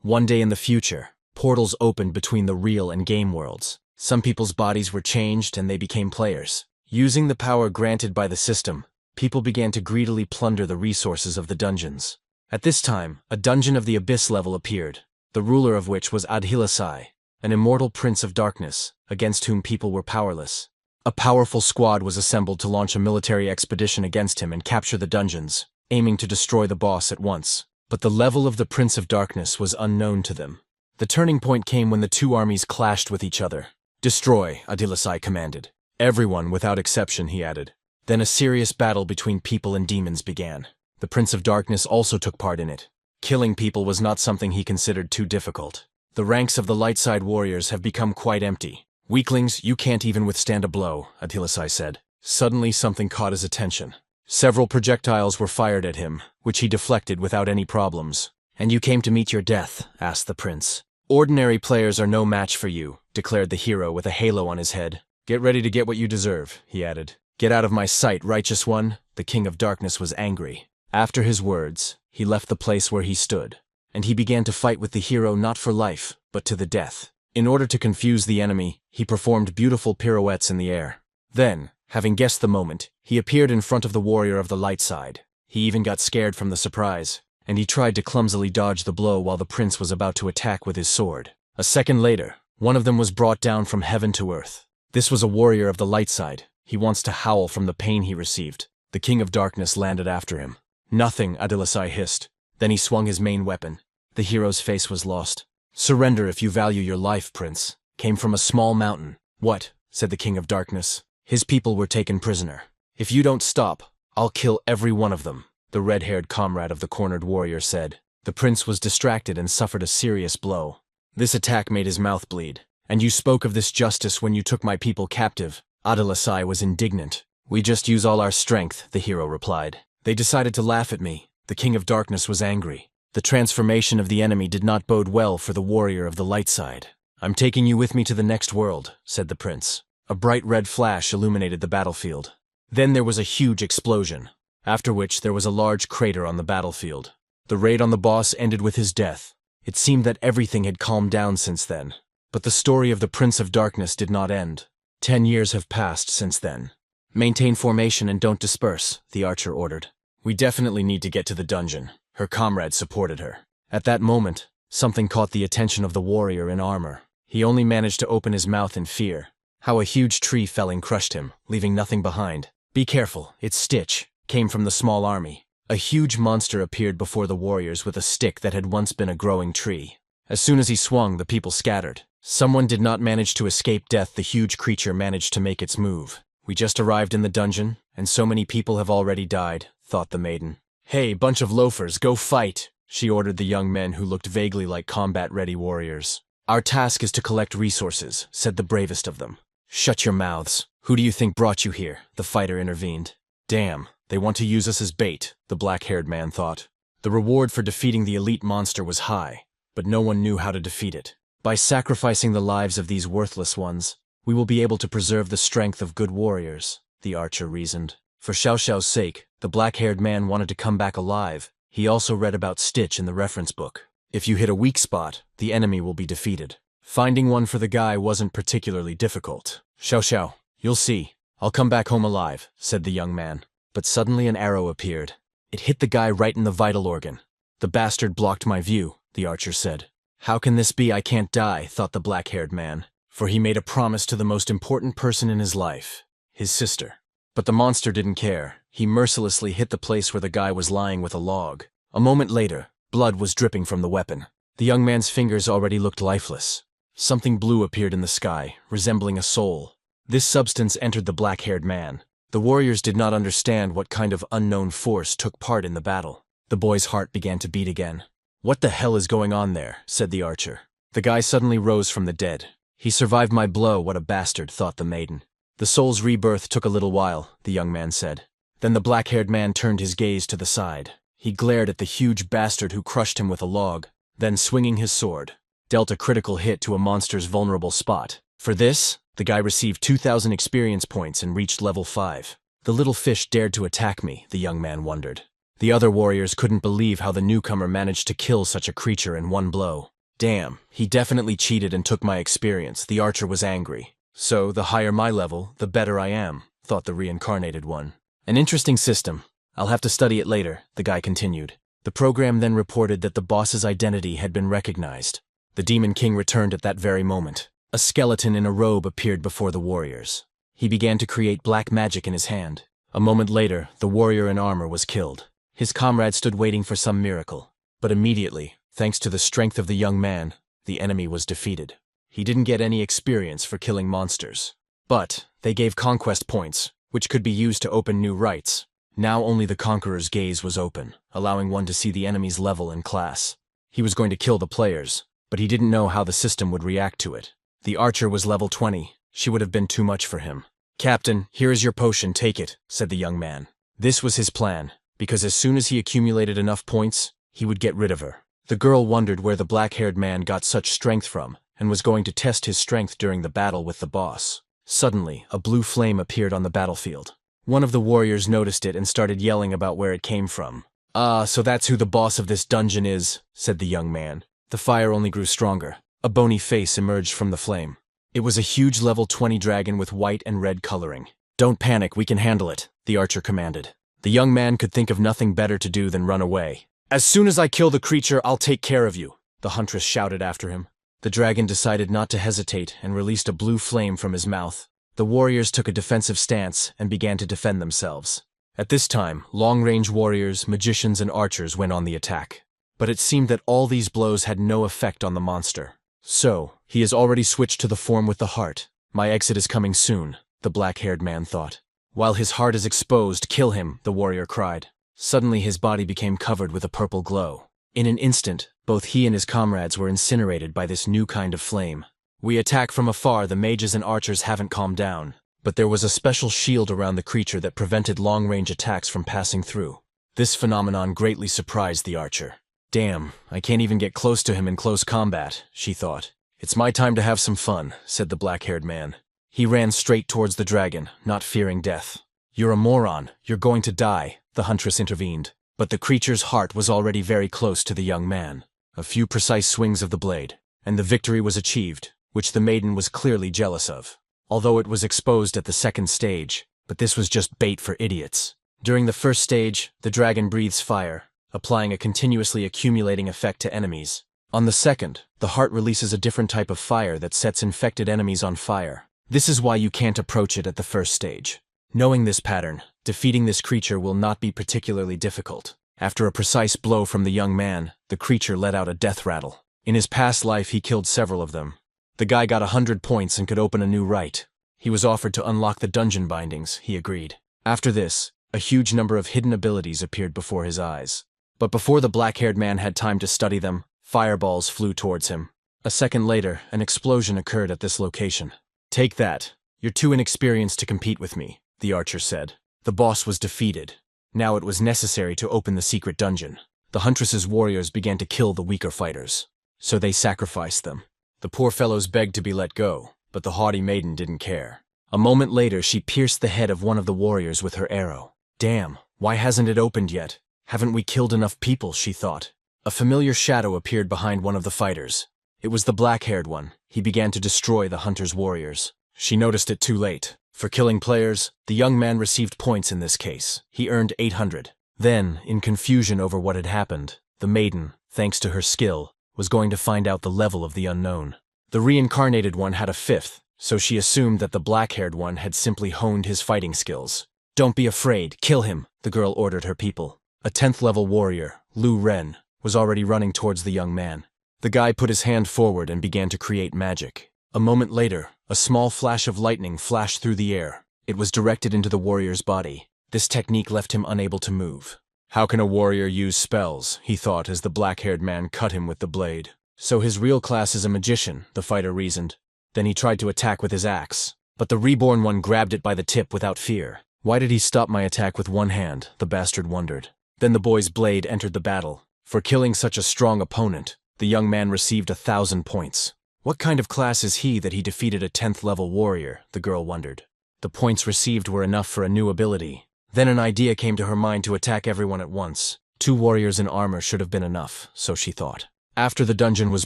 One day in the future, portals opened between the real and game worlds. Some people's bodies were changed and they became players. Using the power granted by the system, people began to greedily plunder the resources of the dungeons. At this time, a dungeon of the Abyss level appeared, the ruler of which was Adhilasai, an immortal prince of darkness, against whom people were powerless. A powerful squad was assembled to launch a military expedition against him and capture the dungeons, aiming to destroy the boss at once. But the level of the Prince of Darkness was unknown to them. The turning point came when the two armies clashed with each other. "Destroy," Adhilasai commanded. "Everyone without exception," he added. Then a serious battle between people and demons began. The Prince of Darkness also took part in it. Killing people was not something he considered too difficult. "The ranks of the Lightside warriors have become quite empty. Weaklings, you can't even withstand a blow," Adhilasai said. Suddenly something caught his attention. Several projectiles were fired at him, which he deflected without any problems. "And you came to meet your death?" asked the prince. "Ordinary players are no match for you," declared the hero with a halo on his head. "Get ready to get what you deserve," he added. "Get out of my sight, righteous one." The King of Darkness was angry. After his words, he left the place where he stood, and he began to fight with the hero not for life, but to the death. In order to confuse the enemy, he performed beautiful pirouettes in the air. Then, having guessed the moment, he appeared in front of the warrior of the light side. He even got scared from the surprise, and he tried to clumsily dodge the blow while the prince was about to attack with his sword. A second later, one of them was brought down from heaven to earth. This was a warrior of the light side. He wants to howl from the pain he received. The King of Darkness landed after him. "Nothing," Adhilasai hissed. Then he swung his main weapon. The hero's face was lost. "Surrender if you value your life, prince," came from a small mountain. "What?" said the King of Darkness. "His people were taken prisoner. If you don't stop, I'll kill every one of them," the red-haired comrade of the cornered warrior said. The prince was distracted and suffered a serious blow. This attack made his mouth bleed. "And you spoke of this justice when you took my people captive." Adhilasai was indignant. "We just use all our strength," the hero replied. "They decided to laugh at me." The King of Darkness was angry. The transformation of the enemy did not bode well for the warrior of the light side. "I'm taking you with me to the next world," said the prince. A bright red flash illuminated the battlefield. Then there was a huge explosion, after which there was a large crater on the battlefield. The raid on the boss ended with his death. It seemed that everything had calmed down since then. But the story of the Prince of Darkness did not end. 10 years have passed since then. "Maintain formation and don't disperse," the archer ordered. "We definitely need to get to the dungeon." Her comrade supported her. At that moment, something caught the attention of the warrior in armor. He only managed to open his mouth in fear. How a huge tree fell and crushed him, leaving nothing behind. "Be careful, it's Stitch," came from the small army. A huge monster appeared before the warriors with a stick that had once been a growing tree. As soon as he swung, the people scattered. Someone did not manage to escape death. The huge creature managed to make its move. "We just arrived in the dungeon, and so many people have already died," thought the maiden. "Hey, bunch of loafers, go fight," she ordered the young men who looked vaguely like combat-ready warriors. "Our task is to collect resources," said the bravest of them. "Shut your mouths. Who do you think brought you here?" the fighter intervened. "Damn, they want to use us as bait," the black-haired man thought. The reward for defeating the elite monster was high, but no one knew how to defeat it. "By sacrificing the lives of these worthless ones, we will be able to preserve the strength of good warriors," the archer reasoned. For Xiao Xiao's sake, the black-haired man wanted to come back alive. He also read about Stitch in the reference book. If you hit a weak spot, the enemy will be defeated. Finding one for the guy wasn't particularly difficult. "Xiao Xiao, you'll see. I'll come back home alive," said the young man. But suddenly an arrow appeared. It hit the guy right in the vital organ. "The bastard blocked my view," the archer said. "How can this be? I can't die," thought the black-haired man. For he made a promise to the most important person in his life, his sister. But the monster didn't care. He mercilessly hit the place where the guy was lying with a log. A moment later, blood was dripping from the weapon. The young man's fingers already looked lifeless. Something blue appeared in the sky, resembling a soul. This substance entered the black-haired man. The warriors did not understand what kind of unknown force took part in the battle. The boy's heart began to beat again. "What the hell is going on there?" said the archer. The guy suddenly rose from the dead. "He survived my blow, what a bastard," thought the maiden. "The soul's rebirth took a little while," the young man said. Then the black-haired man turned his gaze to the side. He glared at the huge bastard who crushed him with a log, then swinging his sword, dealt a critical hit to a monster's vulnerable spot. For this, the guy received 2,000 experience points and reached level 5. The little fish dared to attack me, the young man wondered. The other warriors couldn't believe how the newcomer managed to kill such a creature in one blow. Damn, he definitely cheated and took my experience, the archer was angry. So, the higher my level, the better I am, thought the reincarnated one. An interesting system. I'll have to study it later, the guy continued. The program then reported that the boss's identity had been recognized. The Demon King returned at that very moment. A skeleton in a robe appeared before the warriors. He began to create black magic in his hand. A moment later, the warrior in armor was killed. His comrade stood waiting for some miracle. But immediately, thanks to the strength of the young man, the enemy was defeated. He didn't get any experience for killing monsters. But they gave conquest points, which could be used to open new rights. Now only the conqueror's gaze was open, allowing one to see the enemy's level and class. He was going to kill the players, but he didn't know how the system would react to it. The archer was level 20. She would have been too much for him. "Captain, here is your potion, take it," said the young man. This was his plan, because as soon as he accumulated enough points, he would get rid of her. The girl wondered where the black-haired man got such strength from, and was going to test his strength during the battle with the boss. Suddenly, a blue flame appeared on the battlefield. One of the warriors noticed it and started yelling about where it came from. "Ah, so that's who the boss of this dungeon is," said the young man. The fire only grew stronger. A bony face emerged from the flame. It was a huge level 20 dragon with white and red coloring. "Don't panic, we can handle it," the archer commanded. The young man could think of nothing better to do than run away. "As soon as I kill the creature, I'll take care of you," the huntress shouted after him. The dragon decided not to hesitate and released a blue flame from his mouth. The warriors took a defensive stance and began to defend themselves. At this time, long-range warriors, magicians, and archers went on the attack. But it seemed that all these blows had no effect on the monster. "So, he has already switched to the form with the heart. My exit is coming soon," the black-haired man thought. "While his heart is exposed, kill him," the warrior cried. Suddenly his body became covered with a purple glow. In an instant, both he and his comrades were incinerated by this new kind of flame. "We attack from afar, the mages and archers haven't calmed down." But there was a special shield around the creature that prevented long-range attacks from passing through. This phenomenon greatly surprised the archer. "Damn, I can't even get close to him in close combat," she thought. "It's my time to have some fun," said the black-haired man. He ran straight towards the dragon, not fearing death. "You're a moron, you're going to die," the huntress intervened. But the creature's heart was already very close to the young man. A few precise swings of the blade, and the victory was achieved, which the maiden was clearly jealous of. Although it was exposed at the second stage, but this was just bait for idiots. During the first stage, the dragon breathes fire, applying a continuously accumulating effect to enemies. On the second, the heart releases a different type of fire that sets infected enemies on fire. This is why you can't approach it at the first stage. Knowing this pattern, defeating this creature will not be particularly difficult. After a precise blow from the young man, the creature let out a death rattle. In his past life, he killed several of them. The guy got 100 points and could open a new right. He was offered to unlock the dungeon bindings, he agreed. After this, a huge number of hidden abilities appeared before his eyes. But before the black-haired man had time to study them, fireballs flew towards him. A second later, an explosion occurred at this location. "Take that. You're too inexperienced to compete with me," the archer said. The boss was defeated. Now it was necessary to open the secret dungeon. The huntress's warriors began to kill the weaker fighters. So they sacrificed them. The poor fellows begged to be let go, but the haughty maiden didn't care. A moment later, she pierced the head of one of the warriors with her arrow. "Damn, why hasn't it opened yet? Haven't we killed enough people?" she thought. A familiar shadow appeared behind one of the fighters. It was the black-haired one. He began to destroy the hunter's warriors. She noticed it too late. For killing players, the young man received points in this case. He earned 800. Then, in confusion over what had happened, the maiden, thanks to her skill, was going to find out the level of the unknown. The reincarnated one had a 5th, so she assumed that the black-haired one had simply honed his fighting skills. "Don't be afraid, kill him," the girl ordered her people. A 10th-level warrior, Lu Ren, was already running towards the young man. The guy put his hand forward and began to create magic. A moment later, a small flash of lightning flashed through the air. It was directed into the warrior's body. This technique left him unable to move. "How can a warrior use spells?" he thought as the black-haired man cut him with the blade. "So his real class is a magician," the fighter reasoned. Then he tried to attack with his axe. But the reborn one grabbed it by the tip without fear. Why did he stop my attack with one hand? The bastard wondered. Then the boy's blade entered the battle. For killing such a strong opponent, the young man received 1,000 points. What kind of class is he that he defeated a 10th-level warrior? The girl wondered. The points received were enough for a new ability. Then an idea came to her mind to attack everyone at once. 2 warriors in armor should have been enough, so she thought. After the dungeon was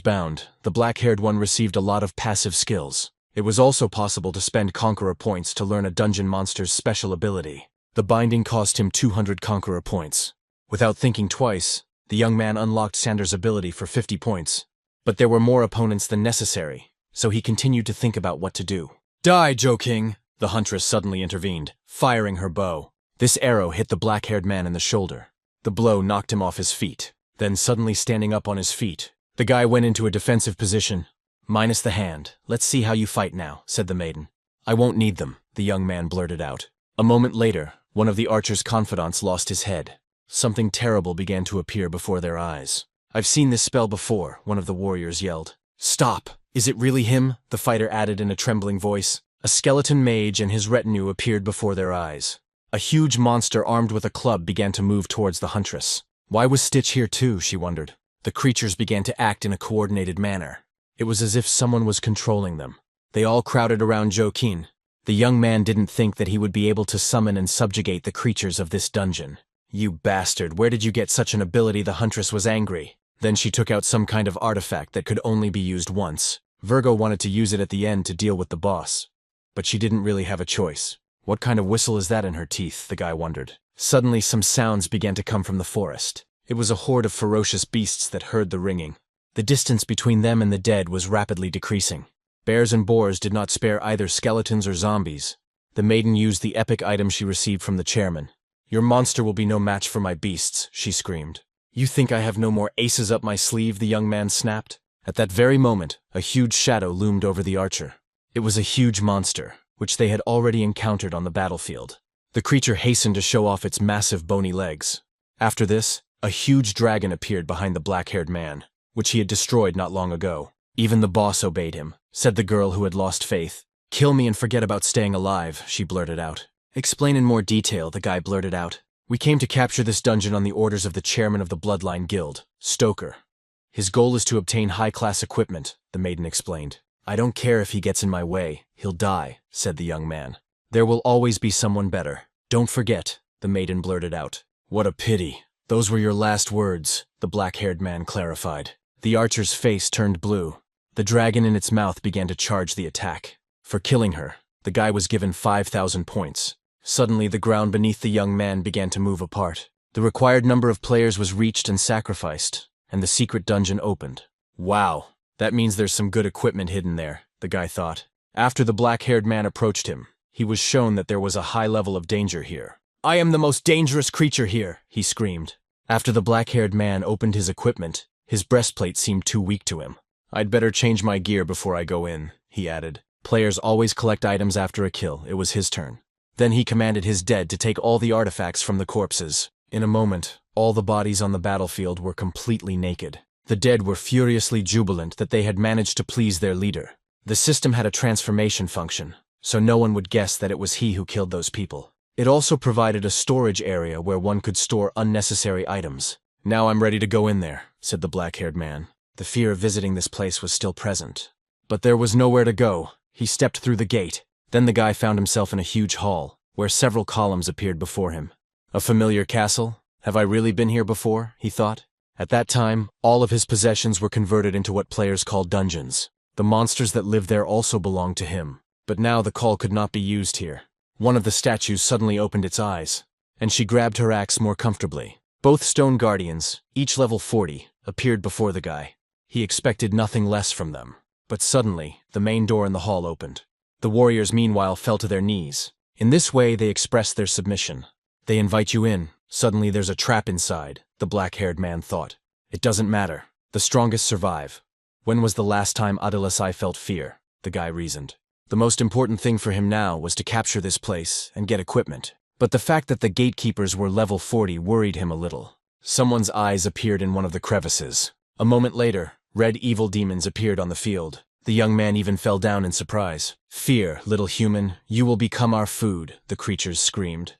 bound, the black-haired one received a lot of passive skills. It was also possible to spend Conqueror points to learn a dungeon monster's special ability. The binding cost him 200 Conqueror points. Without thinking twice, the young man unlocked Sandor's ability for 50 points. But there were more opponents than necessary, so he continued to think about what to do. "Die, Joe King!" The huntress suddenly intervened, firing her bow. This arrow hit the black-haired man in the shoulder. The blow knocked him off his feet. Then suddenly standing up on his feet, the guy went into a defensive position. "Minus the hand. Let's see how you fight now," said the maiden. "I won't need them," the young man blurted out. A moment later, one of the archer's confidants lost his head. Something terrible began to appear before their eyes. "I've seen this spell before," one of the warriors yelled. "Stop! Is it really him?" the fighter added in a trembling voice. A skeleton mage and his retinue appeared before their eyes. A huge monster armed with a club began to move towards the huntress. Why was Stitch here too, she wondered. The creatures began to act in a coordinated manner. It was as if someone was controlling them. They all crowded around Joaquin. The young man didn't think that he would be able to summon and subjugate the creatures of this dungeon. "You bastard, where did you get such an ability?" The huntress was angry. Then she took out some kind of artifact that could only be used once. Virgo wanted to use it at the end to deal with the boss. But she didn't really have a choice. What kind of whistle is that in her teeth, the guy wondered. Suddenly some sounds began to come from the forest. It was a horde of ferocious beasts that heard the ringing. The distance between them and the dead was rapidly decreasing. Bears and boars did not spare either skeletons or zombies. The maiden used the epic item she received from the chairman. "Your monster will be no match for my beasts," she screamed. "You think I have no more aces up my sleeve?" the young man snapped. At that very moment, a huge shadow loomed over the archer. It was a huge monster, which they had already encountered on the battlefield. The creature hastened to show off its massive bony legs. After this, a huge dragon appeared behind the black-haired man, which he had destroyed not long ago. "Even the boss obeyed him," said the girl who had lost faith. "Kill me and forget about staying alive," she blurted out. "Explain in more detail," the guy blurted out. "We came to capture this dungeon on the orders of the chairman of the Bloodline Guild, Stoker. His goal is to obtain high-class equipment," the maiden explained. "I don't care if he gets in my way, he'll die," said the young man. "There will always be someone better. Don't forget," the maiden blurted out. "What a pity. Those were your last words," the black-haired man clarified. The archer's face turned blue. The dragon in its mouth began to charge the attack. For killing her, the guy was given 5,000 points. Suddenly, the ground beneath the young man began to move apart. The required number of players was reached and sacrificed, and the secret dungeon opened. "Wow, that means there's some good equipment hidden there," the guy thought. After the black-haired man approached him, he was shown that there was a high level of danger here. "I am the most dangerous creature here," he screamed. After the black-haired man opened his equipment, his breastplate seemed too weak to him. "I'd better change my gear before I go in," he added. Players always collect items after a kill. It was his turn. Then he commanded his dead to take all the artifacts from the corpses. In a moment, all the bodies on the battlefield were completely naked. The dead were furiously jubilant that they had managed to please their leader. The system had a transformation function, so no one would guess that it was he who killed those people. It also provided a storage area where one could store unnecessary items. "Now I'm ready to go in there," said the black-haired man. The fear of visiting this place was still present. But there was nowhere to go. He stepped through the gate. Then the guy found himself in a huge hall, where several columns appeared before him. "A familiar castle? Have I really been here before?" he thought. At that time, all of his possessions were converted into what players call dungeons. The monsters that lived there also belonged to him. But now the call could not be used here. One of the statues suddenly opened its eyes, and she grabbed her axe more comfortably. Both stone guardians, each level 40, appeared before the guy. He expected nothing less from them. But suddenly, the main door in the hall opened. The warriors meanwhile fell to their knees. In this way they expressed their submission. "They invite you in. Suddenly there's a trap inside," the black-haired man thought. "It doesn't matter. The strongest survive." When was the last time Adilasai felt fear? The guy reasoned. The most important thing for him now was to capture this place and get equipment. But the fact that the gatekeepers were level 40 worried him a little. Someone's eyes appeared in one of the crevices. A moment later, red evil demons appeared on the field. The young man even fell down in surprise. "Fear, little human, you will become our food," the creatures screamed.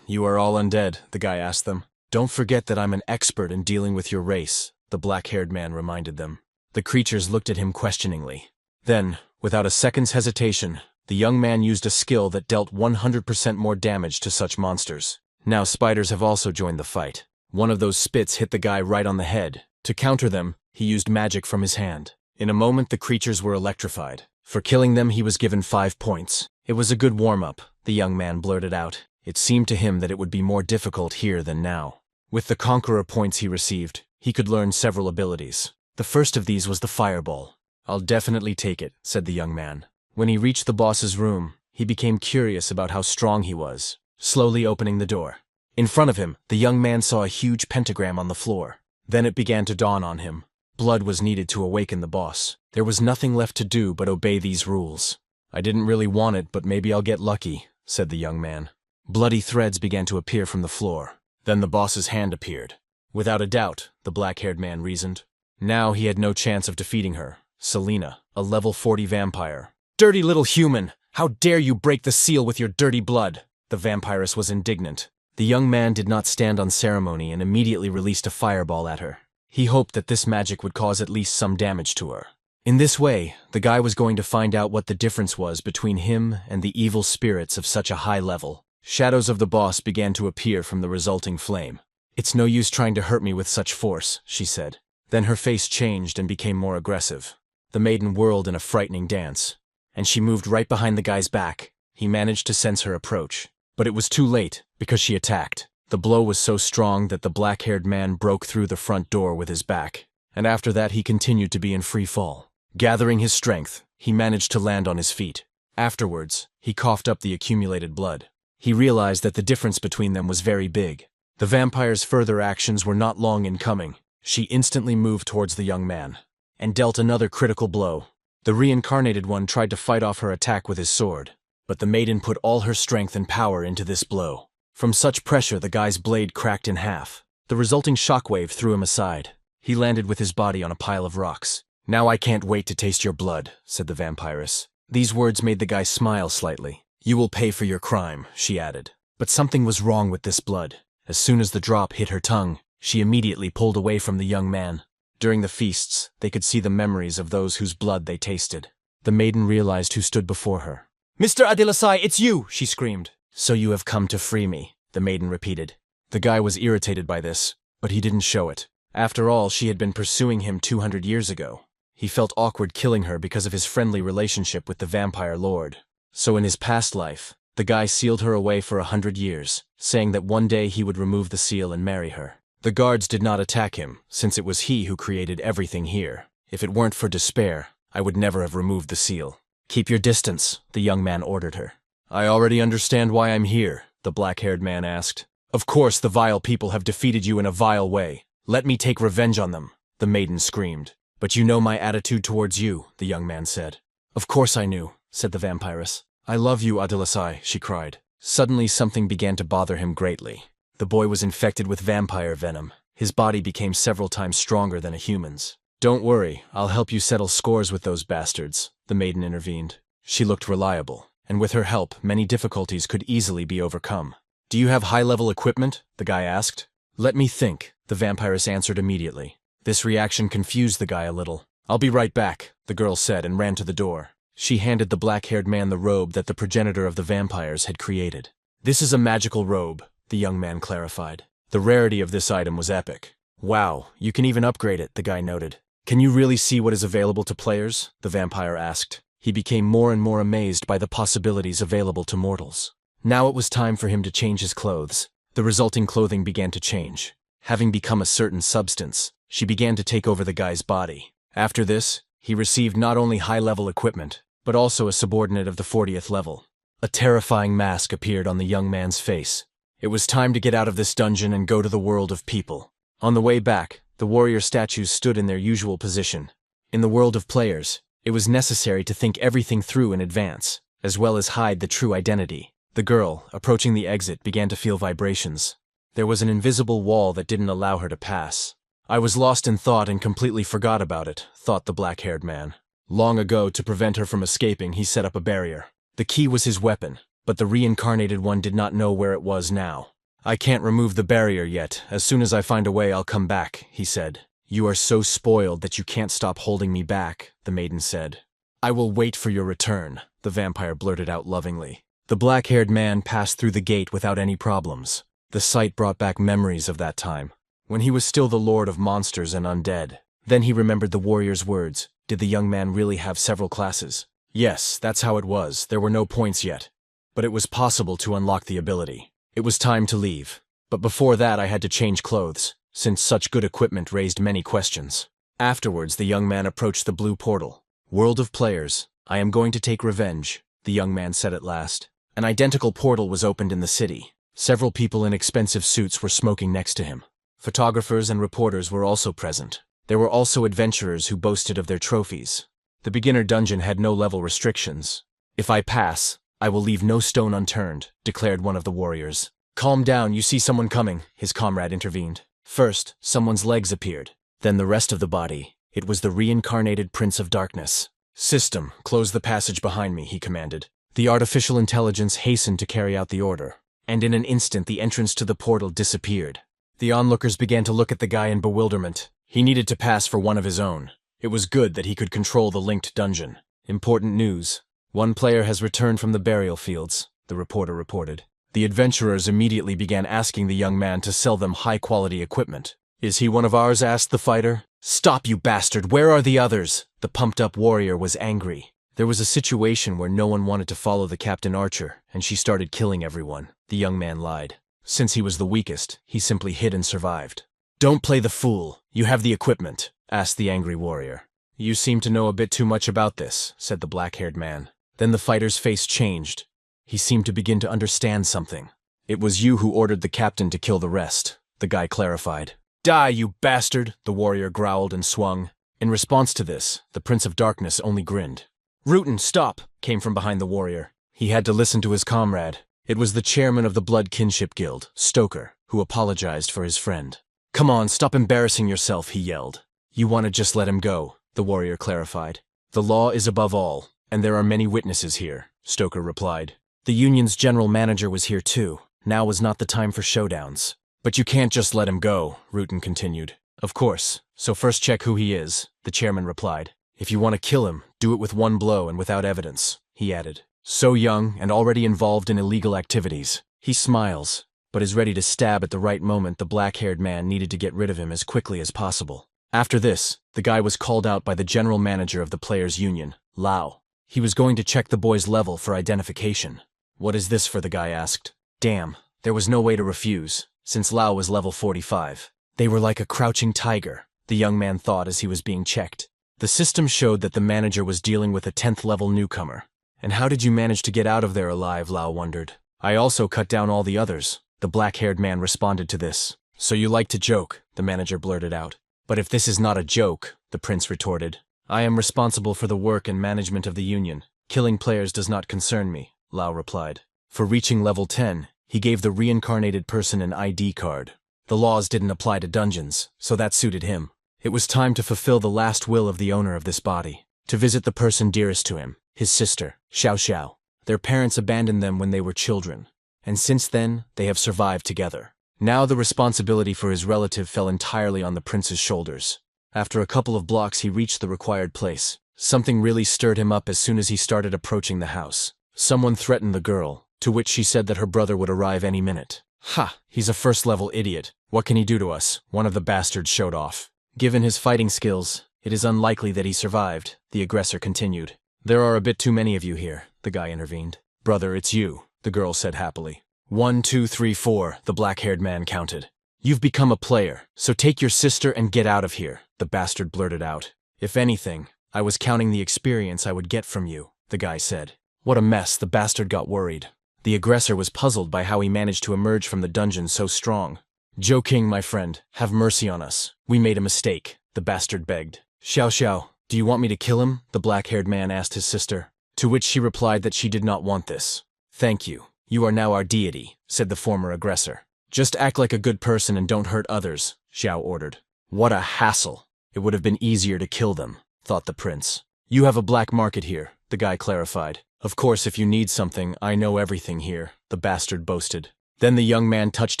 You are all undead," the guy asked them. "Don't forget that I'm an expert in dealing with your race," the black-haired man reminded them. The creatures looked at him questioningly. Then, without a second's hesitation, The young man used a skill that dealt 100% more damage to such monsters. Now spiders have also joined the fight. One of those spits hit the guy right on the head. To counter them, he used magic from his hand. In a moment, the creatures were electrified. For killing them, he was given 5 points. It was a good warm-up, the young man blurted out. It seemed to him that it would be more difficult here than now. With the conqueror points he received, he could learn several abilities. The first of these was the fireball. I'll definitely take it, said the young man. When he reached the boss's room, he became curious about how strong he was, slowly opening the door. In front of him, the young man saw a huge pentagram on the floor. Then it began to dawn on him. Blood was needed to awaken the boss. There was nothing left to do but obey these rules. I didn't really want it, but maybe I'll get lucky, said the young man. Bloody threads began to appear from the floor. Then the boss's hand appeared. Without a doubt, the black-haired man reasoned. Now he had no chance of defeating her. Selena, a level 40 vampire. Dirty little human! How dare you break the seal with your dirty blood? The vampiress was indignant. The young man did not stand on ceremony and immediately released a fireball at her. He hoped that this magic would cause at least some damage to her. In this way, the guy was going to find out what the difference was between him and the evil spirits of such a high level. Shadows of the boss began to appear from the resulting flame. It's no use trying to hurt me with such force, she said. Then her face changed and became more aggressive. The maiden whirled in a frightening dance, and she moved right behind the guy's back. He managed to sense her approach, but it was too late because she attacked. The blow was so strong that the black-haired man broke through the front door with his back, and after that he continued to be in free fall. Gathering his strength, he managed to land on his feet. Afterwards, he coughed up the accumulated blood. He realized that the difference between them was very big. The vampire's further actions were not long in coming. She instantly moved towards the young man and dealt another critical blow. The reincarnated one tried to fight off her attack with his sword, but the maiden put all her strength and power into this blow. From such pressure, the guy's blade cracked in half. The resulting shockwave threw him aside. He landed with his body on a pile of rocks. Now I can't wait to taste your blood, said the vampiress. These words made the guy smile slightly. You will pay for your crime, she added. But something was wrong with this blood. As soon as the drop hit her tongue, she immediately pulled away from the young man. During the feasts, they could see the memories of those whose blood they tasted. The maiden realized who stood before her. Mr. Adilasai, it's you, she screamed. So you have come to free me, the maiden repeated. The guy was irritated by this, but he didn't show it. After all, she had been pursuing him 200 years ago. He felt awkward killing her because of his friendly relationship with the vampire lord. So in his past life, the guy sealed her away for 100 years, saying that one day he would remove the seal and marry her. The guards did not attack him, since it was he who created everything here. If it weren't for despair, I would never have removed the seal. Keep your distance, the young man ordered her. I already understand why I'm here, the black-haired man asked. Of course the vile people have defeated you in a vile way. Let me take revenge on them, the maiden screamed. But you know my attitude towards you, the young man said. Of course I knew, said the vampiress. I love you, Adilasai, she cried. Suddenly something began to bother him greatly. The boy was infected with vampire venom. His body became several times stronger than a human's. Don't worry, I'll help you settle scores with those bastards, the maiden intervened. She looked reliable, and with her help, many difficulties could easily be overcome. Do you have high-level equipment? The guy asked. Let me think, the vampiress answered immediately. This reaction confused the guy a little. I'll be right back, the girl said and ran to the door. She handed the black-haired man the robe that the progenitor of the vampires had created. This is a magical robe, the young man clarified. The rarity of this item was epic. Wow, you can even upgrade it, the guy noted. Can you really see what is available to players? The vampire asked. He became more and more amazed by the possibilities available to mortals. Now it was time for him to change his clothes. The resulting clothing began to change. Having become a certain substance, she began to take over the guy's body. After this, he received not only high-level equipment, but also a subordinate of the 40th level. A terrifying mask appeared on the young man's face. It was time to get out of this dungeon and go to the world of people. On the way back, the warrior statues stood in their usual position. In the world of players, it was necessary to think everything through in advance, as well as hide the true identity. The girl, approaching the exit, began to feel vibrations. There was an invisible wall that didn't allow her to pass. I was lost in thought and completely forgot about it, thought the black-haired man. Long ago, to prevent her from escaping, he set up a barrier. The key was his weapon, but the reincarnated one did not know where it was now. I can't remove the barrier yet. As soon as I find a way, I'll come back, he said. You are so spoiled that you can't stop holding me back, the maiden said. I will wait for your return, the vampire blurted out lovingly. The black-haired man passed through the gate without any problems. The sight brought back memories of that time, when he was still the lord of monsters and undead. Then he remembered the warrior's words. Did the young man really have several classes? Yes, that's how it was. There were no points yet. But it was possible to unlock the ability. It was time to leave. But before that I had to change clothes, since such good equipment raised many questions. Afterwards, the young man approached the blue portal. World of players, I am going to take revenge, the young man said at last. An identical portal was opened in the city. Several people in expensive suits were smoking next to him. Photographers and reporters were also present. There were also adventurers who boasted of their trophies. The beginner dungeon had no level restrictions. If I pass, I will leave no stone unturned, declared one of the warriors. Calm down, you see someone coming, his comrade intervened. First, someone's legs appeared. Then the rest of the body. It was the reincarnated Prince of Darkness. System, close the passage behind me, he commanded. The artificial intelligence hastened to carry out the order, and in an instant the entrance to the portal disappeared. The onlookers began to look at the guy in bewilderment. He needed to pass for one of his own. It was good that he could control the linked dungeon. Important news. One player has returned from the burial fields, the reporter reported. The adventurers immediately began asking the young man to sell them high-quality equipment. Is he one of ours? Asked the fighter. Stop, you bastard! Where are the others? The pumped-up warrior was angry. There was a situation where no one wanted to follow the Captain Archer, and she started killing everyone. The young man lied. Since he was the weakest, he simply hid and survived. Don't play the fool. You have the equipment, asked the angry warrior. You seem to know a bit too much about this, said the black-haired man. Then the fighter's face changed. He seemed to begin to understand something. It was you who ordered the captain to kill the rest, the guy clarified. Die, you bastard, the warrior growled and swung. In response to this, the Prince of Darkness only grinned. Rutan, stop, came from behind the warrior. He had to listen to his comrade. It was the chairman of the Blood Kinship Guild, Stoker, who apologized for his friend. Come on, stop embarrassing yourself, he yelled. You want to just let him go, the warrior clarified. The law is above all, and there are many witnesses here, Stoker replied. The union's general manager was here too. Now was not the time for showdowns. But you can't just let him go, Rutan continued. Of course, so first check who he is, the chairman replied. If you want to kill him, do it with one blow and without evidence, he added. So young and already involved in illegal activities. He smiles, but is ready to stab at the right moment. The black-haired man needed to get rid of him as quickly as possible. After this, the guy was called out by the general manager of the players' union, Lao. He was going to check the boy's level for identification. What is this for? The guy asked. Damn, there was no way to refuse, since Lao was level 45. They were like a crouching tiger, the young man thought as he was being checked. The system showed that the manager was dealing with a 10th level newcomer. And how did you manage to get out of there alive? Lao wondered. I also cut down all the others, the black-haired man responded to this. So you like to joke, the manager blurted out. But if this is not a joke, the prince retorted. I am responsible for the work and management of the union. Killing players does not concern me, Lao replied. For reaching level 10, he gave the reincarnated person an ID card. The laws didn't apply to dungeons, so that suited him. It was time to fulfill the last will of the owner of this body, to visit the person dearest to him, his sister, Xiao Xiao. Their parents abandoned them when they were children, and since then, they have survived together. Now the responsibility for his relative fell entirely on the prince's shoulders. After a couple of blocks he reached the required place. Something really stirred him up as soon as he started approaching the house. Someone threatened the girl, to which she said that her brother would arrive any minute. Ha! He's a first-level idiot. What can he do to us? One of the bastards showed off. Given his fighting skills, it is unlikely that he survived, the aggressor continued. There are a bit too many of you here, the guy intervened. Brother, it's you, the girl said happily. 1, 2, 3, 4, the black-haired man counted. You've become a player, so take your sister and get out of here, the bastard blurted out. If anything, I was counting the experience I would get from you, the guy said. What a mess, the bastard got worried. The aggressor was puzzled by how he managed to emerge from the dungeon so strong. Joking, my friend, have mercy on us. We made a mistake, the bastard begged. Xiao Xiao, do you want me to kill him? The black-haired man asked his sister, to which she replied that she did not want this. Thank you. You are now our deity, said the former aggressor. Just act like a good person and don't hurt others, Xiao ordered. What a hassle. It would have been easier to kill them, thought the prince. You have a black market here, the guy clarified. Of course, if you need something, I know everything here, the bastard boasted. Then the young man touched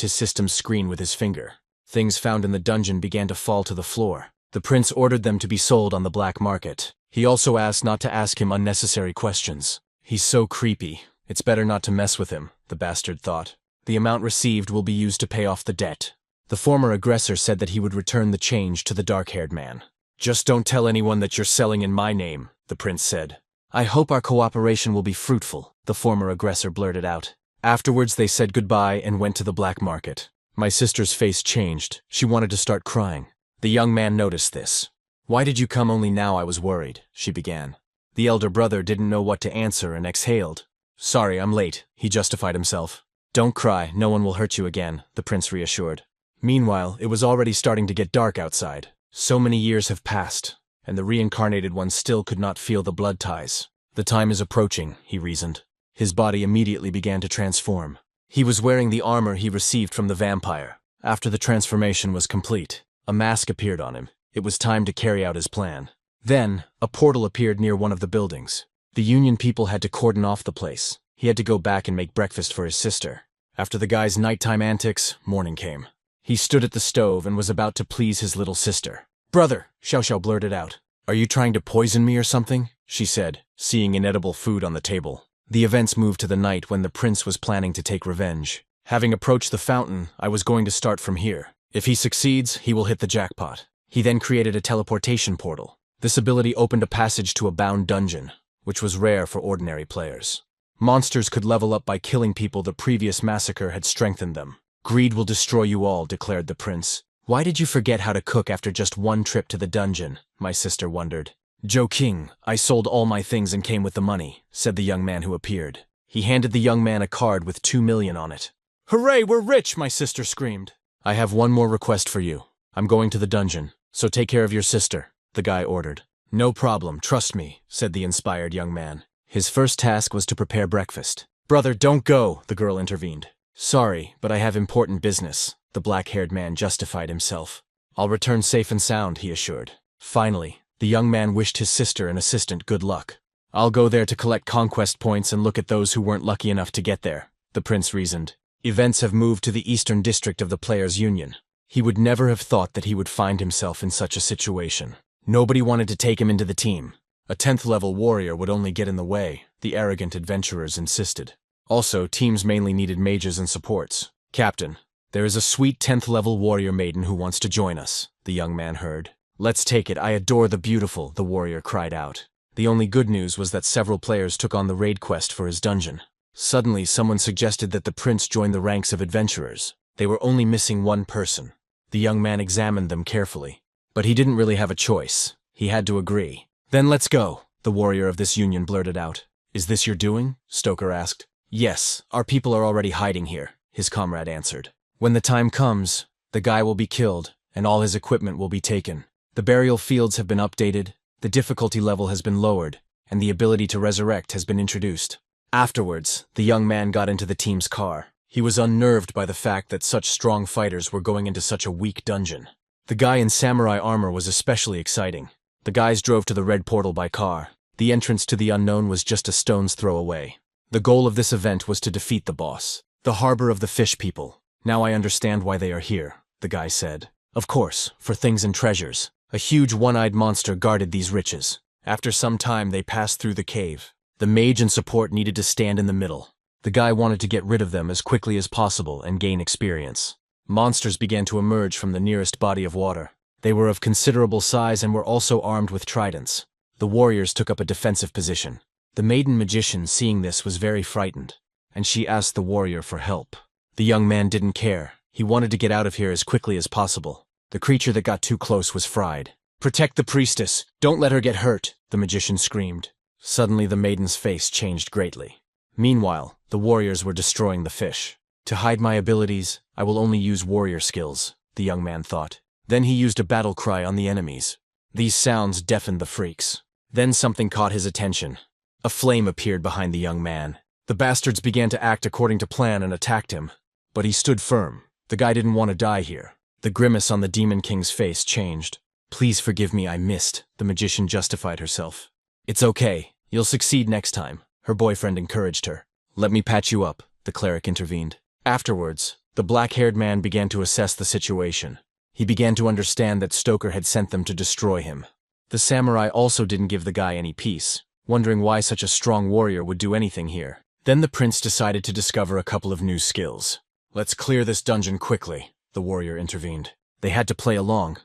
his system's screen with his finger. Things found in the dungeon began to fall to the floor. The prince ordered them to be sold on the black market. He also asked not to ask him unnecessary questions. He's so creepy. It's better not to mess with him, the bastard thought. The amount received will be used to pay off the debt. The former aggressor said that he would return the change to the dark-haired man. Just don't tell anyone that you're selling in my name, the prince said. I hope our cooperation will be fruitful, the former aggressor blurted out. Afterwards they said goodbye and went to the black market. My sister's face changed. She wanted to start crying. The young man noticed this. Why did you come only now? I was worried, she began. The elder brother didn't know what to answer and exhaled. Sorry, I'm late, he justified himself. Don't cry, no one will hurt you again, the prince reassured. Meanwhile, it was already starting to get dark outside. So many years have passed, and the reincarnated one still could not feel the blood ties. The time is approaching, he reasoned. His body immediately began to transform. He was wearing the armor he received from the vampire. After the transformation was complete, a mask appeared on him. It was time to carry out his plan. Then, a portal appeared near one of the buildings. The Union people had to cordon off the place. He had to go back and make breakfast for his sister. After the guy's nighttime antics, morning came. He stood at the stove and was about to please his little sister. Brother, Xiao Xiao blurted out. Are you trying to poison me or something? She said, seeing inedible food on the table. The events moved to the night when the prince was planning to take revenge. Having approached the fountain, I was going to start from here. If he succeeds, he will hit the jackpot. He then created a teleportation portal. This ability opened a passage to a bound dungeon, which was rare for ordinary players. Monsters could level up by killing people. The previous massacre had strengthened them. Greed will destroy you all, declared the prince. Why did you forget how to cook after just one trip to the dungeon? My sister wondered. Joe King, I sold all my things and came with the money, said the young man who appeared. He handed the young man a card with 2 million on it. Hooray, we're rich, my sister screamed. I have one more request for you. I'm going to the dungeon, so take care of your sister, the guy ordered. No problem, trust me, said the inspired young man. His first task was to prepare breakfast. Brother, don't go, the girl intervened. Sorry, but I have important business, the black-haired man justified himself. I'll return safe and sound, he assured. Finally, the young man wished his sister and assistant good luck. I'll go there to collect conquest points and look at those who weren't lucky enough to get there, the prince reasoned. Events have moved to the eastern district of the Players' Union. He would never have thought that he would find himself in such a situation. Nobody wanted to take him into the team. A 10th-level warrior would only get in the way, the arrogant adventurers insisted. Also, teams mainly needed mages and supports. Captain, there is a sweet 10th-level warrior maiden who wants to join us, the young man heard. Let's take it, I adore the beautiful, the warrior cried out. The only good news was that several players took on the raid quest for his dungeon. Suddenly, someone suggested that the prince join the ranks of adventurers. They were only missing one person. The young man examined them carefully. But he didn't really have a choice. He had to agree. Then let's go, the warrior of this union blurted out. Is this your doing? Stoker asked. Yes, our people are already hiding here, his comrade answered. When the time comes, the guy will be killed, and all his equipment will be taken. The burial fields have been updated, the difficulty level has been lowered, and the ability to resurrect has been introduced. Afterwards, the young man got into the team's car. He was unnerved by the fact that such strong fighters were going into such a weak dungeon. The guy in samurai armor was especially exciting. The guys drove to the red portal by car. The entrance to the unknown was just a stone's throw away. The goal of this event was to defeat the boss, the harbor of the fish people. Now I understand why they are here, the guy said. Of course, for things and treasures. A huge one-eyed monster guarded these riches. After some time, they passed through the cave. The mage and support needed to stand in the middle. The guy wanted to get rid of them as quickly as possible and gain experience. Monsters began to emerge from the nearest body of water. They were of considerable size and were also armed with tridents. The warriors took up a defensive position. The maiden magician, seeing this, was very frightened, and she asked the warrior for help. The young man didn't care. He wanted to get out of here as quickly as possible. The creature that got too close was fried. Protect the priestess! Don't let her get hurt! The magician screamed. Suddenly the maiden's face changed greatly. Meanwhile, the warriors were destroying the fish. To hide my abilities, I will only use warrior skills, the young man thought. Then he used a battle cry on the enemies. These sounds deafened the freaks. Then something caught his attention. A flame appeared behind the young man. The bastards began to act according to plan and attacked him. But he stood firm. The guy didn't want to die here. The grimace on the Demon King's face changed. Please forgive me, I missed, the magician justified herself. It's okay. You'll succeed next time, her boyfriend encouraged her. Let me patch you up, the cleric intervened. Afterwards, the black-haired man began to assess the situation. He began to understand that Stoker had sent them to destroy him. The samurai also didn't give the guy any peace, wondering why such a strong warrior would do anything here. Then the prince decided to discover a couple of new skills. "Let's clear this dungeon quickly," the warrior intervened. They had to play along,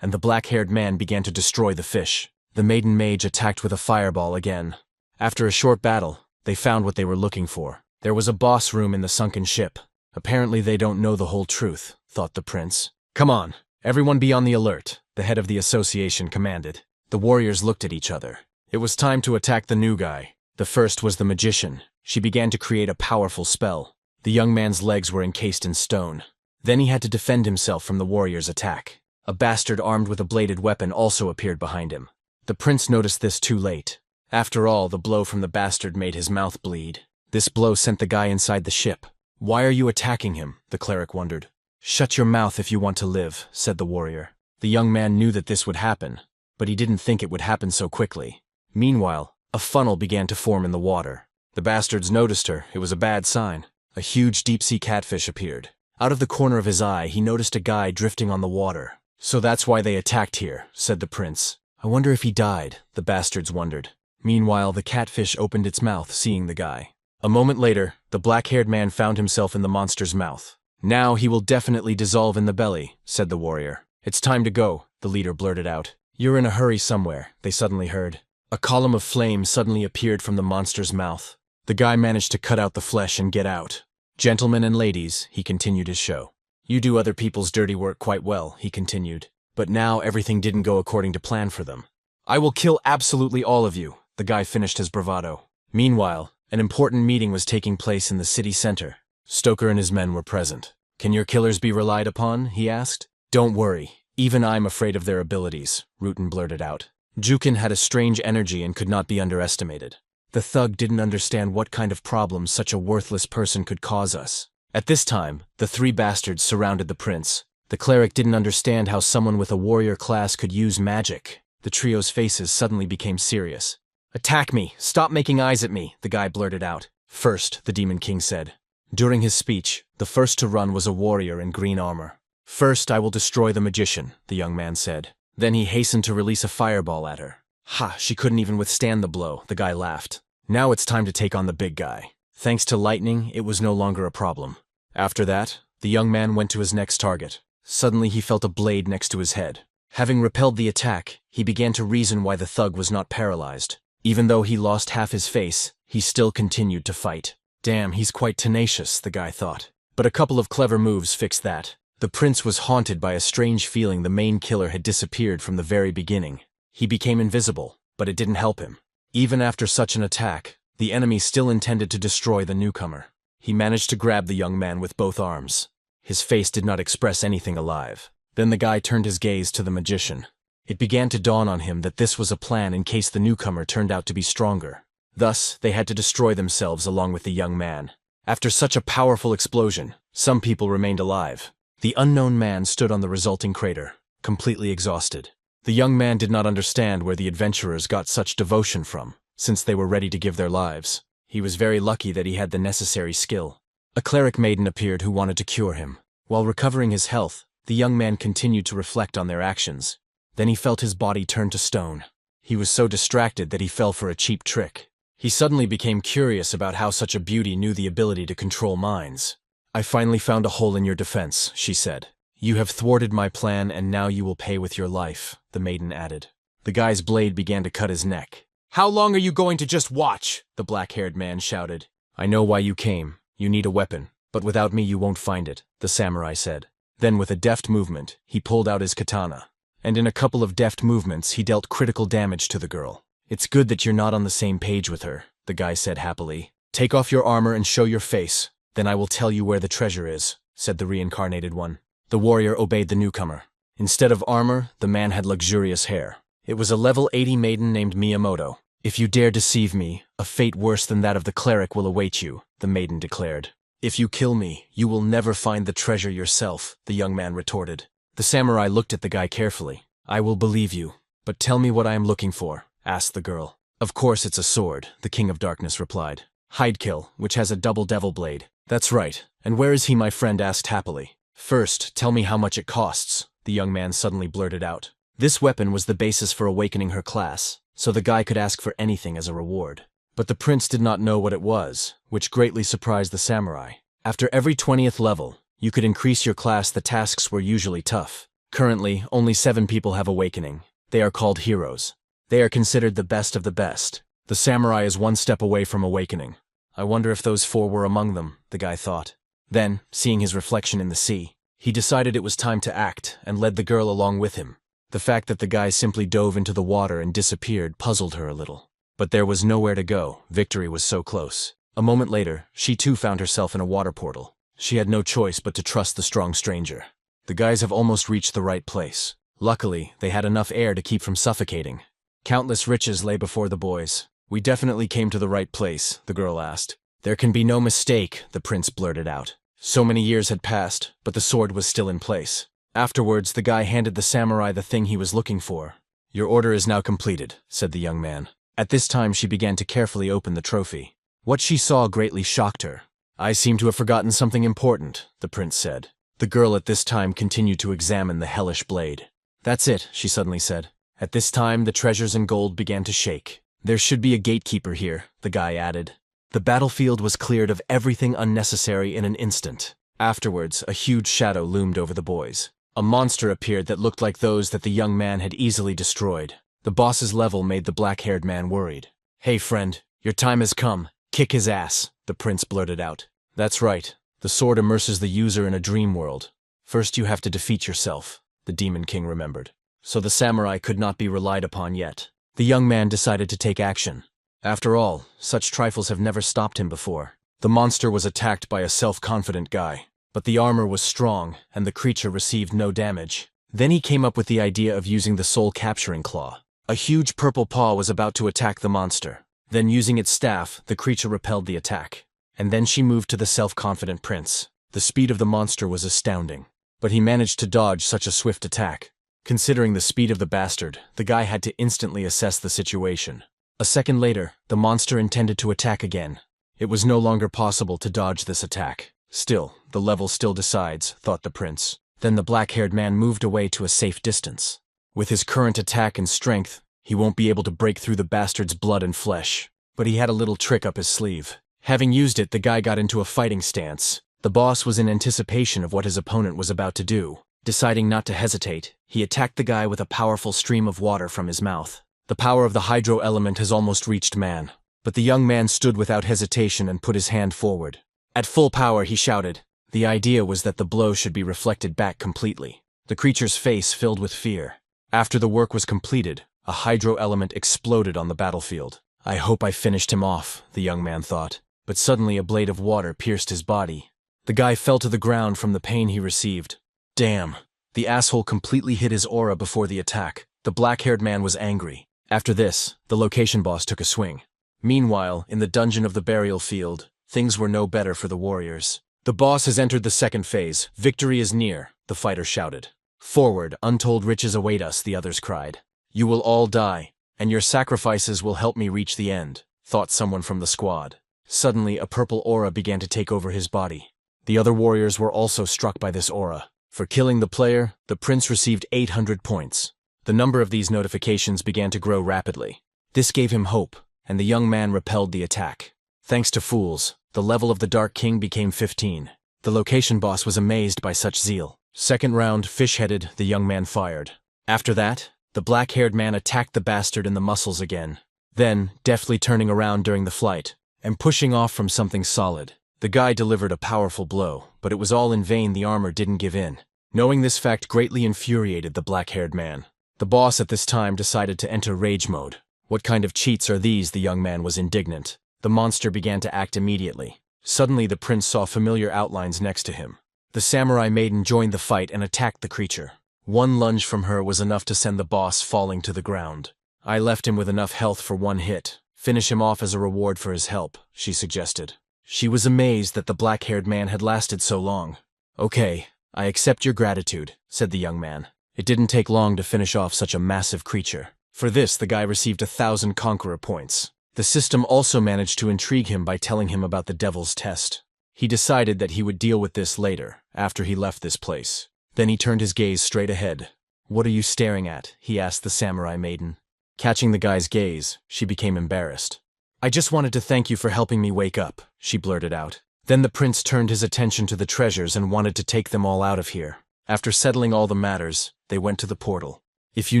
and the black-haired man began to destroy the fish. The maiden mage attacked with a fireball again. After a short battle, they found what they were looking for. There was a boss room in the sunken ship. Apparently they don't know the whole truth, thought the prince. "Come on, everyone be on the alert," the head of the association commanded. The warriors looked at each other. It was time to attack the new guy. The first was the magician. She began to create a powerful spell. The young man's legs were encased in stone. Then he had to defend himself from the warrior's attack. A bastard armed with a bladed weapon also appeared behind him. The prince noticed this too late. After all, the blow from the bastard made his mouth bleed. This blow sent the guy inside the ship. "Why are you attacking him?" the cleric wondered. "Shut your mouth if you want to live," said the warrior. The young man knew that this would happen, but he didn't think it would happen so quickly. Meanwhile, a funnel began to form in the water. The bastards noticed her. It was a bad sign. A huge deep-sea catfish appeared. Out of the corner of his eye, he noticed a guy drifting on the water. "So that's why they attacked here," said the prince. "I wonder if he died," the bastards wondered. Meanwhile, the catfish opened its mouth, seeing the guy. A moment later, the black-haired man found himself in the monster's mouth. "Now he will definitely dissolve in the belly," said the warrior. "It's time to go," the leader blurted out. "You're in a hurry somewhere," they suddenly heard. A column of flame suddenly appeared from the monster's mouth. The guy managed to cut out the flesh and get out. "Gentlemen and ladies," he continued his show. "You do other people's dirty work quite well," he continued. "But now everything didn't go according to plan for them. I will kill absolutely all of you," the guy finished his bravado. Meanwhile, an important meeting was taking place in the city center. Stoker and his men were present. "Can your killers be relied upon?" he asked. "Don't worry. Even I'm afraid of their abilities," Rutan blurted out. Jukin had a strange energy and could not be underestimated. The thug didn't understand what kind of problems such a worthless person could cause us. At this time, the three bastards surrounded the prince. The cleric didn't understand how someone with a warrior class could use magic. The trio's faces suddenly became serious. "Attack me! Stop making eyes at me!" the guy blurted out. "First," the Demon King said. During his speech, the first to run was a warrior in green armor. "First, I will destroy the magician," the young man said. Then he hastened to release a fireball at her. "Ha, she couldn't even withstand the blow," the guy laughed. "Now it's time to take on the big guy." Thanks to lightning, it was no longer a problem. After that, the young man went to his next target. Suddenly he felt a blade next to his head. Having repelled the attack, he began to reason why the thug was not paralyzed. Even though he lost half his face, he still continued to fight. Damn, he's quite tenacious, the guy thought. But a couple of clever moves fixed that. The prince was haunted by a strange feeling the main killer had disappeared from the very beginning. He became invisible, but it didn't help him. Even after such an attack, the enemy still intended to destroy the newcomer. He managed to grab the young man with both arms. His face did not express anything alive. Then the guy turned his gaze to the magician. It began to dawn on him that this was a plan in case the newcomer turned out to be stronger. Thus, they had to destroy themselves along with the young man. After such a powerful explosion, some people remained alive. The unknown man stood on the resulting crater, completely exhausted. The young man did not understand where the adventurers got such devotion from, since they were ready to give their lives. He was very lucky that he had the necessary skill. A cleric maiden appeared who wanted to cure him. While recovering his health, the young man continued to reflect on their actions. Then he felt his body turn to stone. He was so distracted that he fell for a cheap trick. He suddenly became curious about how such a beauty knew the ability to control minds. "I finally found a hole in your defense," she said. "You have thwarted my plan and now you will pay with your life," the maiden added. The guy's blade began to cut his neck. "How long are you going to just watch?" the black-haired man shouted. "I know why you came. You need a weapon, but without me you won't find it," the samurai said. Then with a deft movement, he pulled out his katana. And in a couple of deft movements, he dealt critical damage to the girl. "It's good that you're not on the same page with her," the guy said happily. "Take off your armor and show your face. Then I will tell you where the treasure is," said the reincarnated one. The warrior obeyed the newcomer. Instead of armor, the man had luxurious hair. It was a level 80 maiden named Miyamoto. "If you dare deceive me, a fate worse than that of the cleric will await you," the maiden declared. "If you kill me, you will never find the treasure yourself," the young man retorted. The samurai looked at the guy carefully. "I will believe you, but tell me what I am looking for," asked the girl. "Of course it's a sword," the King of Darkness replied. "Hidekill, which has a double devil blade." "That's right. And where is he?" my friend asked happily. "First, tell me how much it costs," the young man suddenly blurted out. This weapon was the basis for awakening her class, so the guy could ask for anything as a reward. But the prince did not know what it was, which greatly surprised the samurai. After every 20th level, you could increase your class. The tasks were usually tough. Currently, only 7 people have awakening. They are called heroes. They are considered the best of the best. The samurai is 1 step away from awakening. I wonder if those 4 were among them, the guy thought. Then, seeing his reflection in the sea, he decided it was time to act and led the girl along with him. The fact that the guy simply dove into the water and disappeared puzzled her a little. But there was nowhere to go. Victory was so close. A moment later, she too found herself in a water portal. She had no choice but to trust the strong stranger. The guys have almost reached the right place. Luckily, they had enough air to keep from suffocating. Countless riches lay before the boys. We definitely came to the right place, the girl asked. There can be no mistake, the prince blurted out. So many years had passed, but the sword was still in place. Afterwards, the guy handed the samurai the thing he was looking for. Your order is now completed, said the young man. At this time, she began to carefully open the trophy. What she saw greatly shocked her. I seem to have forgotten something important, the prince said. The girl at this time continued to examine the hellish blade. That's it, she suddenly said. At this time, the treasures and gold began to shake. There should be a gatekeeper here, the guy added. The battlefield was cleared of everything unnecessary in an instant. Afterwards, a huge shadow loomed over the boys. A monster appeared that looked like those that the young man had easily destroyed. The boss's level made the black-haired man worried. Hey friend, your time has come. Kick his ass, the prince blurted out. That's right. The sword immerses the user in a dream world. First you have to defeat yourself, the Demon King remembered. So the samurai could not be relied upon yet. The young man decided to take action. After all, such trifles have never stopped him before. The monster was attacked by a self-confident guy. But the armor was strong, and the creature received no damage. Then he came up with the idea of using the soul-capturing claw. A huge purple paw was about to attack the monster. Then using its staff, the creature repelled the attack. And then she moved to the self-confident prince. The speed of the monster was astounding. But he managed to dodge such a swift attack. Considering the speed of the bastard, the guy had to instantly assess the situation. A second later, the monster intended to attack again. It was no longer possible to dodge this attack. Still, the level still decides, thought the prince. Then the black-haired man moved away to a safe distance. With his current attack and strength, he won't be able to break through the bastard's blood and flesh. But he had a little trick up his sleeve. Having used it, the guy got into a fighting stance. The boss was in anticipation of what his opponent was about to do. Deciding not to hesitate, he attacked the guy with a powerful stream of water from his mouth. The power of the hydro element has almost reached man. But the young man stood without hesitation and put his hand forward. At full power, he shouted. The idea was that the blow should be reflected back completely. The creature's face filled with fear. After the work was completed, a hydro element exploded on the battlefield. I hope I finished him off, the young man thought. But suddenly a blade of water pierced his body. The guy fell to the ground from the pain he received. Damn. The asshole completely hid his aura before the attack. The black-haired man was angry. After this, the location boss took a swing. Meanwhile, in the dungeon of the burial field, things were no better for the warriors. The boss has entered the second phase. Victory is near, the fighter shouted. Forward, untold riches await us, the others cried. You will all die, and your sacrifices will help me reach the end, thought someone from the squad. Suddenly, a purple aura began to take over his body. The other warriors were also struck by this aura. For killing the player, the prince received 800 points. The number of these notifications began to grow rapidly. This gave him hope, and the young man repelled the attack. Thanks to fools, the level of the Dark King became 15. The location boss was amazed by such zeal. Second round, fish-headed, the young man fired. After that, the black-haired man attacked the bastard in the muscles again. Then, deftly turning around during the flight, and pushing off from something solid. The guy delivered a powerful blow, but it was all in vain. The armor didn't give in. Knowing this fact greatly infuriated the black-haired man. The boss at this time decided to enter rage mode. What kind of cheats are these? The young man was indignant. The monster began to act immediately. Suddenly the prince saw familiar outlines next to him. The samurai maiden joined the fight and attacked the creature. One lunge from her was enough to send the boss falling to the ground. I left him with enough health for one hit. Finish him off as a reward for his help, she suggested. She was amazed that the black-haired man had lasted so long. Okay, I accept your gratitude, said the young man. It didn't take long to finish off such a massive creature. For this, the guy received 1,000 conqueror points. The system also managed to intrigue him by telling him about the devil's test. He decided that he would deal with this later, after he left this place. Then he turned his gaze straight ahead. "What are you staring at?" he asked the samurai maiden. Catching the guy's gaze, she became embarrassed. "I just wanted to thank you for helping me wake up," she blurted out. Then the prince turned his attention to the treasures and wanted to take them all out of here. After settling all the matters, they went to the portal. "If you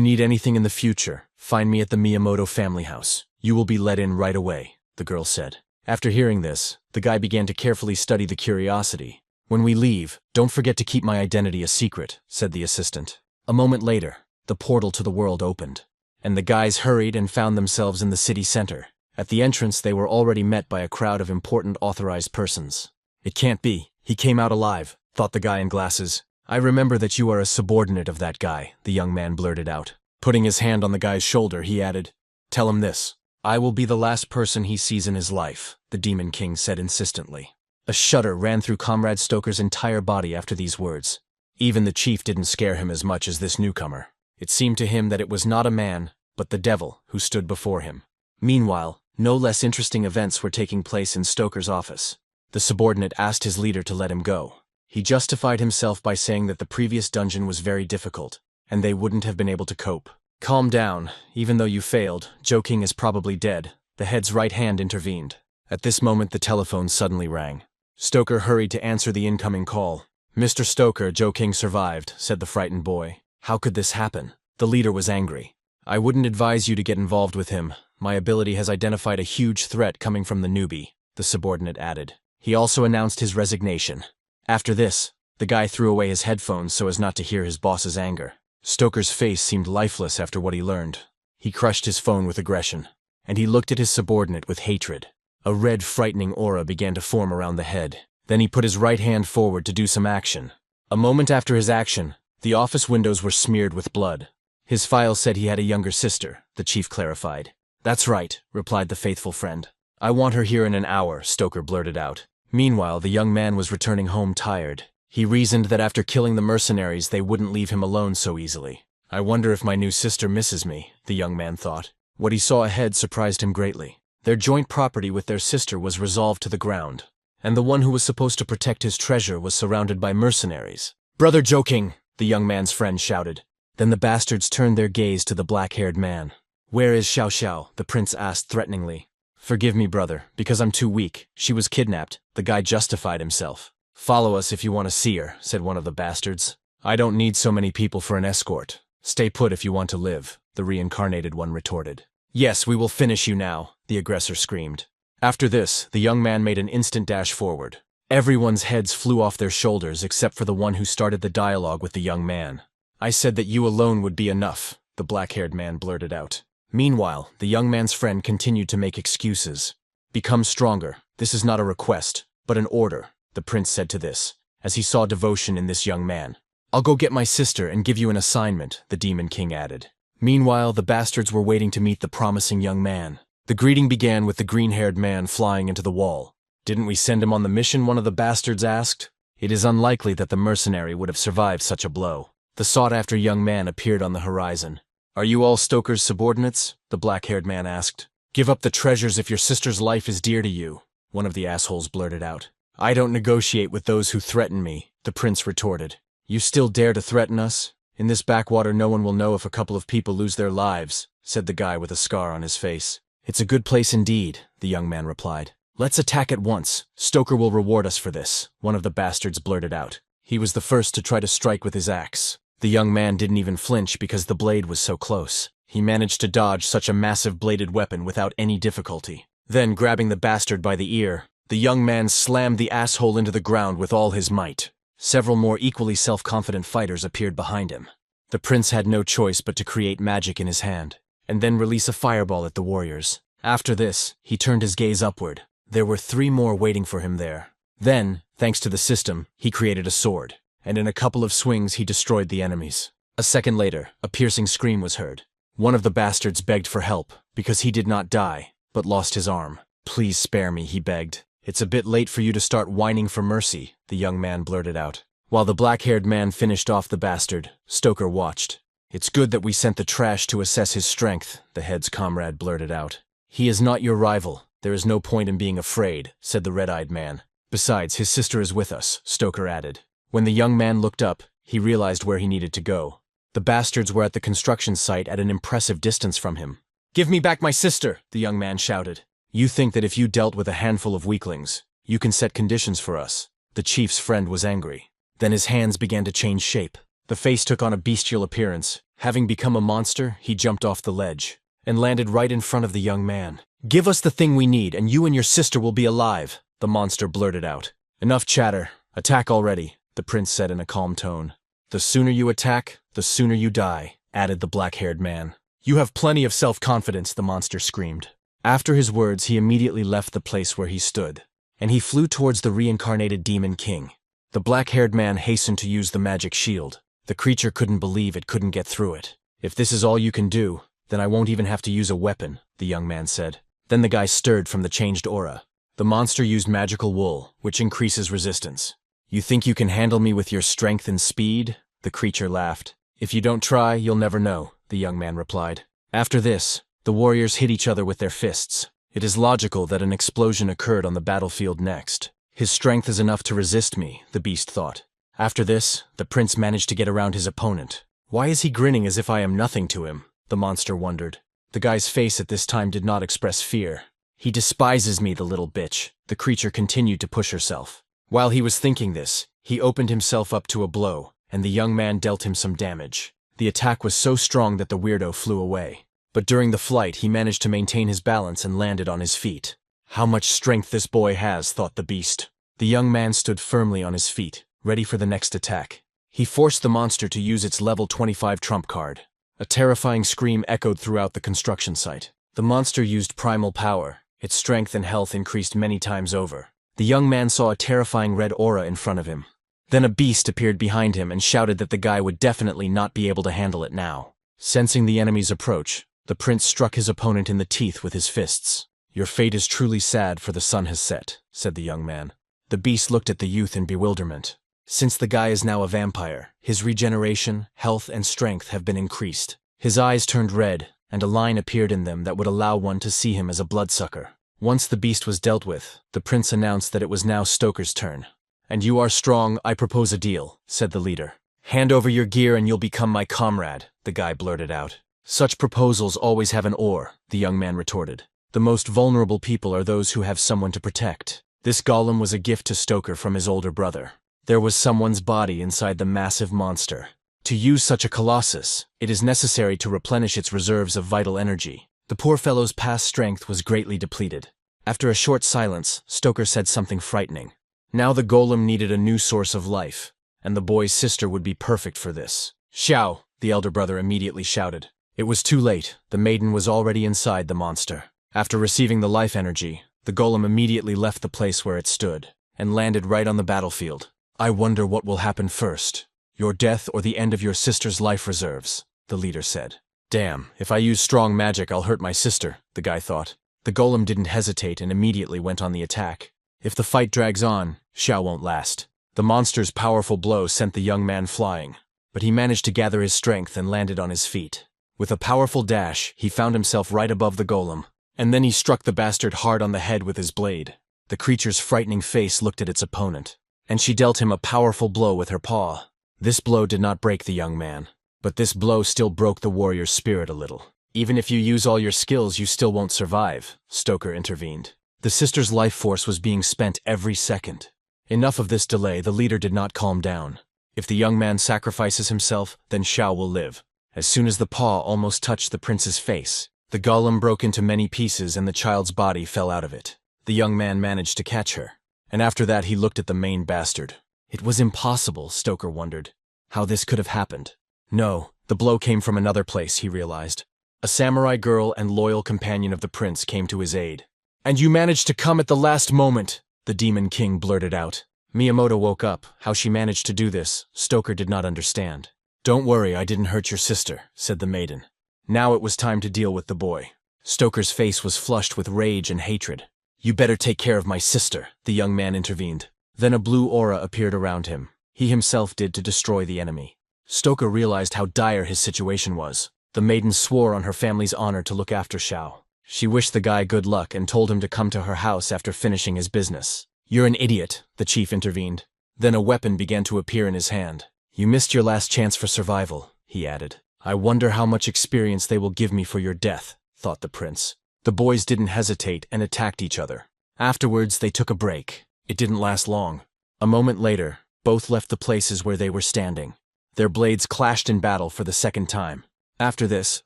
need anything in the future, find me at the Miyamoto family house. You will be let in right away," the girl said. After hearing this, the guy began to carefully study the curiosity. "When we leave, don't forget to keep my identity a secret," said the assistant. A moment later, the portal to the world opened, and the guys hurried and found themselves in the city center. At the entrance, they were already met by a crowd of important authorized persons. "It can't be. He came out alive," thought the guy in glasses. "I remember that you are a subordinate of that guy," the young man blurted out. Putting his hand on the guy's shoulder, he added, "Tell him this. I will be the last person he sees in his life," the Demon King said insistently. A shudder ran through Comrade Stoker's entire body after these words. Even the chief didn't scare him as much as this newcomer. It seemed to him that it was not a man, but the devil who stood before him. Meanwhile, no less interesting events were taking place in Stoker's office. The subordinate asked his leader to let him go. He justified himself by saying that the previous dungeon was very difficult, and they wouldn't have been able to cope. "Calm down. Even though you failed, Joe King is probably dead," the head's right hand intervened. At this moment, the telephone suddenly rang. Stoker hurried to answer the incoming call. "Mr. Stoker, Joe King survived," said the frightened boy. "How could this happen?" The leader was angry. "I wouldn't advise you to get involved with him. My ability has identified a huge threat coming from the newbie," the subordinate added. He also announced his resignation. After this, the guy threw away his headphones so as not to hear his boss's anger. Stoker's face seemed lifeless after what he learned. He crushed his phone with aggression, and he looked at his subordinate with hatred. A red, frightening aura began to form around the head. Then he put his right hand forward to do some action. A moment after his action, the office windows were smeared with blood. His file said he had a younger sister, the chief clarified. "That's right," replied the faithful friend. "I want her here in an hour," Stoker blurted out. Meanwhile, the young man was returning home tired. He reasoned that after killing the mercenaries, they wouldn't leave him alone so easily. "I wonder if my new sister misses me," the young man thought. What he saw ahead surprised him greatly. Their joint property with their sister was resolved to the ground, and the one who was supposed to protect his treasure was surrounded by mercenaries. "Brother Joe King," the young man's friend shouted. Then the bastards turned their gaze to the black-haired man. "Where is Xiao Xiao?" the prince asked threateningly. "Forgive me, brother, because I'm too weak. She was kidnapped," the guy justified himself. "Follow us if you want to see her," said one of the bastards. "I don't need so many people for an escort. Stay put if you want to live," the reincarnated one retorted. "Yes, we will finish you now," the aggressor screamed. After this, the young man made an instant dash forward. Everyone's heads flew off their shoulders except for the one who started the dialogue with the young man. "I said that you alone would be enough," the black-haired man blurted out. Meanwhile, the young man's friend continued to make excuses. "Become stronger. This is not a request, but an order," the prince said to this, as he saw devotion in this young man. "I'll go get my sister and give you an assignment," the Demon King added. Meanwhile, the bastards were waiting to meet the promising young man. The greeting began with the green-haired man flying into the wall. "Didn't we send him on the mission?" one of the bastards asked. It is unlikely that the mercenary would have survived such a blow. The sought-after young man appeared on the horizon. "Are you all Stoker's subordinates?" the black-haired man asked. "Give up the treasures if your sister's life is dear to you," one of the assholes blurted out. "I don't negotiate with those who threaten me," the prince retorted. "You still dare to threaten us? In this backwater no one will know if a couple of people lose their lives," said the guy with a scar on his face. "It's a good place indeed," the young man replied. "Let's attack at once. Stoker will reward us for this," one of the bastards blurted out. He was the first to try to strike with his axe. The young man didn't even flinch because the blade was so close. He managed to dodge such a massive bladed weapon without any difficulty. Then, grabbing the bastard by the ear, the young man slammed the asshole into the ground with all his might. Several more equally self-confident fighters appeared behind him. The prince had no choice but to create magic in his hand, and then release a fireball at the warriors. After this, he turned his gaze upward. There were 3 more waiting for him there. Then, thanks to the system, he created a sword, and in a couple of swings he destroyed the enemies. A second later, a piercing scream was heard. One of the bastards begged for help, because he did not die, but lost his arm. "Please spare me," he begged. "It's a bit late for you to start whining for mercy," the young man blurted out. While the black-haired man finished off the bastard, Stoker watched. "It's good that we sent the trash to assess his strength," the head's comrade blurted out. "He is not your rival. There is no point in being afraid," said the red-eyed man. "Besides, his sister is with us," Stoker added. When the young man looked up, he realized where he needed to go. The bastards were at the construction site at an impressive distance from him. "Give me back my sister," the young man shouted. "You think that if you dealt with a handful of weaklings, you can set conditions for us?" The chief's friend was angry. Then his hands began to change shape. The face took on a bestial appearance. Having become a monster, he jumped off the ledge and landed right in front of the young man. "Give us the thing we need, and you and your sister will be alive," the monster blurted out. "Enough chatter. Attack already," the prince said in a calm tone. "The sooner you attack, the sooner you die," added the black-haired man. "You have plenty of self-confidence," the monster screamed. After his words, he immediately left the place where he stood, and he flew towards the reincarnated demon king. The black-haired man hastened to use the magic shield. The creature couldn't believe it couldn't get through it. "If this is all you can do, then I won't even have to use a weapon," the young man said. Then the guy stirred from the changed aura. The monster used magical wool, which increases resistance. "You think you can handle me with your strength and speed?" The creature laughed. "If you don't try, you'll never know," the young man replied. After this, the warriors hit each other with their fists. It is logical that an explosion occurred on the battlefield next. "His strength is enough to resist me," the beast thought. After this, the prince managed to get around his opponent. "Why is he grinning as if I am nothing to him?" the monster wondered. The guy's face at this time did not express fear. "He despises me, the little bitch." The creature continued to push herself. While he was thinking this, he opened himself up to a blow, and the young man dealt him some damage. The attack was so strong that the weirdo flew away. But during the flight, he managed to maintain his balance and landed on his feet. "How much strength this boy has," thought the beast. The young man stood firmly on his feet, ready for the next attack. He forced the monster to use its level 25 trump card. A terrifying scream echoed throughout the construction site. The monster used primal power. Its strength and health increased many times over. The young man saw a terrifying red aura in front of him. Then a beast appeared behind him and shouted that the guy would definitely not be able to handle it now. Sensing the enemy's approach, the prince struck his opponent in the teeth with his fists. "Your fate is truly sad, for the sun has set," said the young man. The beast looked at the youth in bewilderment. Since the guy is now a vampire, his regeneration, health, and strength have been increased. His eyes turned red, and a line appeared in them that would allow one to see him as a bloodsucker. Once the beast was dealt with, the prince announced that it was now Stoker's turn. "And you are strong, I propose a deal," said the leader. "Hand over your gear and you'll become my comrade," the guy blurted out. "Such proposals always have an or," the young man retorted. "The most vulnerable people are those who have someone to protect." This golem was a gift to Stoker from his older brother. There was someone's body inside the massive monster. To use such a colossus, it is necessary to replenish its reserves of vital energy. The poor fellow's past strength was greatly depleted. After a short silence, Stoker said something frightening. Now the golem needed a new source of life, and the boy's sister would be perfect for this. "Xiao!" the elder brother immediately shouted. It was too late. The maiden was already inside the monster. After receiving the life energy, the golem immediately left the place where it stood, and landed right on the battlefield. "I wonder what will happen first. Your death or the end of your sister's life reserves," the leader said. "Damn, if I use strong magic I'll hurt my sister," the guy thought. The golem didn't hesitate and immediately went on the attack. If the fight drags on, Xiao won't last. The monster's powerful blow sent the young man flying, but he managed to gather his strength and landed on his feet. With a powerful dash, he found himself right above the golem, and then he struck the bastard hard on the head with his blade. The creature's frightening face looked at its opponent, and she dealt him a powerful blow with her paw. This blow did not break the young man, but this blow still broke the warrior's spirit a little. "Even if you use all your skills, you still won't survive," Stoker intervened. The sister's life force was being spent every second. Enough of this delay, the leader did not calm down. If the young man sacrifices himself, then Xiao will live. As soon as the paw almost touched the prince's face, the golem broke into many pieces and the child's body fell out of it. The young man managed to catch her, and after that he looked at the main bastard. It was impossible, Stoker wondered, how this could have happened. No, the blow came from another place, he realized. A samurai girl and loyal companion of the prince came to his aid. "And you managed to come at the last moment," the demon king blurted out. Miyamoto woke up. How she managed to do this, Stoker did not understand. "Don't worry, I didn't hurt your sister," said the maiden. Now it was time to deal with the boy. Stoker's face was flushed with rage and hatred. "You better take care of my sister," the young man intervened. Then a blue aura appeared around him. He himself did to destroy the enemy. Stoker realized how dire his situation was. The maiden swore on her family's honor to look after Xiao. She wished the guy good luck and told him to come to her house after finishing his business. "You're an idiot," the chief intervened. Then a weapon began to appear in his hand. "You missed your last chance for survival," he added. I wonder how much experience they will give me for your death, thought the prince. The boys didn't hesitate and attacked each other. Afterwards, they took a break. It didn't last long. A moment later, both left the places where they were standing. Their blades clashed in battle for the second time. After this,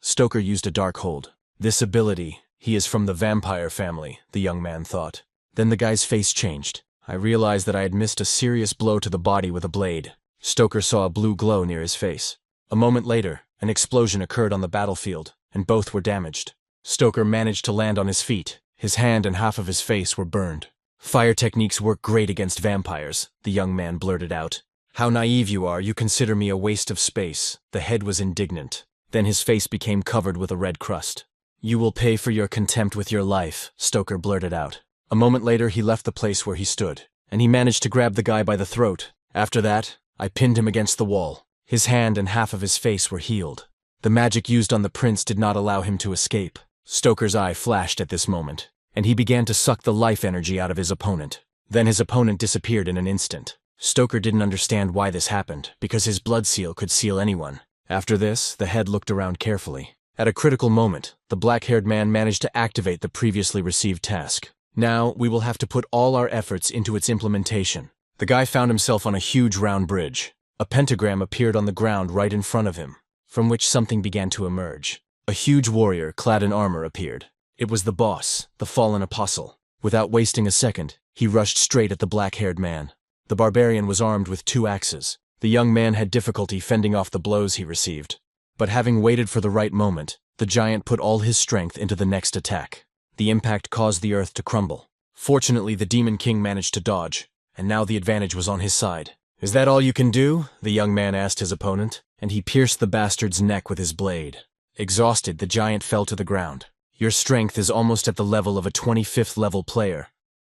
Stoker used a dark hold. This ability, he is from the vampire family, the young man thought. Then the guy's face changed. I realized that I had missed a serious blow to the body with a blade. Stoker saw a blue glow near his face. A moment later, an explosion occurred on the battlefield, and both were damaged. Stoker managed to land on his feet. His hand and half of his face were burned. Fire techniques work great against vampires, the young man blurted out. How naive you are, you consider me a waste of space. The head was indignant. Then his face became covered with a red crust. You will pay for your contempt with your life, Stoker blurted out. A moment later, he left the place where he stood, and he managed to grab the guy by the throat. After that, I pinned him against the wall. His hand and half of his face were healed. The magic used on the prince did not allow him to escape. Stoker's eye flashed at this moment, and he began to suck the life energy out of his opponent. Then his opponent disappeared in an instant. Stoker didn't understand why this happened, because his blood seal could seal anyone. After this, the head looked around carefully. At a critical moment, the black-haired man managed to activate the previously received task. Now, we will have to put all our efforts into its implementation. The guy found himself on a huge round bridge. A pentagram appeared on the ground right in front of him, from which something began to emerge. A huge warrior clad in armor appeared. It was the boss, the fallen apostle. Without wasting a second, he rushed straight at the black-haired man. The barbarian was armed with 2 axes. The young man had difficulty fending off the blows he received. But having waited for the right moment, the giant put all his strength into the next attack. The impact caused the earth to crumble. Fortunately, the Demon King managed to dodge, and now the advantage was on his side. Is that all you can do? The young man asked his opponent, and he pierced the bastard's neck with his blade. Exhausted, the giant fell to the ground. Your strength is almost at the level of a 25th level player.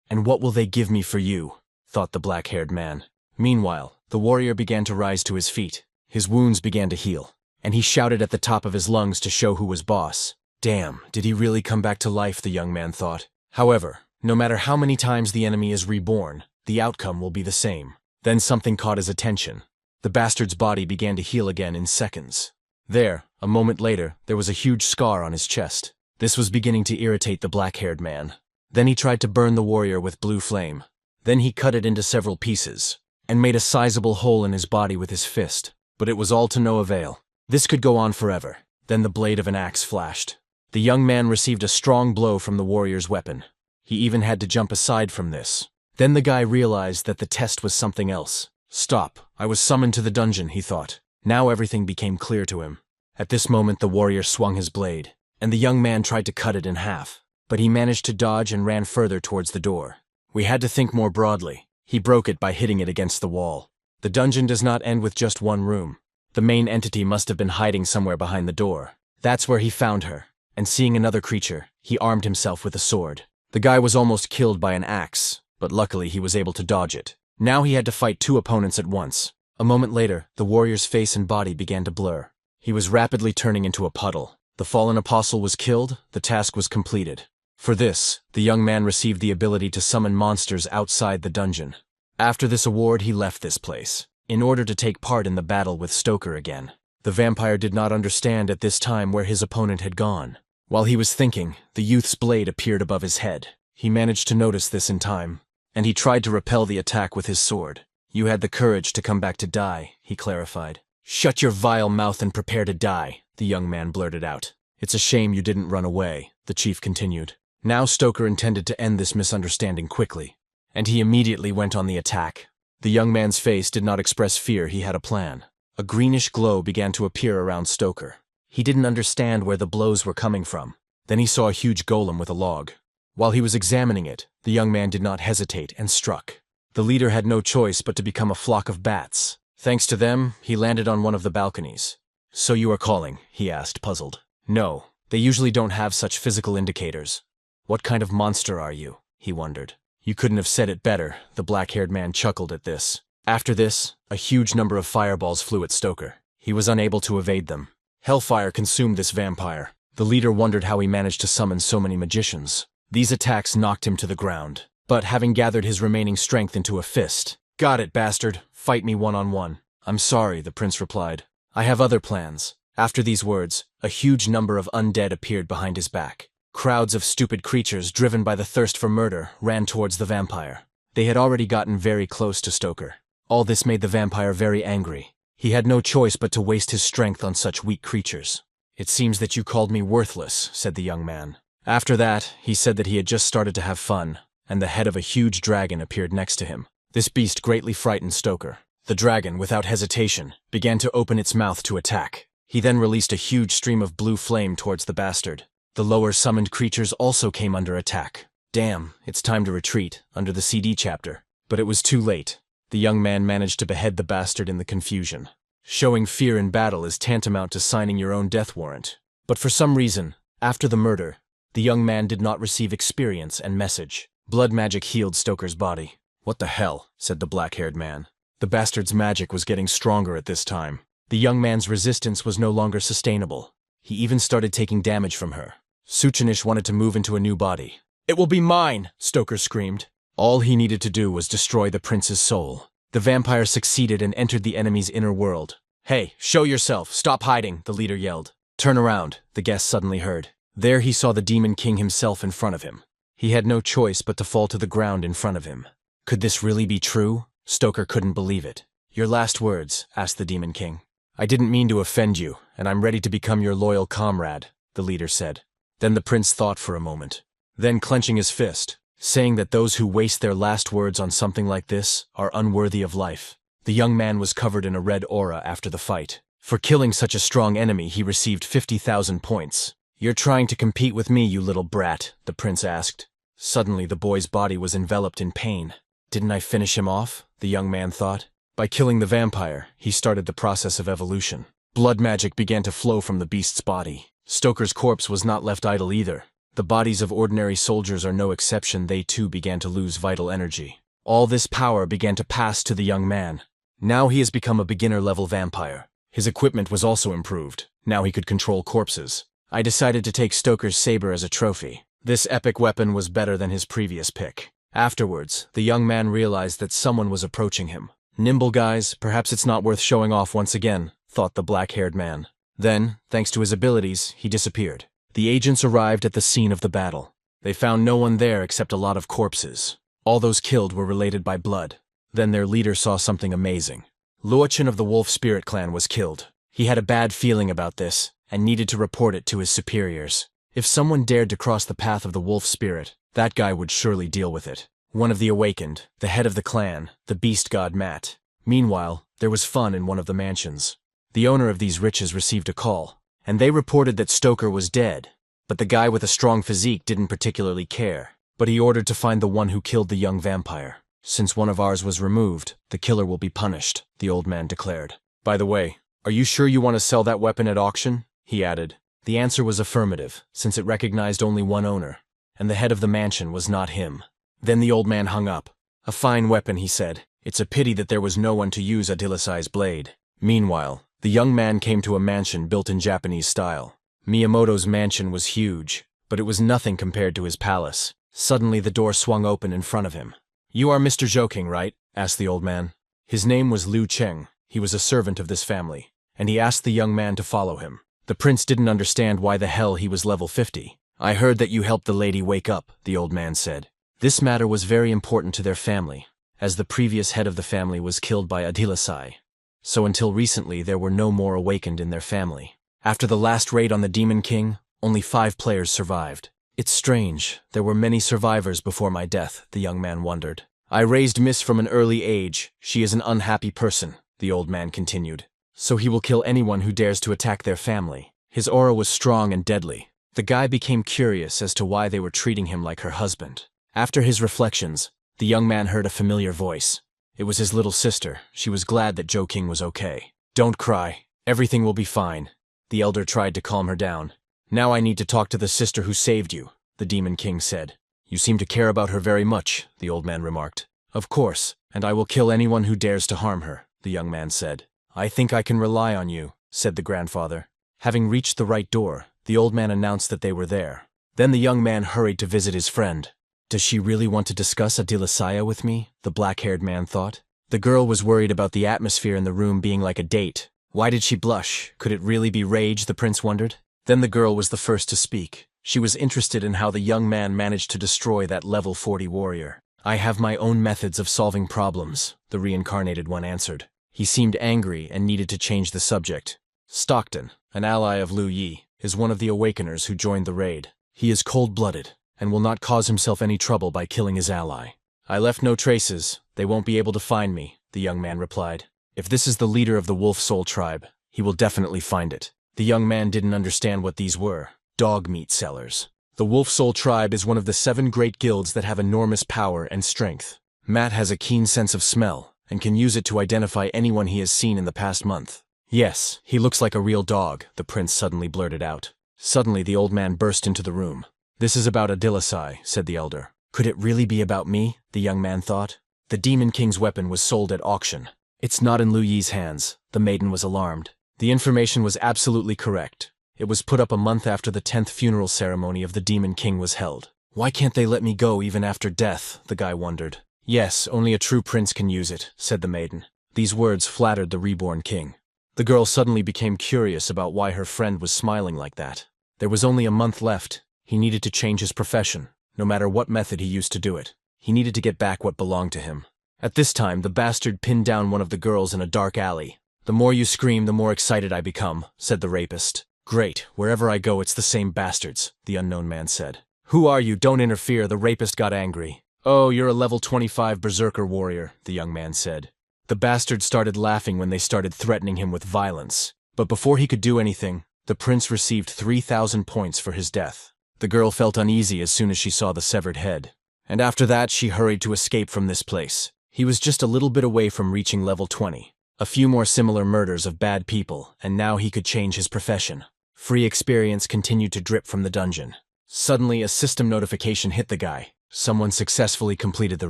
And what will they give me for you? Thought the black-haired man. Meanwhile, the warrior began to rise to his feet. His wounds began to heal, and he shouted at the top of his lungs to show who was boss. Damn, did he really come back to life, the young man thought. However, no matter how many times the enemy is reborn, the outcome will be the same. Then something caught his attention. The bastard's body began to heal again in seconds. There, a moment later, there was a huge scar on his chest. This was beginning to irritate the black-haired man. Then he tried to burn the warrior with blue flame. Then he cut it into several pieces, and made a sizable hole in his body with his fist. But it was all to no avail. This could go on forever. Then the blade of an axe flashed. The young man received a strong blow from the warrior's weapon. He even had to jump aside from this. Then the guy realized that the test was something else. Stop, I was summoned to the dungeon, he thought. Now everything became clear to him. At this moment the warrior swung his blade, and the young man tried to cut it in half. But he managed to dodge and ran further towards the door. We had to think more broadly. He broke it by hitting it against the wall. The dungeon does not end with just one room. The main entity must have been hiding somewhere behind the door. That's where he found her, and seeing another creature, he armed himself with a sword. The guy was almost killed by an axe, but luckily he was able to dodge it. Now he had to fight 2 opponents at once. A moment later, the warrior's face and body began to blur. He was rapidly turning into a puddle. The fallen apostle was killed, the task was completed. For this, the young man received the ability to summon monsters outside the dungeon. After this award, he left this place, in order to take part in the battle with Stoker again. The vampire did not understand at this time where his opponent had gone. While he was thinking, the youth's blade appeared above his head. He managed to notice this in time, and he tried to repel the attack with his sword. You had the courage to come back to die, he clarified. Shut your vile mouth and prepare to die, the young man blurted out. It's a shame you didn't run away, the chief continued. Now Stoker intended to end this misunderstanding quickly, and he immediately went on the attack. The young man's face did not express fear, he had a plan. A greenish glow began to appear around Stoker. He didn't understand where the blows were coming from. Then he saw a huge golem with a log. While he was examining it, the young man did not hesitate and struck. The leader had no choice but to become a flock of bats. Thanks to them, he landed on one of the balconies. So you are calling? He asked, puzzled. No, they usually don't have such physical indicators. What kind of monster are you? He wondered. You couldn't have said it better, the black-haired man chuckled at this. After this, a huge number of fireballs flew at Stoker. He was unable to evade them. Hellfire consumed this vampire. The leader wondered how he managed to summon so many magicians. These attacks knocked him to the ground. But having gathered his remaining strength into a fist, Got it, bastard. Fight me one-on-one. I'm sorry, the prince replied. I have other plans. After these words, a huge number of undead appeared behind his back. Crowds of stupid creatures, driven by the thirst for murder, ran towards the vampire. They had already gotten very close to Stoker. All this made the vampire very angry. He had no choice but to waste his strength on such weak creatures. "It seems that you called me worthless," said the young man. After that, he said that he had just started to have fun, and the head of a huge dragon appeared next to him. This beast greatly frightened Stoker. The dragon, without hesitation, began to open its mouth to attack. He then released a huge stream of blue flame towards the bastard. The lower summoned creatures also came under attack. Damn, it's time to retreat, under the CD chapter. But it was too late. The young man managed to behead the bastard in the confusion. Showing fear in battle is tantamount to signing your own death warrant. But for some reason, after the murder, the young man did not receive experience and message. Blood magic healed Stoker's body. "What the hell?" said the black-haired man. The bastard's magic was getting stronger at this time. The young man's resistance was no longer sustainable. He even started taking damage from her. Suchinish wanted to move into a new body. "It will be mine!" Stoker screamed. All he needed to do was destroy the prince's soul. The vampire succeeded and entered the enemy's inner world. "Hey, show yourself! Stop hiding!" the leader yelled. "Turn around," the guest suddenly heard. There he saw the Demon King himself in front of him. He had no choice but to fall to the ground in front of him. Could this really be true? Stoker couldn't believe it. "Your last words," asked the Demon King. "I didn't mean to offend you, and I'm ready to become your loyal comrade," the leader said. Then the prince thought for a moment. Then clenching his fist, saying that those who waste their last words on something like this are unworthy of life. The young man was covered in a red aura after the fight. For killing such a strong enemy, he received 50,000 points. "You're trying to compete with me, you little brat?" the prince asked. Suddenly the boy's body was enveloped in pain. "Didn't I finish him off?" the young man thought. By killing the vampire, he started the process of evolution. Blood magic began to flow from the beast's body. Stoker's corpse was not left idle either. The bodies of ordinary soldiers are no exception. They too began to lose vital energy. All this power began to pass to the young man. Now he has become a beginner-level vampire. His equipment was also improved. Now he could control corpses. I decided to take Stoker's saber as a trophy. This epic weapon was better than his previous pick. Afterwards, the young man realized that someone was approaching him. "Nimble guys, perhaps it's not worth showing off once again," thought the black-haired man. Then, thanks to his abilities, he disappeared. The agents arrived at the scene of the battle. They found no one there except a lot of corpses. All those killed were related by blood. Then their leader saw something amazing. Luochin of the Wolf Spirit clan was killed. He had a bad feeling about this, and needed to report it to his superiors. If someone dared to cross the path of the Wolf Spirit, that guy would surely deal with it. One of the awakened, the head of the clan, the beast god Matt. Meanwhile, there was fun in one of the mansions. The owner of these riches received a call, and they reported that Stoker was dead. But the guy with a strong physique didn't particularly care. But he ordered to find the one who killed the young vampire. "Since one of ours was removed, the killer will be punished," the old man declared. "By the way, are you sure you want to sell that weapon at auction?" he added. The answer was affirmative, since it recognized only one owner, and the head of the mansion was not him. Then the old man hung up. "A fine weapon," he said. "It's a pity that there was no one to use Adilisai's blade." Meanwhile, the young man came to a mansion built in Japanese style. Miyamoto's mansion was huge, but it was nothing compared to his palace. Suddenly the door swung open in front of him. "You are Mr. Zhouking, right?" asked the old man. His name was Liu Cheng. He was a servant of this family, and he asked the young man to follow him. The prince didn't understand why the hell he was level 50. "I heard that you helped the lady wake up," the old man said. This matter was very important to their family, as the previous head of the family was killed by Adilisai. So until recently there were no more awakened in their family. After the last raid on the Demon King, only 5 players survived. "It's strange, there were many survivors before my death," the young man wondered. "I raised Miss from an early age. She is an unhappy person," the old man continued. "So he will kill anyone who dares to attack their family." His aura was strong and deadly. The guy became curious as to why they were treating him like her husband. After his reflections, the young man heard a familiar voice. It was his little sister. She was glad that Zhouking was okay. "Don't cry. Everything will be fine." The elder tried to calm her down. "Now I need to talk to the sister who saved you," the Demon King said. "You seem to care about her very much," the old man remarked. "Of course, and I will kill anyone who dares to harm her," the young man said. "I think I can rely on you," said the grandfather. Having reached the right door, the old man announced that they were there. Then the young man hurried to visit his friend. "Does she really want to discuss Adilisaya with me?" the black-haired man thought. The girl was worried about the atmosphere in the room being like a date, Why did she blush? Could it really be rage, the prince wondered? Then the girl was the first to speak. She was interested in how the young man managed to destroy that level 40 warrior. I have my own methods of solving problems, the reincarnated one answered. He seemed angry and needed to change the subject. Stockton, an ally of Liu Yi, is one of the awakeners who joined the raid. He is cold-blooded and will not cause himself any trouble by killing his ally. I left no traces. They won't be able to find me, the young man replied. If this is the leader of the Wolf Soul tribe, he will definitely find it. The young man didn't understand what these were. Dog meat sellers. The Wolf Soul tribe is one of the 7 great guilds that have enormous power and strength. Matt has a keen sense of smell and can use it to identify anyone he has seen in the past month. Yes, he looks like a real dog, the prince suddenly blurted out. Suddenly the old man burst into the room. This is about Adilisai, said the elder. Could it really be about me? The young man thought. The Demon King's weapon was sold at auction. It's not in Liu Yi's hands. The maiden was alarmed. The information was absolutely correct. It was put up a month after the 10th funeral ceremony of the Demon King was held. Why can't they let me go even after death? The guy wondered. Yes, only a true prince can use it, said the maiden. These words flattered the reborn king. The girl suddenly became curious about why her friend was smiling like that. There was only a month left. He needed to change his profession, no matter what method he used to do it. He needed to get back what belonged to him. At this time, the bastard pinned down one of the girls in a dark alley. The more you scream, the more excited I become, said the rapist. Great, wherever I go it's the same bastards, the unknown man said. Who are you? Don't interfere, the rapist got angry. Oh, you're a level 25 berserker warrior, the young man said. The bastard started laughing when they started threatening him with violence. But before he could do anything, the prince received 3,000 points for his death. The girl felt uneasy as soon as she saw the severed head. And after that she hurried to escape from this place. He was just a little bit away from reaching level 20. A few more similar murders of bad people, and now he could change his profession. Free experience continued to drip from the dungeon. Suddenly a system notification hit the guy. Someone successfully completed the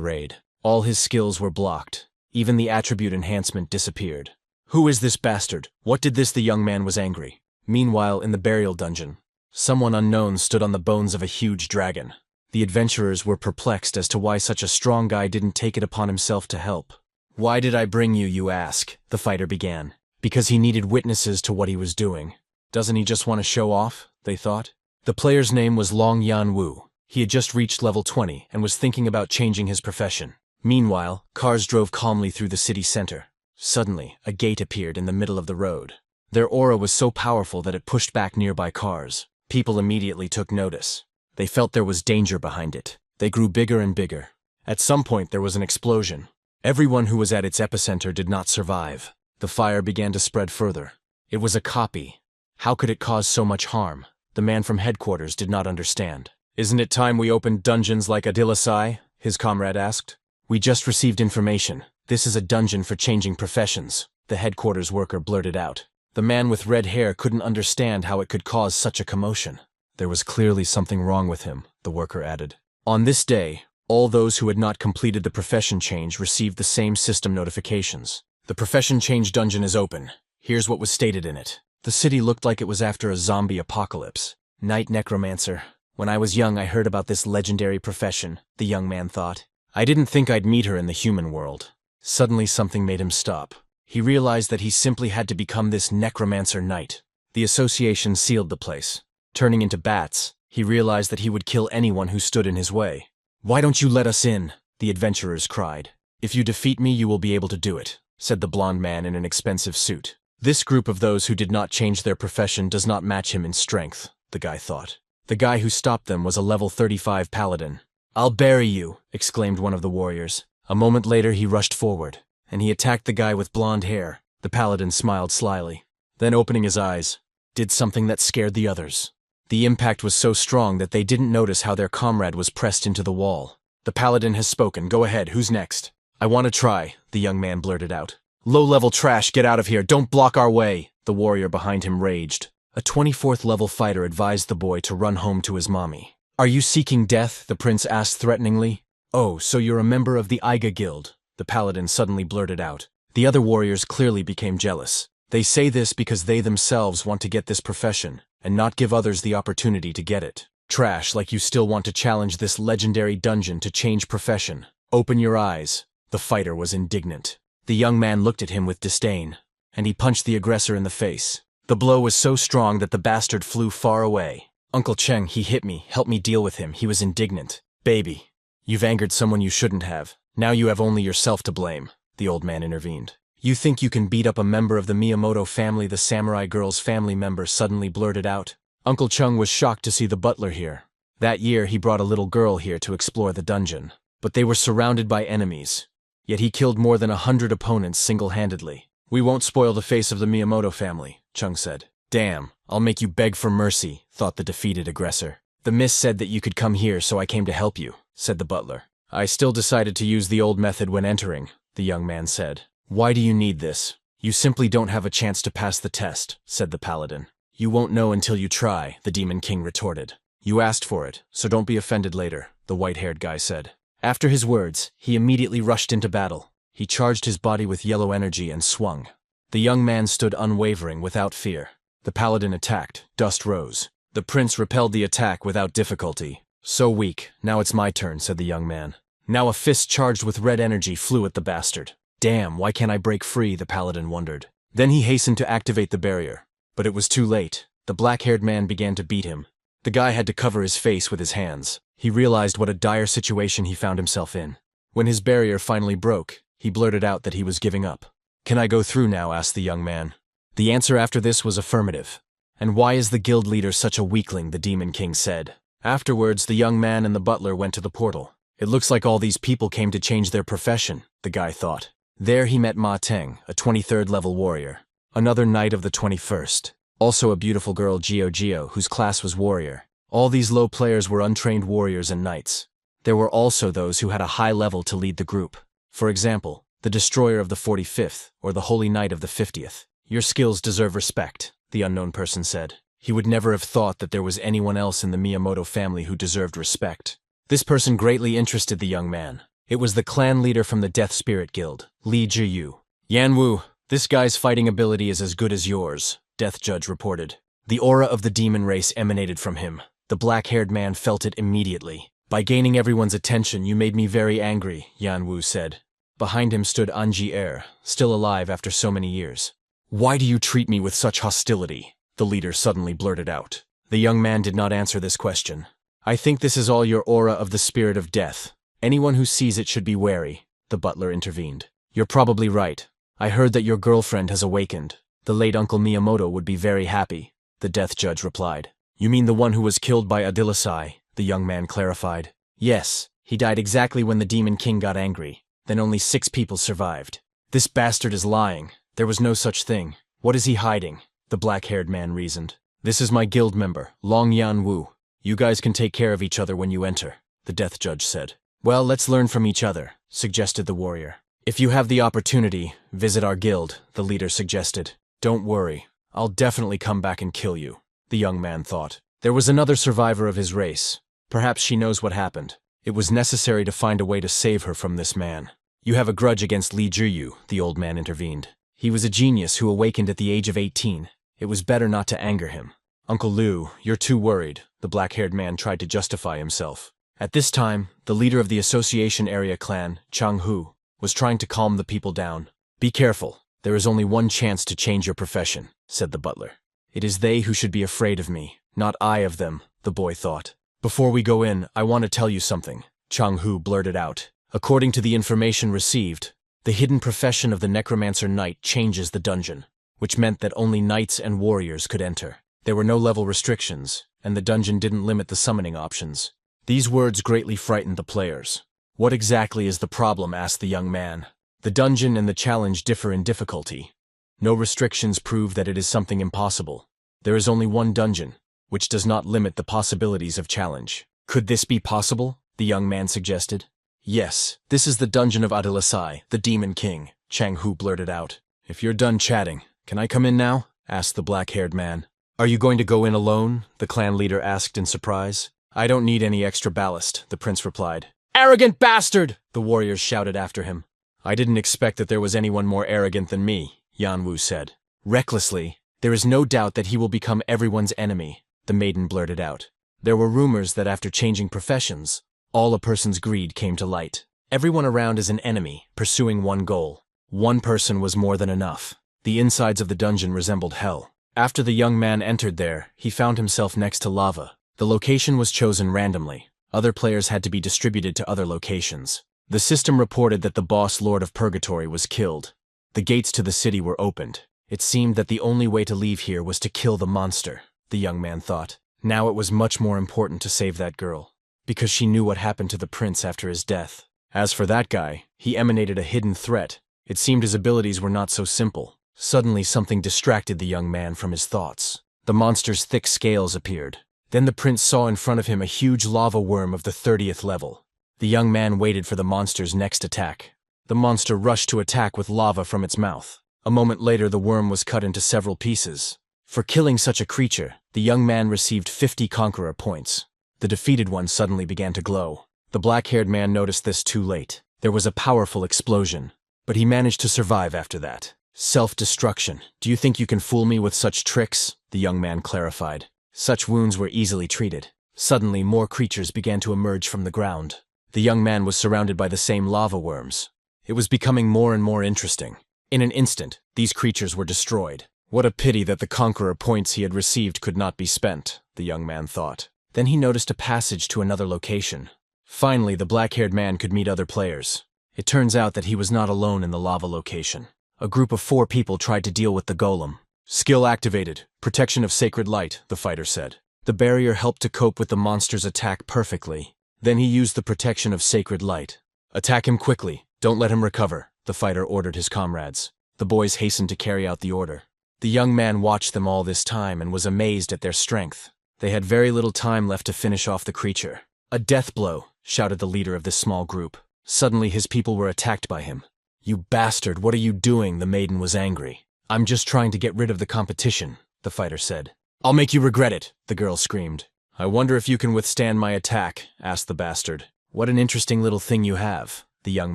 raid. All his skills were blocked. Even the attribute enhancement disappeared. Who is this bastard? What did this? The young man was angry. Meanwhile, in the burial dungeon, someone unknown stood on the bones of a huge dragon. The adventurers were perplexed as to why such a strong guy didn't take it upon himself to help. Why did I bring you, you ask? The fighter began. Because he needed witnesses to what he was doing. Doesn't he just want to show off? They thought. The player's name was Long Yan Wu. He had just reached level 20 and was thinking about changing his profession. Meanwhile, cars drove calmly through the city center. Suddenly, a gate appeared in the middle of the road. Their aura was so powerful that it pushed back nearby cars. People immediately took notice. They felt there was danger behind it. They grew bigger and bigger. At some point, there was an explosion. Everyone who was at its epicenter did not survive. The fire began to spread further. It was a copy. How could it cause so much harm? The man from headquarters did not understand. Isn't it time we opened dungeons like Adilisai? His comrade asked. We just received information. This is a dungeon for changing professions, the headquarters worker blurted out. The man with red hair couldn't understand how it could cause such a commotion. There was clearly something wrong with him, the worker added. On this day, all those who had not completed the profession change received the same system notifications. The profession change dungeon is open. Here's what was stated in it. The city looked like it was after a zombie apocalypse. Night necromancer. When I was young, I heard about this legendary profession, the young man thought. I didn't think I'd meet her in the human world. Suddenly something made him stop. He realized that he simply had to become this necromancer knight. The association sealed the place. Turning into bats, he realized that he would kill anyone who stood in his way. Why don't you let us in? The adventurers cried. If you defeat me, you will be able to do it, said the blond man in an expensive suit. This group of those who did not change their profession does not match him in strength, the guy thought. The guy who stopped them was a level 35 paladin. I'll bury you, exclaimed one of the warriors. A moment later he rushed forward, and he attacked the guy with blonde hair. The paladin smiled slyly. Then opening his eyes, did something that scared the others. The impact was so strong that they didn't notice how their comrade was pressed into the wall. The paladin has spoken. Go ahead, who's next? I want to try, the young man blurted out. Low-level trash, get out of here, don't block our way, the warrior behind him raged. A 24th level fighter advised the boy to run home to his mommy. Are you seeking death? The prince asked threateningly. Oh, so you're a member of the Iga Guild, the paladin suddenly blurted out. The other warriors clearly became jealous. They say this because they themselves want to get this profession, and not give others the opportunity to get it. Trash, like you still want to challenge this legendary dungeon to change profession. Open your eyes. The fighter was indignant. The young man looked at him with disdain. and he punched the aggressor in the face. The blow was so strong that the bastard flew far away. "Uncle Cheng, he hit me. Help me deal with him." He was indignant. "Baby, you've angered someone you shouldn't have. Now you have only yourself to blame," the old man intervened. "You think you can beat up a member of the Miyamoto family?" the samurai girl's family member suddenly blurted out. Uncle Chung was shocked to see the butler here. That year he brought a little girl here to explore the dungeon. But they were surrounded by enemies. Yet he killed more than 100 opponents single-handedly. "We won't spoil the face of the Miyamoto family," Chung said. "Damn, I'll make you beg for mercy," thought the defeated aggressor. "The miss said that you could come here, so I came to help you," said the butler. "I still decided to use the old method when entering," the young man said. "Why do you need this?" "You simply don't have a chance to pass the test," said the paladin. "You won't know until you try," the Demon King retorted. "You asked for it, so don't be offended later," the white-haired guy said. After his words, he immediately rushed into battle. He charged his body with yellow energy and swung. The young man stood unwavering, without fear. The paladin attacked. Dust rose. The prince repelled the attack without difficulty. "So weak. Now it's my turn," said the young man. Now a fist charged with red energy flew at the bastard. "Damn, why can't I break free?" the paladin wondered. Then he hastened to activate the barrier. But it was too late. The black-haired man began to beat him. The guy had to cover his face with his hands. He realized what a dire situation he found himself in. When his barrier finally broke, he blurted out that he was giving up. "Can I go through now?" asked the young man. The answer after this was affirmative. "And why is the guild leader such a weakling?" the Demon King said. Afterwards, the young man and the butler went to the portal. "It looks like all these people came to change their profession," the guy thought. There he met Ma Teng, a 23rd level warrior. Another knight of the 21st. Also a beautiful girl, Gio, whose class was warrior. All these low players were untrained warriors and knights. There were also those who had a high level to lead the group. For example, the destroyer of the 45th, or the holy knight of the 50th. "Your skills deserve respect," the unknown person said. He would never have thought that there was anyone else in the Miyamoto family who deserved respect. This person greatly interested the young man. It was the clan leader from the Death Spirit Guild, Li Zhiyu. "Yanwu, this guy's fighting ability is as good as yours," Death Judge reported. The aura of the demon race emanated from him. The black-haired man felt it immediately. "By gaining everyone's attention, you made me very angry," Yanwu said. Behind him stood Anji, still alive after so many years. "Why do you treat me with such hostility?" the leader suddenly blurted out. The young man did not answer this question. "I think this is all your aura of the spirit of death. Anyone who sees it should be wary," the butler intervened. "You're probably right. I heard that your girlfriend has awakened. The late Uncle Miyamoto would be very happy," the Death Judge replied. "You mean the one who was killed by Adilasai?" the young man clarified. "Yes, he died exactly when the Demon King got angry. Then only 6 people survived." "This bastard is lying. There was no such thing. What is he hiding?" the black-haired man reasoned. "This is my guild member, Long Yanwu. You guys can take care of each other when you enter," the Death Judge said. "Well, let's learn from each other," suggested the warrior. "If you have the opportunity, visit our guild," the leader suggested. "Don't worry, I'll definitely come back and kill you," the young man thought. There was another survivor of his race. Perhaps she knows what happened. It was necessary to find a way to save her from this man. "You have a grudge against Li Zhiyu," the old man intervened. "He was a genius who awakened at the age of 18. It was better not to anger him." "Uncle Liu, you're too worried," the black-haired man tried to justify himself. At this time, the leader of the Association Area clan, Chang Hu, was trying to calm the people down. "Be careful. There is only one chance to change your profession," said the butler. "It is they who should be afraid of me, not I of them," the boy thought. "Before we go in, I want to tell you something," Chang Hu blurted out. "According to the information received, the hidden profession of the Necromancer Knight changes the dungeon, which meant that only knights and warriors could enter. There were no level restrictions, and the dungeon didn't limit the summoning options." These words greatly frightened the players. "What exactly is the problem?" asked the young man. "The dungeon and the challenge differ in difficulty. No restrictions prove that it is something impossible. There is only one dungeon, which does not limit the possibilities of challenge." "Could this be possible?" the young man suggested. "Yes, this is the dungeon of Adilasai, the Demon King," Chang Hu blurted out. "If you're done chatting, can I come in now?" asked the black-haired man. "Are you going to go in alone?" the clan leader asked in surprise. "I don't need any extra ballast," the prince replied. "Arrogant bastard!" the warriors shouted after him. "I didn't expect that there was anyone more arrogant than me," Yanwu said. Recklessly, "There is no doubt that he will become everyone's enemy," the maiden blurted out. There were rumors that after changing professions, all a person's greed came to light. Everyone around is an enemy, pursuing one goal. One person was more than enough. The insides of the dungeon resembled hell. After the young man entered there, he found himself next to lava. The location was chosen randomly. Other players had to be distributed to other locations. The system reported that the boss Lord of Purgatory was killed. The gates to the city were opened. It seemed that the only way to leave here was to kill the monster, the young man thought. Now it was much more important to save that girl, because she knew what happened to the prince after his death. As for that guy, he emanated a hidden threat. It seemed his abilities were not so simple. Suddenly something distracted the young man from his thoughts. The monster's thick scales appeared. Then the prince saw in front of him a huge lava worm of the 30th level. The young man waited for the monster's next attack. The monster rushed to attack with lava from its mouth. A moment later, the worm was cut into several pieces. For killing such a creature, the young man received 50 conqueror points. The defeated one suddenly began to glow. The black-haired man noticed this too late. There was a powerful explosion, but he managed to survive after that. Self-destruction. Do you think you can fool me with such tricks? The young man clarified. Such wounds were easily treated. Suddenly, more creatures began to emerge from the ground. The young man was surrounded by the same lava worms. It was becoming more and more interesting. In an instant, these creatures were destroyed. What a pity that the conqueror points he had received could not be spent, the young man thought. Then he noticed a passage to another location. Finally, the black-haired man could meet other players. It turns out that he was not alone in the lava location. A group of 4 people tried to deal with the golem. Skill activated. Protection of sacred light, the fighter said. The barrier helped to cope with the monster's attack perfectly. Then he used the protection of sacred light. Attack him quickly. Don't let him recover, the fighter ordered his comrades. The boys hastened to carry out the order. The young man watched them all this time and was amazed at their strength. They had very little time left to finish off the creature. A death blow, shouted the leader of this small group. Suddenly his people were attacked by him. You bastard, what are you doing? The maiden was angry. I'm just trying to get rid of the competition, the fighter said. I'll make you regret it, the girl screamed. I wonder if you can withstand my attack, asked the bastard. What an interesting little thing you have, the young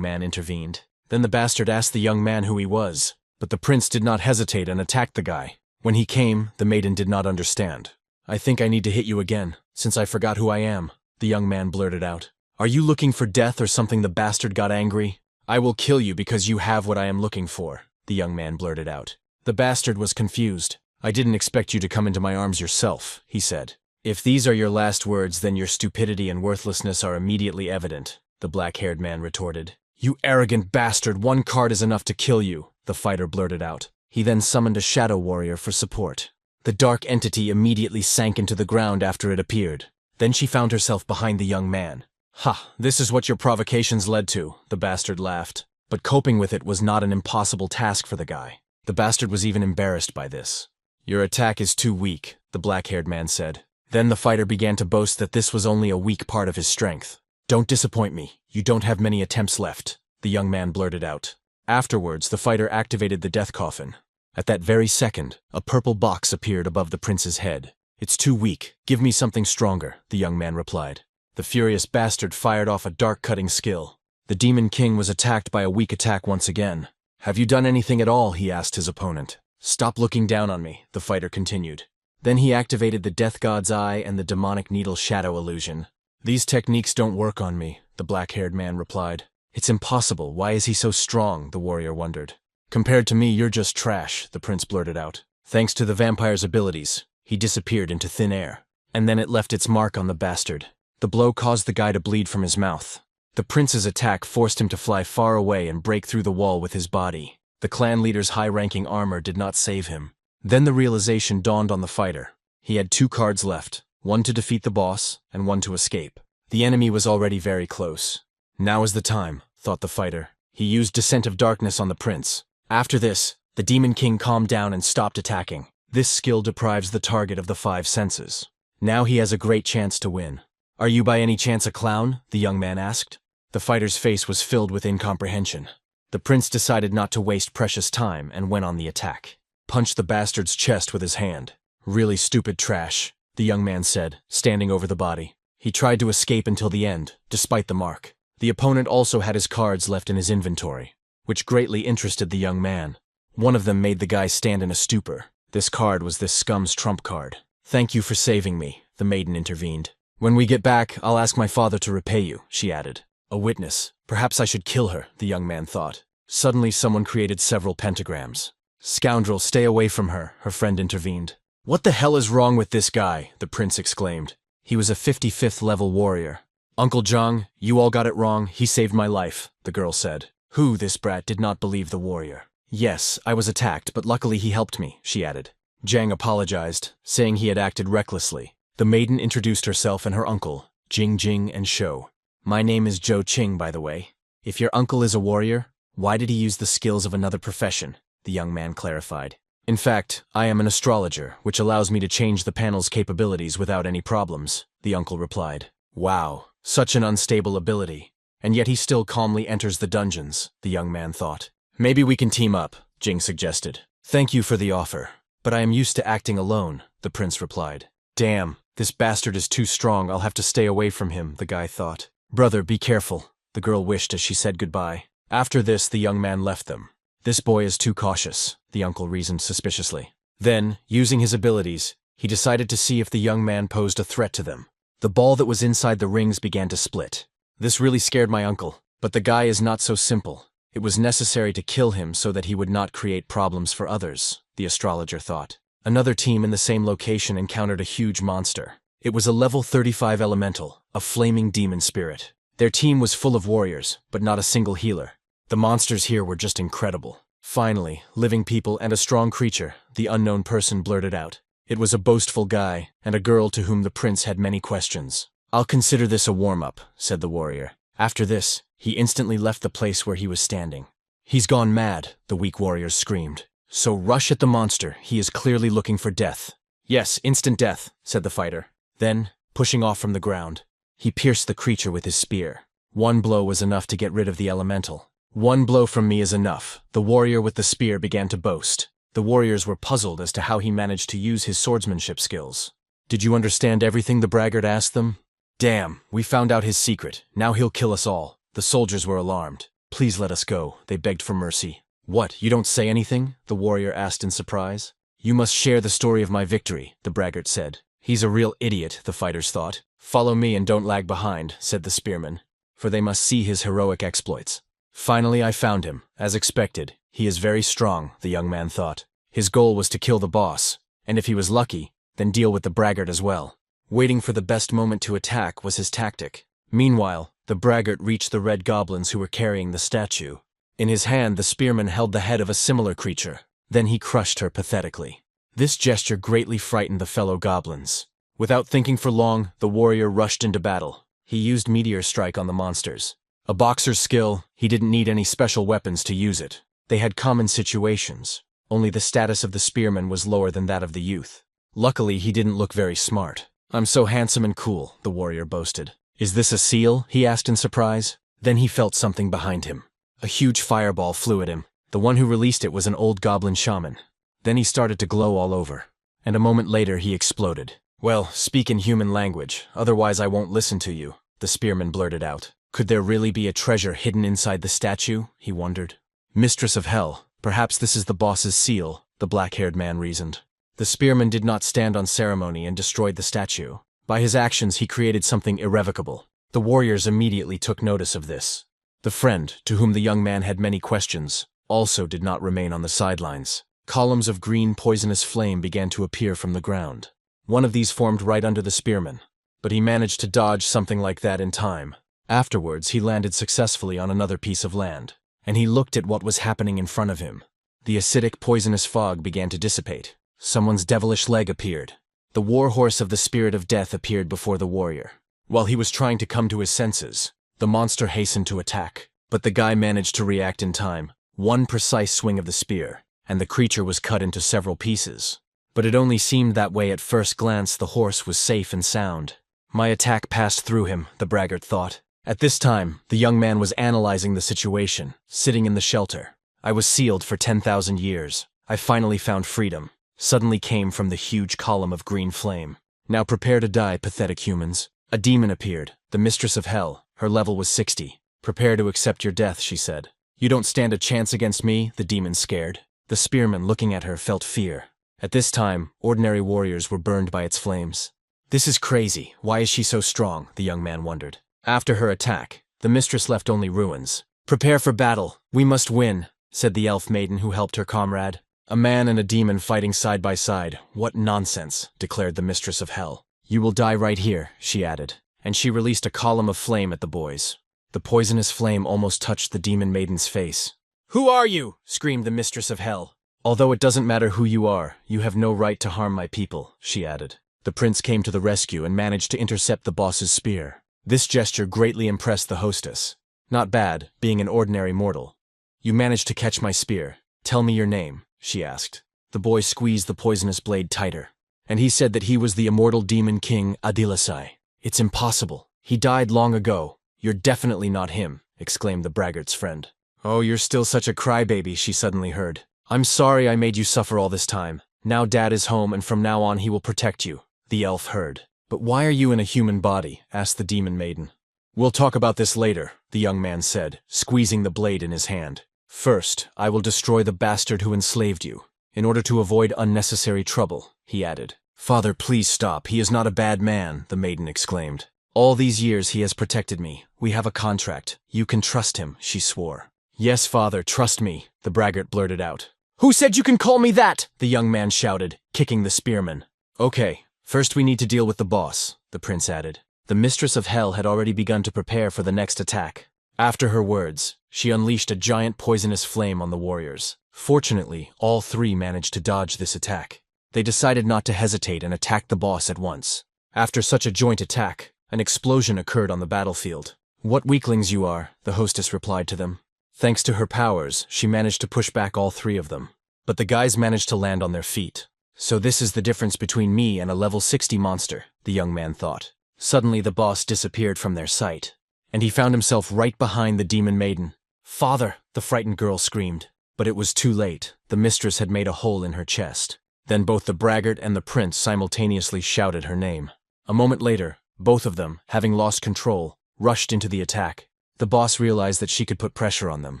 man intervened. Then the bastard asked the young man who he was, but the prince did not hesitate and attacked the guy. When he came, the maiden did not understand. I think I need to hit you again, since I forgot who I am, the young man blurted out. Are you looking for death or something? The bastard got angry. I will kill you because you have what I am looking for, the young man blurted out. The bastard was confused. I didn't expect you to come into my arms yourself, he said. If these are your last words, then your stupidity and worthlessness are immediately evident, the black-haired man retorted. You arrogant bastard, 1 card is enough to kill you, the fighter blurted out. He then summoned a shadow warrior for support. The dark entity immediately sank into the ground after it appeared. Then she found herself behind the young man. Ha, this is what your provocations led to, the bastard laughed. But coping with it was not an impossible task for the guy. The bastard was even embarrassed by this. Your attack is too weak, the black-haired man said. Then the fighter began to boast that this was only a weak part of his strength. Don't disappoint me, you don't have many attempts left, the young man blurted out. Afterwards, the fighter activated the death coffin. At that very second, a purple box appeared above the prince's head. It's too weak, give me something stronger, the young man replied. The furious bastard fired off a dark-cutting skill. The Demon King was attacked by a weak attack once again. Have you done anything at all? He asked his opponent. Stop looking down on me, the fighter continued. Then he activated the Death God's Eye and the Demonic Needle Shadow illusion. These techniques don't work on me, the black-haired man replied. It's impossible, why is he so strong? The warrior wondered. Compared to me, you're just trash, the prince blurted out. Thanks to the vampire's abilities, he disappeared into thin air. And then it left its mark on the bastard. The blow caused the guy to bleed from his mouth. The prince's attack forced him to fly far away and break through the wall with his body. The clan leader's high-ranking armor did not save him. Then the realization dawned on the fighter. He had 2 cards left, 1 to defeat the boss and 1 to escape. The enemy was already very close. Now is the time, thought the fighter. He used Descent of Darkness on the prince. After this, the Demon King calmed down and stopped attacking. This skill deprives the target of the 5 senses. Now he has a great chance to win. Are you by any chance a clown? The young man asked. The fighter's face was filled with incomprehension. The prince decided not to waste precious time and went on the attack. Punched the bastard's chest with his hand. Really stupid trash, the young man said, standing over the body. He tried to escape until the end, despite the mark. The opponent also had his cards left in his inventory, which greatly interested the young man. One of them made the guy stand in a stupor. This card was this scum's trump card. Thank you for saving me, the maiden intervened. When we get back, I'll ask my father to repay you, she added. A witness. Perhaps I should kill her, the young man thought. Suddenly someone created several pentagrams. Scoundrel, stay away from her, her friend intervened. What the hell is wrong with this guy? The prince exclaimed. He was a 55th level warrior. Uncle Zhang, you all got it wrong, he saved my life, the girl said. Who, this brat did not believe the warrior. Yes, I was attacked, but luckily he helped me, she added. Zhang apologized, saying he had acted recklessly. The maiden introduced herself and her uncle, Jing Jing and Shou. My name is Zhou Qing, by the way. If your uncle is a warrior, why did he use the skills of another profession? The young man clarified. In fact, I am an astrologer, which allows me to change the panel's capabilities without any problems, the uncle replied. Wow, such an unstable ability. And yet he still calmly enters the dungeons, the young man thought. Maybe we can team up, Jing suggested. Thank you for the offer, but I am used to acting alone, the prince replied. Damn, this bastard is too strong, I'll have to stay away from him, the guy thought. Brother, be careful, the girl wished as she said goodbye. After this, the young man left them. This boy is too cautious, the uncle reasoned suspiciously. Then, using his abilities, he decided to see if the young man posed a threat to them. The ball that was inside the rings began to split. This really scared my uncle, but the guy is not so simple. It was necessary to kill him so that he would not create problems for others, the astrologer thought. Another team in the same location encountered a huge monster. It was a level 35 elemental, a flaming demon spirit. Their team was full of warriors, but not a single healer. The monsters here were just incredible. Finally, living people and a strong creature, the unknown person blurted out. It was a boastful guy, and a girl to whom the prince had many questions. I'll consider this a warm-up, said the warrior. After this, he instantly left the place where he was standing. He's gone mad, the weak warriors screamed. So rush at the monster, he is clearly looking for death. Yes, instant death, said the fighter. Then, pushing off from the ground, he pierced the creature with his spear. One blow was enough to get rid of the elemental. One blow from me is enough, the warrior with the spear began to boast. The warriors were puzzled as to how he managed to use his swordsmanship skills. Did you understand everything? The braggart asked them. Damn, we found out his secret. Now he'll kill us all. The soldiers were alarmed. Please let us go, they begged for mercy. What, you don't say anything? The warrior asked in surprise. You must share the story of my victory, the braggart said. He's a real idiot, the fighters thought. Follow me and don't lag behind, said the spearman, for they must see his heroic exploits. Finally I found him, as expected. He is very strong, the young man thought. His goal was to kill the boss, and if he was lucky, then deal with the braggart as well. Waiting for the best moment to attack was his tactic. Meanwhile, the braggart reached the red goblins who were carrying the statue. In his hand, the spearman held the head of a similar creature. Then he crushed her pathetically. This gesture greatly frightened the fellow goblins. Without thinking for long, the warrior rushed into battle. He used Meteor Strike on the monsters. A boxer's skill, he didn't need any special weapons to use it. They had common situations. Only the status of the spearman was lower than that of the youth. Luckily, he didn't look very smart. I'm so handsome and cool, the warrior boasted. Is this a seal? He asked in surprise. Then he felt something behind him. A huge fireball flew at him. The one who released it was an old goblin shaman. Then he started to glow all over. And a moment later he exploded. Well, speak in human language, otherwise I won't listen to you, the spearman blurted out. Could there really be a treasure hidden inside the statue? He wondered. Mistress of Hell, perhaps this is the boss's seal, the black-haired man reasoned. The spearman did not stand on ceremony and destroyed the statue. By his actions he created something irrevocable. The warriors immediately took notice of this. The friend, to whom the young man had many questions, also did not remain on the sidelines. Columns of green poisonous flame began to appear from the ground. One of these formed right under the spearman, but he managed to dodge something like that in time. Afterwards, he landed successfully on another piece of land, and he looked at what was happening in front of him. The acidic, poisonous fog began to dissipate. Someone's devilish leg appeared. The warhorse of the spirit of death appeared before the warrior. While he was trying to come to his senses, the monster hastened to attack, but the guy managed to react in time. One precise swing of the spear, and the creature was cut into several pieces. But it only seemed that way at first glance. The horse was safe and sound. My attack passed through him, the braggart thought. At this time, the young man was analyzing the situation, sitting in the shelter. I was sealed for 10,000 years. I finally found freedom. Suddenly came from the huge column of green flame. Now prepare to die, pathetic humans. A demon appeared, the mistress of hell. Her level was 60. Prepare to accept your death, she said. You don't stand a chance against me, the demon scared. The spearman, looking at her, felt fear. At this time, ordinary warriors were burned by its flames. This is crazy. Why is she so strong? The young man wondered. After her attack, the mistress left only ruins. Prepare for battle. We must win, said the elf maiden who helped her comrade. A man and a demon fighting side by side. What nonsense, declared the mistress of hell. You will die right here, she added, and she released a column of flame at the boys. The poisonous flame almost touched the demon maiden's face. Who are you? Screamed the mistress of hell. Although it doesn't matter who you are, you have no right to harm my people, she added. The prince came to the rescue and managed to intercept the boss's spear. This gesture greatly impressed the hostess. Not bad, being an ordinary mortal. You managed to catch my spear. Tell me your name, she asked. The boy squeezed the poisonous blade tighter, and he said that he was the immortal demon king Adilasai. It's impossible. He died long ago. You're definitely not him, exclaimed the braggart's friend. Oh, you're still such a crybaby, she suddenly heard. I'm sorry I made you suffer all this time. Now Dad is home and from now on he will protect you, the elf heard. But why are you in a human body? Asked the demon maiden. We'll talk about this later, the young man said, squeezing the blade in his hand. First, I will destroy the bastard who enslaved you, in order to avoid unnecessary trouble, he added. Father, please stop. He is not a bad man, the maiden exclaimed. All these years he has protected me. We have a contract. You can trust him, she swore. Yes, father, trust me, the braggart blurted out. Who said you can call me that? The young man shouted, kicking the spearman. Okay, first we need to deal with the boss, the prince added. The mistress of hell had already begun to prepare for the next attack. After her words, she unleashed a giant poisonous flame on the warriors. Fortunately, all three managed to dodge this attack. They decided not to hesitate and attacked the boss at once. After such a joint attack, an explosion occurred on the battlefield. What weaklings you are, the hostess replied to them. Thanks to her powers, she managed to push back all three of them. But the guys managed to land on their feet. So this is the difference between me and a level 60 monster, the young man thought. Suddenly the boss disappeared from their sight, and he found himself right behind the demon maiden. Father, the frightened girl screamed. But it was too late. The mistress had made a hole in her chest. Then both the braggart and the prince simultaneously shouted her name. A moment later, both of them, having lost control, rushed into the attack. The boss realized that she could put pressure on them.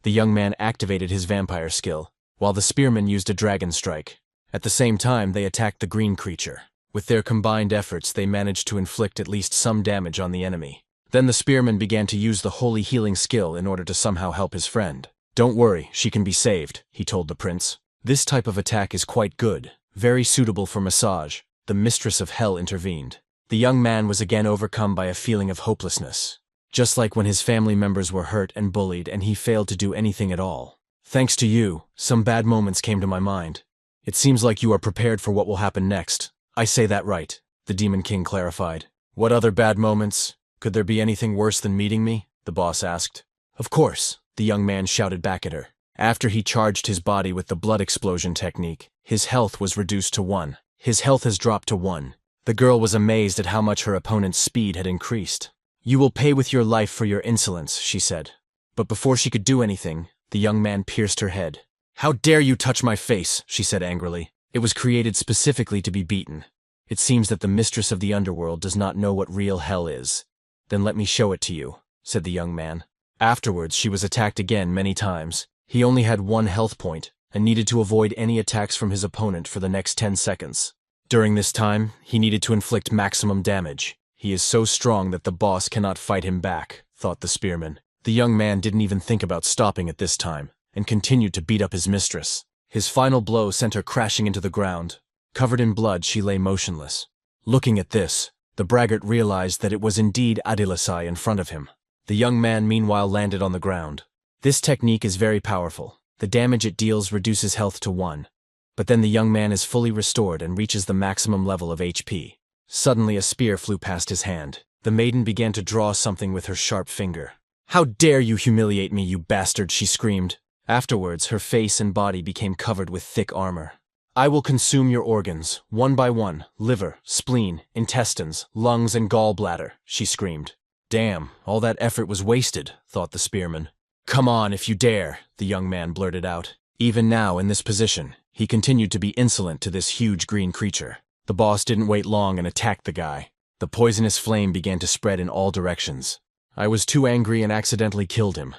The young man activated his vampire skill, while the spearman used a dragon strike. At the same time, they attacked the green creature. With their combined efforts, they managed to inflict at least some damage on the enemy. Then the spearman began to use the holy healing skill in order to somehow help his friend. Don't worry, she can be saved, he told the prince. This type of attack is quite good, very suitable for massage. The mistress of hell intervened. The young man was again overcome by a feeling of hopelessness. Just like when his family members were hurt and bullied and he failed to do anything at all. Thanks to you, some bad moments came to my mind. It seems like you are prepared for what will happen next. I say that right, the Demon King clarified. What other bad moments? Could there be anything worse than meeting me? The boss asked. Of course, the young man shouted back at her. After he charged his body with the blood explosion technique, his health was reduced to 1. His health has dropped to 1. The girl was amazed at how much her opponent's speed had increased. You will pay with your life for your insolence, she said. But before she could do anything, the young man pierced her head. How dare you touch my face, she said angrily. It was created specifically to be beaten. It seems that the mistress of the underworld does not know what real hell is. Then let me show it to you, said the young man. Afterwards, she was attacked again many times. He only had 1 health point and needed to avoid any attacks from his opponent for the next 10 seconds. During this time, he needed to inflict maximum damage. He is so strong that the boss cannot fight him back, thought the spearman. The young man didn't even think about stopping at this time and continued to beat up his mistress. His final blow sent her crashing into the ground. Covered in blood, she lay motionless. Looking at this, the braggart realized that it was indeed Adilasai in front of him. The young man meanwhile landed on the ground. This technique is very powerful. The damage it deals reduces health to 1. But then the young man is fully restored and reaches the maximum level of HP. Suddenly a spear flew past his hand. The maiden began to draw something with her sharp finger. How dare you humiliate me, you bastard, she screamed. Afterwards, her face and body became covered with thick armor. I will consume your organs, one by one, liver, spleen, intestines, lungs, and gallbladder, she screamed. Damn, all that effort was wasted, thought the spearman. Come on, if you dare, the young man blurted out. Even now, in this position, he continued to be insolent to this huge green creature. The boss didn't wait long and attacked the guy. The poisonous flame began to spread in all directions. I was too angry and accidentally killed him.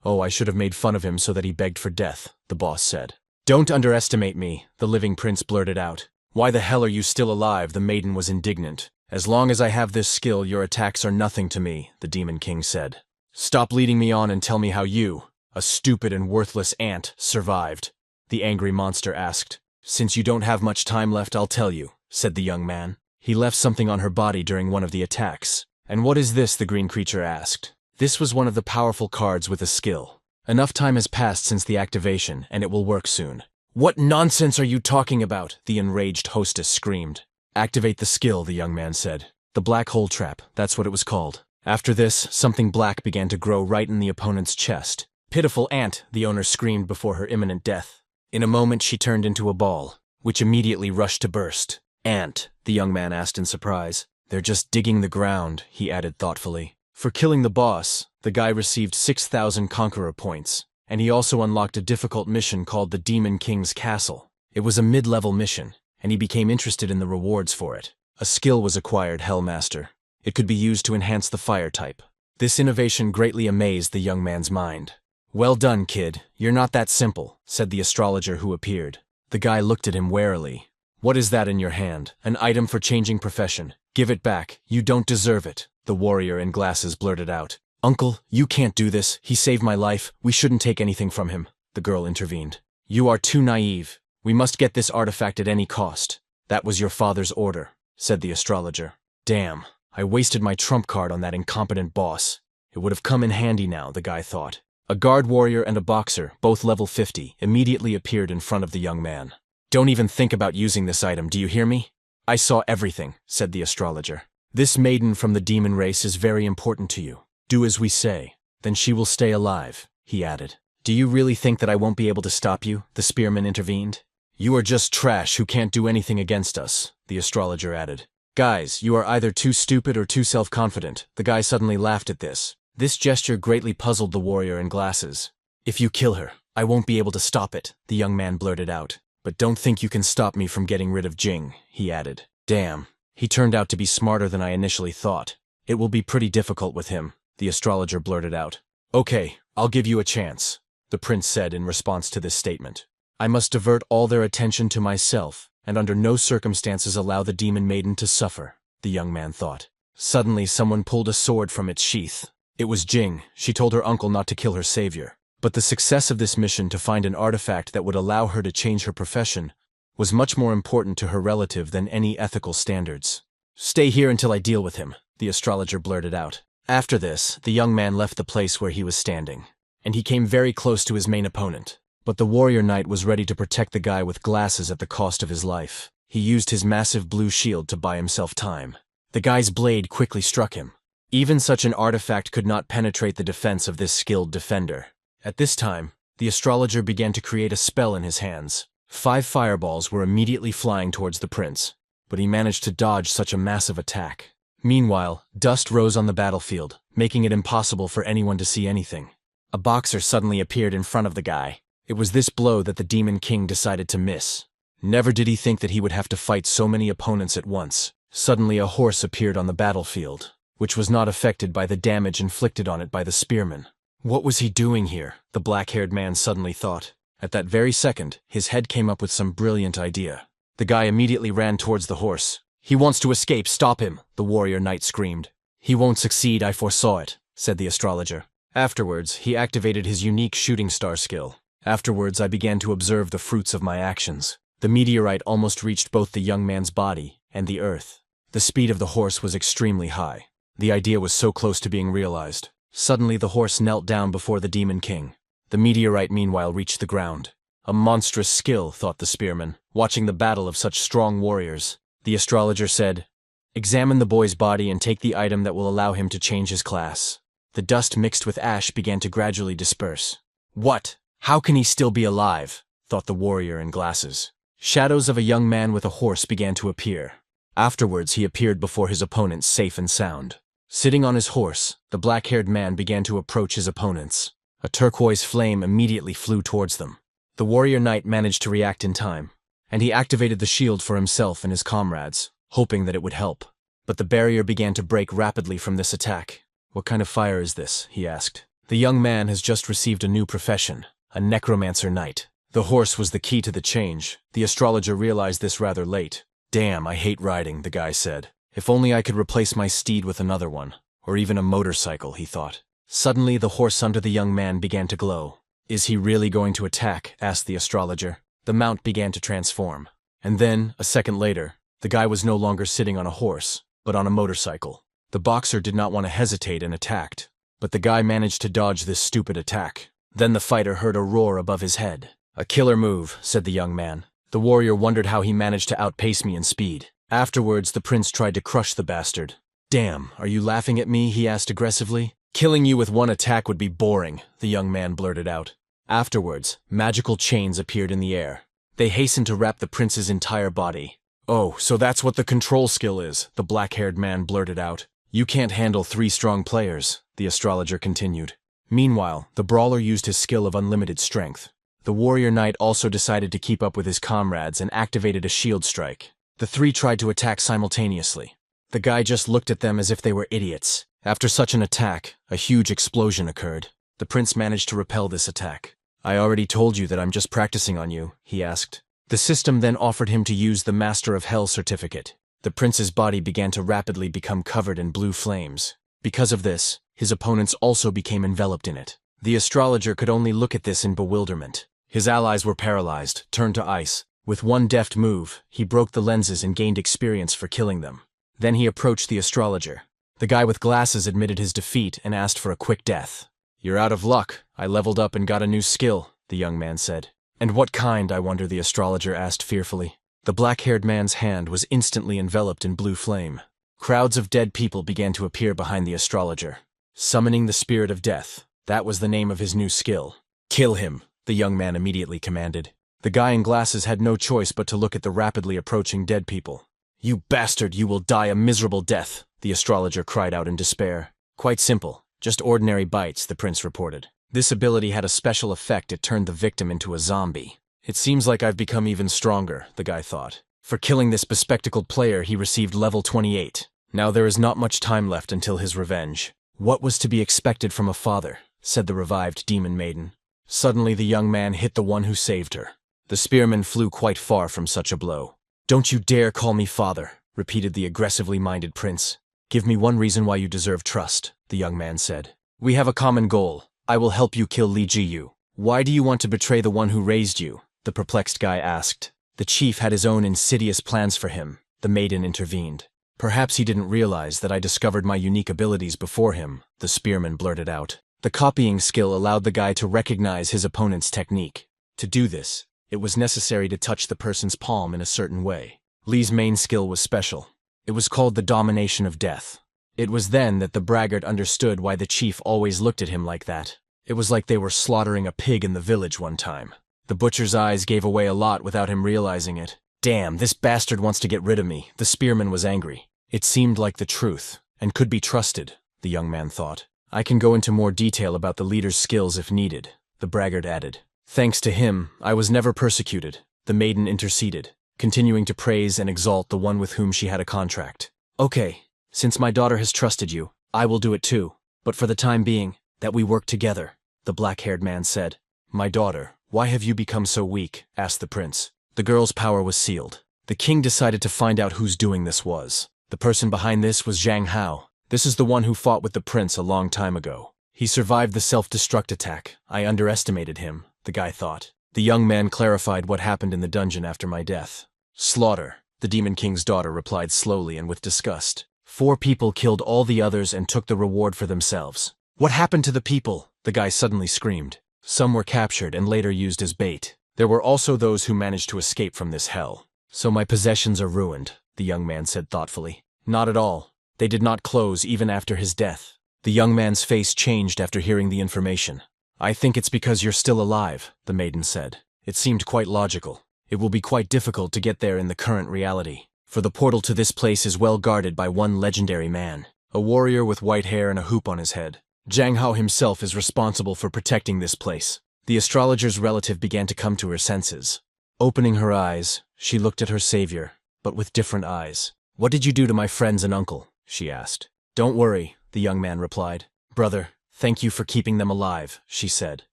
Oh, I should have made fun of him so that he begged for death, the boss said. Don't underestimate me, the living prince blurted out. Why the hell are you still alive? The maiden was indignant. As long as I have this skill, your attacks are nothing to me, the Demon King said. Stop leading me on and tell me how you, a stupid and worthless ant, survived. the angry monster asked. Since you don't have much time left, I'll tell you, said the young man. He left something on her body during one of the attacks. And what is this? The green creature asked. This was one of the powerful cards with a skill. Enough time has passed since the activation, and it will work soon. What nonsense are you talking about? The enraged hostess screamed. Activate the skill, the young man said. The black hole trap, that's what it was called. After this, something black began to grow right in the opponent's chest. Pitiful ant, the owner screamed before her imminent death. In a moment she turned into a ball, which immediately rushed to burst. Ant, the young man asked in surprise. They're just digging the ground, he added thoughtfully. For killing the boss, the guy received 6,000 Conqueror points, and he also unlocked a difficult mission called the Demon King's Castle. It was a mid-level mission, and he became interested in the rewards for it. A skill was acquired, Hellmaster. It could be used to enhance the fire type. This innovation greatly amazed the young man's mind. Well done, kid. You're not that simple, said the astrologer who appeared. The guy looked at him warily. What is that in your hand? An item for changing profession. Give it back. You don't deserve it, the warrior in glasses blurted out. Uncle, you can't do this. He saved my life. We shouldn't take anything from him, the girl intervened. You are too naive. We must get this artifact at any cost. That was your father's order, said the astrologer. Damn, I wasted my trump card on that incompetent boss. It would have come in handy now, the guy thought. A guard warrior and a boxer, both level 50, immediately appeared in front of the young man. Don't even think about using this item, do you hear me? I saw everything, said the astrologer. This maiden from the demon race is very important to you. Do as we say, then she will stay alive, he added. Do you really think that I won't be able to stop you? The spearman intervened. You are just trash who can't do anything against us, the astrologer added. Guys, you are either too stupid or too self-confident. The guy suddenly laughed at this. This gesture greatly puzzled the warrior in glasses. If you kill her, I won't be able to stop it, the young man blurted out. But don't think you can stop me from getting rid of Jing, he added. Damn, he turned out to be smarter than I initially thought. It will be pretty difficult with him, the astrologer blurted out. Okay, I'll give you a chance, the prince said in response to this statement. I must divert all their attention to myself, and under no circumstances allow the demon maiden to suffer, the young man thought. Suddenly someone pulled a sword from its sheath. It was Jing. She told her uncle not to kill her savior. But the success of this mission to find an artifact that would allow her to change her profession was much more important to her relative than any ethical standards. Stay here until I deal with him, the astrologer blurted out. After this, the young man left the place where he was standing, and he came very close to his main opponent. But the warrior knight was ready to protect the guy with glasses at the cost of his life. He used his massive blue shield to buy himself time. The guy's blade quickly struck him. Even such an artifact could not penetrate the defense of this skilled defender. At this time, the astrologer began to create a spell in his hands. 5 fireballs were immediately flying towards the prince, but he managed to dodge such a massive attack. Meanwhile, dust rose on the battlefield, making it impossible for anyone to see anything. A boxer suddenly appeared in front of the guy. It was this blow that the Demon King decided to miss. Never did he think that he would have to fight so many opponents at once. Suddenly a horse appeared on the battlefield, which was not affected by the damage inflicted on it by the spearman. What was he doing here? The black-haired man suddenly thought. At that very second, his head came up with some brilliant idea. The guy immediately ran towards the horse. He wants to escape, stop him, the warrior knight screamed. He won't succeed, I foresaw it, said the astrologer. Afterwards, he activated his unique shooting star skill. Afterwards, I began to observe the fruits of my actions. The meteorite almost reached both the young man's body and the earth. The speed of the horse was extremely high. The idea was so close to being realized. Suddenly the horse knelt down before the Demon King. The meteorite meanwhile reached the ground. A monstrous skill, thought the spearman, watching the battle of such strong warriors. The astrologer said, Examine the boy's body and take the item that will allow him to change his class. The dust mixed with ash began to gradually disperse. What? How can he still be alive? Thought the warrior in glasses. Shadows of a young man with a horse began to appear. Afterwards he appeared before his opponents safe and sound. Sitting on his horse, the black-haired man began to approach his opponents. A turquoise flame immediately flew towards them. The warrior knight managed to react in time, and he activated the shield for himself and his comrades, hoping that it would help. But the barrier began to break rapidly from this attack. What kind of fire is this? He asked. The young man has just received a new profession, a necromancer knight. The horse was the key to the change. The astrologer realized this rather late. Damn, I hate riding, the guy said. If only I could replace my steed with another one, or even a motorcycle, he thought. Suddenly the horse under the young man began to glow. Is he really going to attack? Asked the astrologer. The mount began to transform. And then, a second later, the guy was no longer sitting on a horse, but on a motorcycle. The boxer did not want to hesitate and attacked, but the guy managed to dodge this stupid attack. Then the fighter heard a roar above his head. A killer move, said the young man. The warrior wondered how he managed to outpace me in speed. Afterwards, the prince tried to crush the bastard. Damn, are you laughing at me? He asked aggressively. Killing you with one attack would be boring, the young man blurted out. Afterwards, magical chains appeared in the air. They hastened to wrap the prince's entire body. Oh, so that's what the control skill is, the black-haired man blurted out. You can't handle 3 strong players, the astrologer continued. Meanwhile, the brawler used his skill of unlimited strength. The warrior knight also decided to keep up with his comrades and activated a shield strike. The 3 tried to attack simultaneously. The guy just looked at them as if they were idiots. After such an attack, a huge explosion occurred. The prince managed to repel this attack. I already told you that I'm just practicing on you, he asked. The system then offered him to use the Master of Hell certificate. The prince's body began to rapidly become covered in blue flames. Because of this, his opponents also became enveloped in it. The astrologer could only look at this in bewilderment. His allies were paralyzed, turned to ice. With one deft move, he broke the lenses and gained experience for killing them. Then he approached the astrologer. The guy with glasses admitted his defeat and asked for a quick death. You're out of luck. I leveled up and got a new skill, the young man said. And what kind, I wonder, the astrologer asked fearfully. The black-haired man's hand was instantly enveloped in blue flame. Crowds of dead people began to appear behind the astrologer. Summoning the spirit of death, that was the name of his new skill. Kill him, the young man immediately commanded. The guy in glasses had no choice but to look at the rapidly approaching dead people. You bastard, you will die a miserable death, the astrologer cried out in despair. Quite simple, just ordinary bites, the prince reported. This ability had a special effect. It turned the victim into a zombie. It seems like I've become even stronger, the guy thought. For killing this bespectacled player, he received level 28. Now there is not much time left until his revenge. What was to be expected from a father, said the revived demon maiden. Suddenly the young man hit the one who saved her. The spearman flew quite far from such a blow. Don't you dare call me father, repeated the aggressively minded prince. Give me one reason why you deserve trust, the young man said. We have a common goal. I will help you kill Li Jiyu. Why do you want to betray the one who raised you? The perplexed guy asked. The chief had his own insidious plans for him, the maiden intervened. Perhaps he didn't realize that I discovered my unique abilities before him, the spearman blurted out. The copying skill allowed the guy to recognize his opponent's technique. To do this, it was necessary to touch the person's palm in a certain way. Li's main skill was special. It was called the domination of death. It was then that the braggart understood why the chief always looked at him like that. It was like they were slaughtering a pig in the village one time. The butcher's eyes gave away a lot without him realizing it. Damn, this bastard wants to get rid of me. The spearman was angry. It seemed like the truth, and could be trusted, the young man thought. I can go into more detail about the leader's skills if needed, the braggart added. Thanks to him, I was never persecuted, the maiden interceded, continuing to praise and exalt the one with whom she had a contract. Okay, since my daughter has trusted you, I will do it too. But for the time being, that we work together, the black-haired man said. My daughter, why have you become so weak? Asked the prince. The girl's power was sealed. The king decided to find out whose doing this was. The person behind this was Zhang Hao. This is the one who fought with the prince a long time ago. He survived the self-destruct attack. I underestimated him, the guy thought. The young man clarified what happened in the dungeon after my death. Slaughter, the Demon King's daughter replied slowly and with disgust. 4 people killed all the others and took the reward for themselves. What happened to the people? The guy suddenly screamed. Some were captured and later used as bait. There were also those who managed to escape from this hell. So my possessions are ruined, the young man said thoughtfully. Not at all. They did not close even after his death. The young man's face changed after hearing the information. I think it's because you're still alive, the maiden said. It seemed quite logical. It will be quite difficult to get there in the current reality, for the portal to this place is well guarded by one legendary man, a warrior with white hair and a hoop on his head. Zhang Hao himself is responsible for protecting this place. The astrologer's relative began to come to her senses. Opening her eyes, she looked at her savior, but with different eyes. What did you do to my friends and uncle? She asked. Don't worry, the young man replied. Brother, thank you for keeping them alive, she said.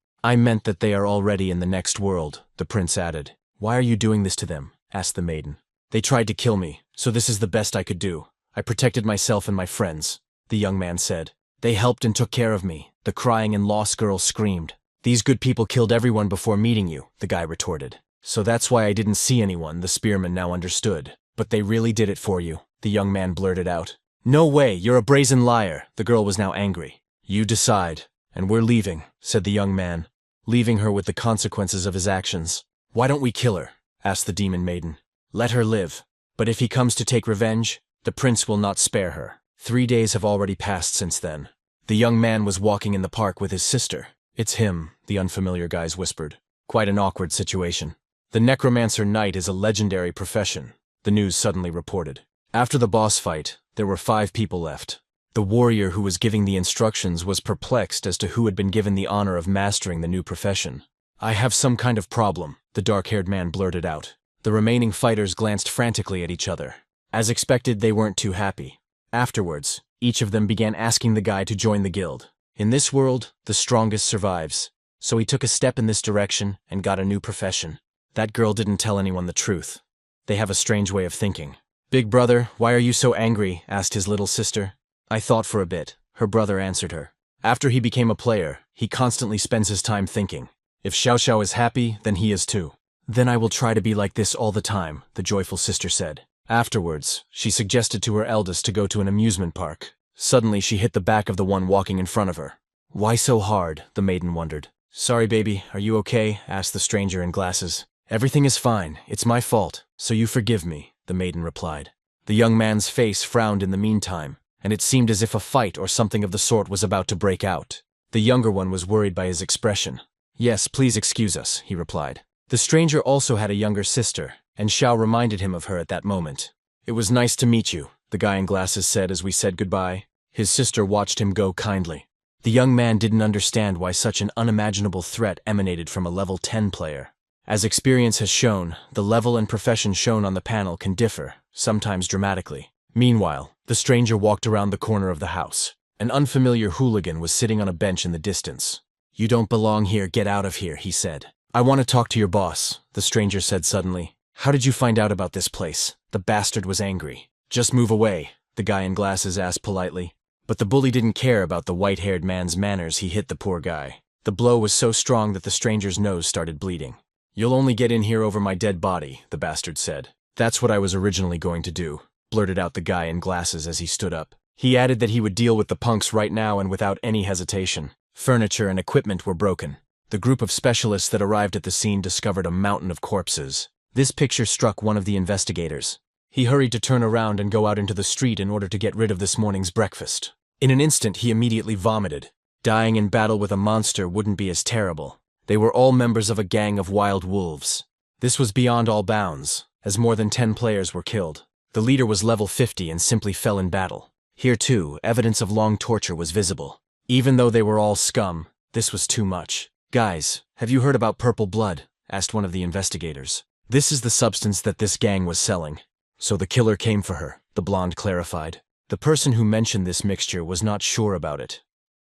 I meant that they are already in the next world, the prince added. Why are you doing this to them? Asked the maiden. They tried to kill me, so this is the best I could do. I protected myself and my friends, the young man said. They helped and took care of me, the crying and lost girl screamed. These good people killed everyone before meeting you, the guy retorted. So that's why I didn't see anyone, the spearman now understood. But they really did it for you, the young man blurted out. No way, you're a brazen liar, the girl was now angry. You decide, and we're leaving, said the young man, leaving her with the consequences of his actions. Why don't we kill her? Asked the demon maiden. Let her live. But if he comes to take revenge, the prince will not spare her. 3 days have already passed since then. The young man was walking in the park with his sister. It's him, the unfamiliar guys whispered. Quite an awkward situation. The necromancer knight is a legendary profession, the news suddenly reported. After the boss fight, there were 5 people left. The warrior who was giving the instructions was perplexed as to who had been given the honor of mastering the new profession. I have some kind of problem, the dark-haired man blurted out. The remaining fighters glanced frantically at each other. As expected, they weren't too happy. Afterwards, each of them began asking the guy to join the guild. In this world, the strongest survives. So he took a step in this direction and got a new profession. That girl didn't tell anyone the truth. They have a strange way of thinking. Big brother, why are you so angry? Asked his little sister. I thought for a bit, her brother answered her. After he became a player, he constantly spends his time thinking. If Xiao Xiao is happy, then he is too. Then I will try to be like this all the time, the joyful sister said. Afterwards, she suggested to her eldest to go to an amusement park. Suddenly she hit the back of the one walking in front of her. Why so hard? The maiden wondered. Sorry baby, are you okay? Asked the stranger in glasses. Everything is fine, it's my fault, so you forgive me, the maiden replied. The young man's face frowned in the meantime, and it seemed as if a fight or something of the sort was about to break out. The younger one was worried by his expression. Yes, please excuse us, he replied. The stranger also had a younger sister, and Xiao reminded him of her at that moment. It was nice to meet you, the guy in glasses said as we said goodbye. His sister watched him go kindly. The young man didn't understand why such an unimaginable threat emanated from a level 10 player. As experience has shown, the level and profession shown on the panel can differ, sometimes dramatically. Meanwhile, the stranger walked around the corner of the house. An unfamiliar hooligan was sitting on a bench in the distance. You don't belong here, get out of here, he said. I want to talk to your boss, the stranger said suddenly. How did you find out about this place? The bastard was angry. Just move away, the guy in glasses asked politely. But the bully didn't care about the white-haired man's manners. He hit the poor guy. The blow was so strong that the stranger's nose started bleeding. You'll only get in here over my dead body, the bastard said. That's what I was originally going to do, blurted out the guy in glasses as he stood up. He added that he would deal with the punks right now and without any hesitation. Furniture and equipment were broken. The group of specialists that arrived at the scene discovered a mountain of corpses. This picture struck one of the investigators. He hurried to turn around and go out into the street in order to get rid of this morning's breakfast. In an instant, he immediately vomited. Dying in battle with a monster wouldn't be as terrible. They were all members of a gang of wild wolves. This was beyond all bounds, as more than 10 players were killed. The leader was level 50 and simply fell in battle. Here too, evidence of long torture was visible. Even though they were all scum, this was too much. Guys, have you heard about purple blood? Asked one of the investigators. This is the substance that this gang was selling. So the killer came for her, the blonde clarified. The person who mentioned this mixture was not sure about it,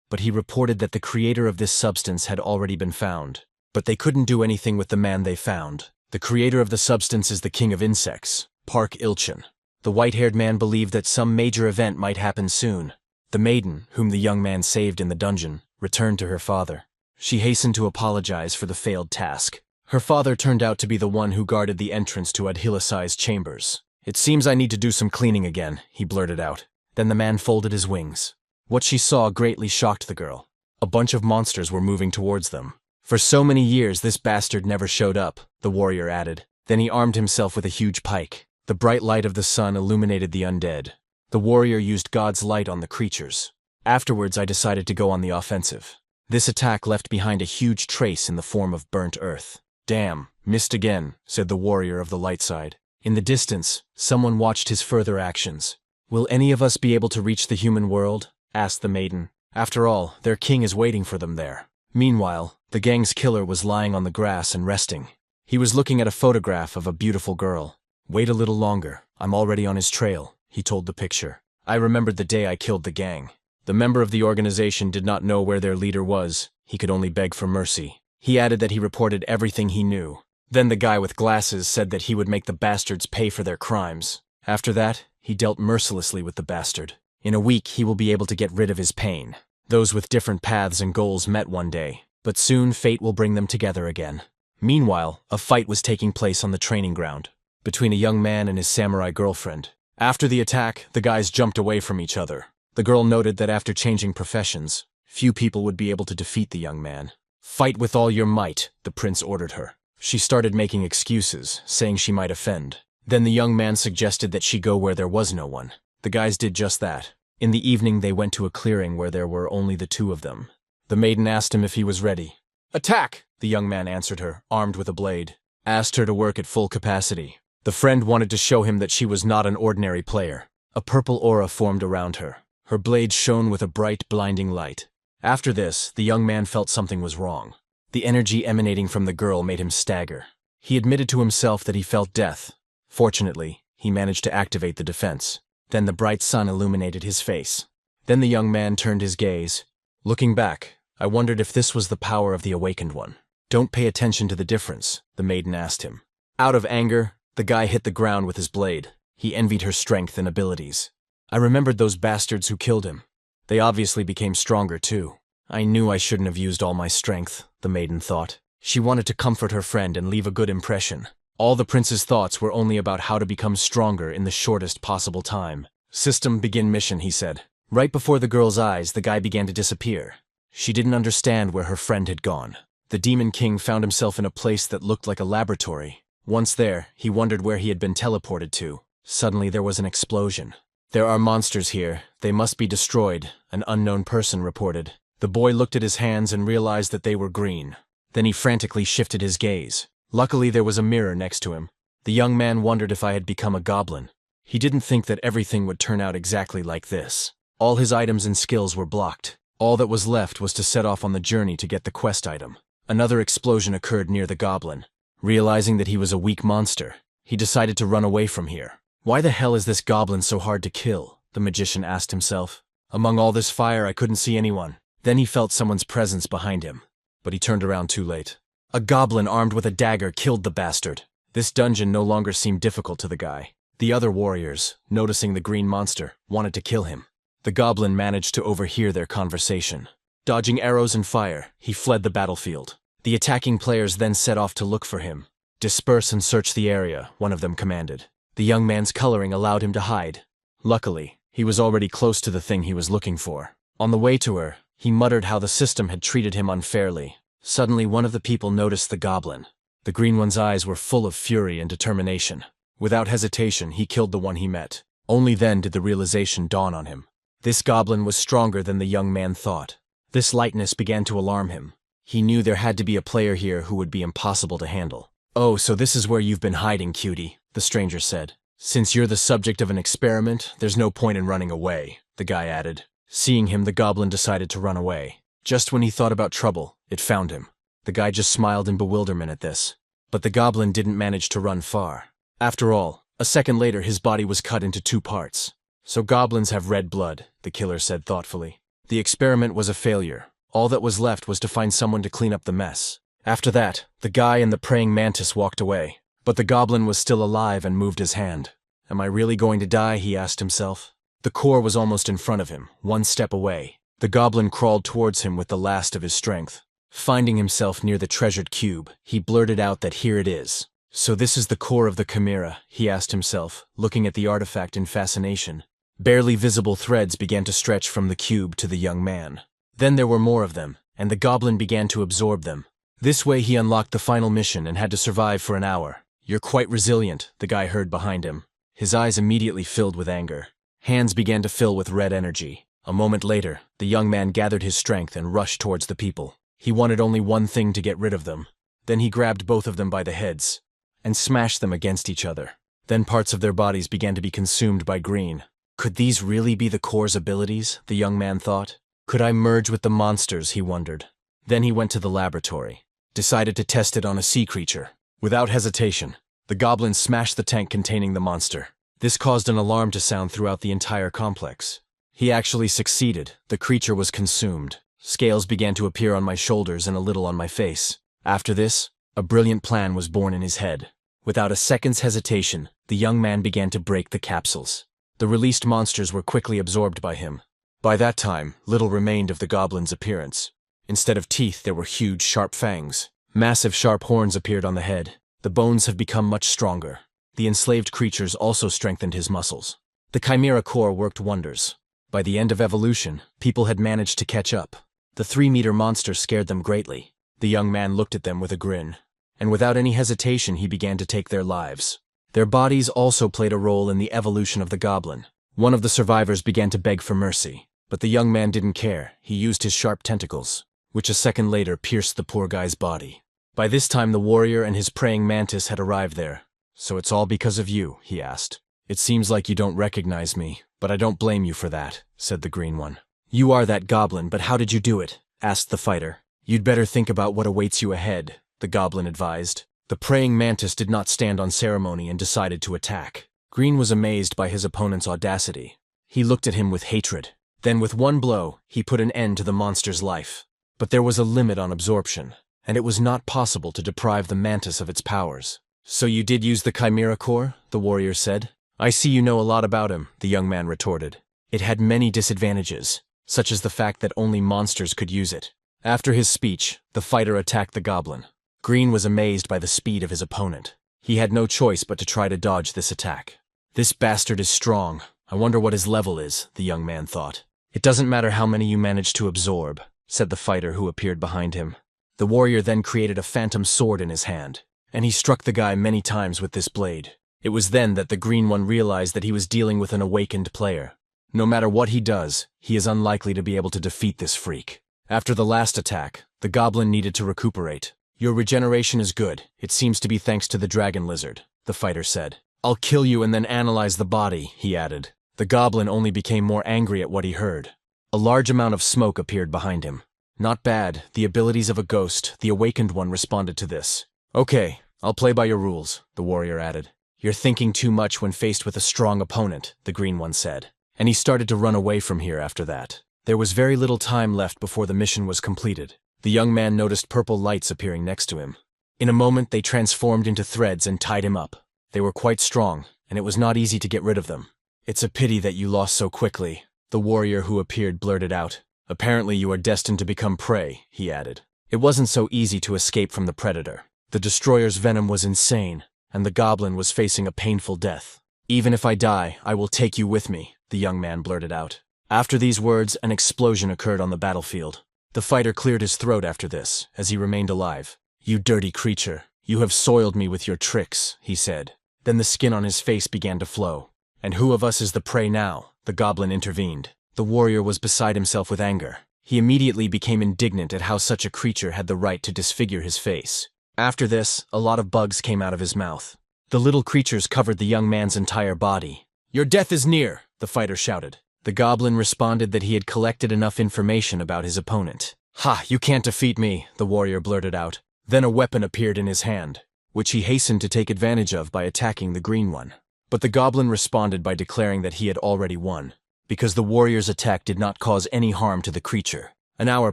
but he reported that the creator of this substance had already been found. But they couldn't do anything with the man they found. The creator of the substance is the king of insects, Park Ilchin. The white-haired man believed that some major event might happen soon. The maiden, whom the young man saved in the dungeon, returned to her father. She hastened to apologize for the failed task. Her father turned out to be the one who guarded the entrance to Adhilasai's chambers. It seems I need to do some cleaning again, he blurted out. Then the man folded his wings. What she saw greatly shocked the girl. A bunch of monsters were moving towards them. For so many years this bastard never showed up, the warrior added. Then he armed himself with a huge pike. The bright light of the sun illuminated the undead. The warrior used God's light on the creatures. Afterwards I decided to go on the offensive. This attack left behind a huge trace in the form of burnt earth. Damn, missed again, said the warrior of the light side. In the distance, someone watched his further actions. Will any of us be able to reach the human world? Asked the maiden. After all, their king is waiting for them there. Meanwhile, the gang's killer was lying on the grass and resting. He was looking at a photograph of a beautiful girl. Wait a little longer, I'm already on his trail, he told the picture. I remembered the day I killed the gang. The member of the organization did not know where their leader was. He could only beg for mercy. He added that he reported everything he knew. Then the guy with glasses said that he would make the bastards pay for their crimes. After that, he dealt mercilessly with the bastard. In a week, he will be able to get rid of his pain. Those with different paths and goals met one day, but soon fate will bring them together again. Meanwhile, a fight was taking place on the training ground between a young man and his samurai girlfriend. After the attack, the guys jumped away from each other. The girl noted that after changing professions, few people would be able to defeat the young man. "Fight with all your might," the prince ordered her. She started making excuses, saying she might offend. Then the young man suggested that she go where there was no one. The guys did just that. In the evening, they went to a clearing where there were only the two of them. The maiden asked him if he was ready. "Attack!" the young man answered her, armed with a blade. Asked her to work at full capacity. The friend wanted to show him that she was not an ordinary player. A purple aura formed around her. Her blade shone with a bright, blinding light. After this, the young man felt something was wrong. The energy emanating from the girl made him stagger. He admitted to himself that he felt death. Fortunately, he managed to activate the defense. Then the bright sun illuminated his face. Then the young man turned his gaze. Looking back, I wondered if this was the power of the awakened one. "Don't pay attention to the difference," the maiden asked him. Out of anger, the guy hit the ground with his blade. He envied her strength and abilities. "I remembered those bastards who killed him. They obviously became stronger too. I knew I shouldn't have used all my strength," the maiden thought. She wanted to comfort her friend and leave a good impression. All the prince's thoughts were only about how to become stronger in the shortest possible time. "System, begin mission," he said. Right before the girl's eyes, the guy began to disappear. She didn't understand where her friend had gone. The Demon King found himself in a place that looked like a laboratory. Once there, he wondered where he had been teleported to. Suddenly there was an explosion. "There are monsters here. They must be destroyed," an unknown person reported. The boy looked at his hands and realized that they were green. Then he frantically shifted his gaze. Luckily, there was a mirror next to him. The young man wondered if I had become a goblin. He didn't think that everything would turn out exactly like this. All his items and skills were blocked. All that was left was to set off on the journey to get the quest item. Another explosion occurred near the goblin. Realizing that he was a weak monster, he decided to run away from here. "Why the hell is this goblin so hard to kill?" the magician asked himself. "Among all this fire, I couldn't see anyone." Then he felt someone's presence behind him, but he turned around too late. A goblin armed with a dagger killed the bastard. This dungeon no longer seemed difficult to the guy. The other warriors, noticing the green monster, wanted to kill him. The goblin managed to overhear their conversation. Dodging arrows and fire, he fled the battlefield. The attacking players then set off to look for him. "Disperse and search the area," one of them commanded. The young man's coloring allowed him to hide. Luckily, he was already close to the thing he was looking for. On the way to her, he muttered how the system had treated him unfairly. Suddenly, one of the people noticed the goblin. The green one's eyes were full of fury and determination. Without hesitation, he killed the one he met. Only then did the realization dawn on him. This goblin was stronger than the young man thought. This lightness began to alarm him. He knew there had to be a player here who would be impossible to handle. "Oh, so this is where you've been hiding, cutie," the stranger said. "Since you're the subject of an experiment, there's no point in running away," the guy added. Seeing him, the goblin decided to run away. Just when he thought about trouble, it found him. The guy just smiled in bewilderment at this. But the goblin didn't manage to run far. After all, a second later his body was cut into 2 parts. "So goblins have red blood," the killer said thoughtfully. The experiment was a failure. All that was left was to find someone to clean up the mess. After that, the guy and the praying mantis walked away. But the goblin was still alive and moved his hand. "Am I really going to die?" he asked himself. The core was almost in front of him, 1 step away. The goblin crawled towards him with the last of his strength. Finding himself near the treasured cube, he blurted out that here it is. "So this is the core of the chimera," he asked himself, looking at the artifact in fascination. Barely visible threads began to stretch from the cube to the young man. Then there were more of them, and the goblin began to absorb them. This way he unlocked the final mission and had to survive for an hour. "You're quite resilient," the guy heard behind him. His eyes immediately filled with anger. Hands began to fill with red energy. A moment later, the young man gathered his strength and rushed towards the people. He wanted only one thing to get rid of them. Then he grabbed both of them by the heads and smashed them against each other. Then parts of their bodies began to be consumed by green. Could these really be the core's abilities, the young man thought? Could I merge with the monsters, he wondered. Then he went to the laboratory, decided to test it on a sea creature. Without hesitation, the goblin smashed the tank containing the monster. This caused an alarm to sound throughout the entire complex. He actually succeeded. The creature was consumed. Scales began to appear on my shoulders and a little on my face. After this, a brilliant plan was born in his head. Without a second's hesitation, the young man began to break the capsules. The released monsters were quickly absorbed by him. By that time, little remained of the goblin's appearance. Instead of teeth, there were huge, sharp fangs. Massive, sharp horns appeared on the head. The bones have become much stronger. The enslaved creatures also strengthened his muscles. The Chimera core worked wonders. By the end of evolution, people had managed to catch up. The 3-meter monster scared them greatly. The young man looked at them with a grin, and without any hesitation he began to take their lives. Their bodies also played a role in the evolution of the goblin. One of the survivors began to beg for mercy, but the young man didn't care. He used his sharp tentacles, which a second later pierced the poor guy's body. By this time the warrior and his praying mantis had arrived there. "So it's all because of you?" he asked. "It seems like you don't recognize me, but I don't blame you for that," said the green one. "You are that goblin, but how did you do it?" asked the fighter. "You'd better think about what awaits you ahead," the goblin advised. The praying mantis did not stand on ceremony and decided to attack. Green was amazed by his opponent's audacity. He looked at him with hatred. Then with one blow, he put an end to the monster's life. But there was a limit on absorption, and it was not possible to deprive the mantis of its powers. "So you did use the Chimera core?" the warrior said. "I see you know a lot about him," the young man retorted. "It had many disadvantages, such as the fact that only monsters could use it." After his speech, the fighter attacked the goblin. Green was amazed by the speed of his opponent. He had no choice but to try to dodge this attack. "This bastard is strong. I wonder what his level is," the young man thought. "It doesn't matter how many you manage to absorb," said the fighter who appeared behind him. The warrior then created a phantom sword in his hand, and he struck the guy many times with this blade. It was then that the green one realized that he was dealing with an awakened player. No matter what he does, he is unlikely to be able to defeat this freak. After the last attack, the goblin needed to recuperate. "Your regeneration is good. It seems to be thanks to the dragon lizard," the fighter said. "I'll kill you and then analyze the body," he added. The goblin only became more angry at what he heard. A large amount of smoke appeared behind him. "Not bad. The abilities of a ghost," the awakened one responded to this. "Okay, I'll play by your rules," the warrior added. "You're thinking too much when faced with a strong opponent," the green one said. And he started to run away from here after that. There was very little time left before the mission was completed. The young man noticed purple lights appearing next to him. In a moment they transformed into threads and tied him up. They were quite strong, and it was not easy to get rid of them. "It's a pity that you lost so quickly," the warrior who appeared blurted out. "Apparently you are destined to become prey," he added. It wasn't so easy to escape from the predator. The destroyer's venom was insane, and the goblin was facing a painful death. "Even if I die, I will take you with me," the young man blurted out. After these words, an explosion occurred on the battlefield. The fighter cleared his throat after this, as he remained alive. "You dirty creature, you have soiled me with your tricks," he said. Then the skin on his face began to flow. "And who of us is the prey now?" the goblin intervened. The warrior was beside himself with anger. He immediately became indignant at how such a creature had the right to disfigure his face. After this, a lot of bugs came out of his mouth. The little creatures covered the young man's entire body. "Your death is near," the fighter shouted. The goblin responded that he had collected enough information about his opponent. "Ha, you can't defeat me," the warrior blurted out. Then a weapon appeared in his hand, which he hastened to take advantage of by attacking the green one. But the goblin responded by declaring that he had already won, because the warrior's attack did not cause any harm to the creature. An hour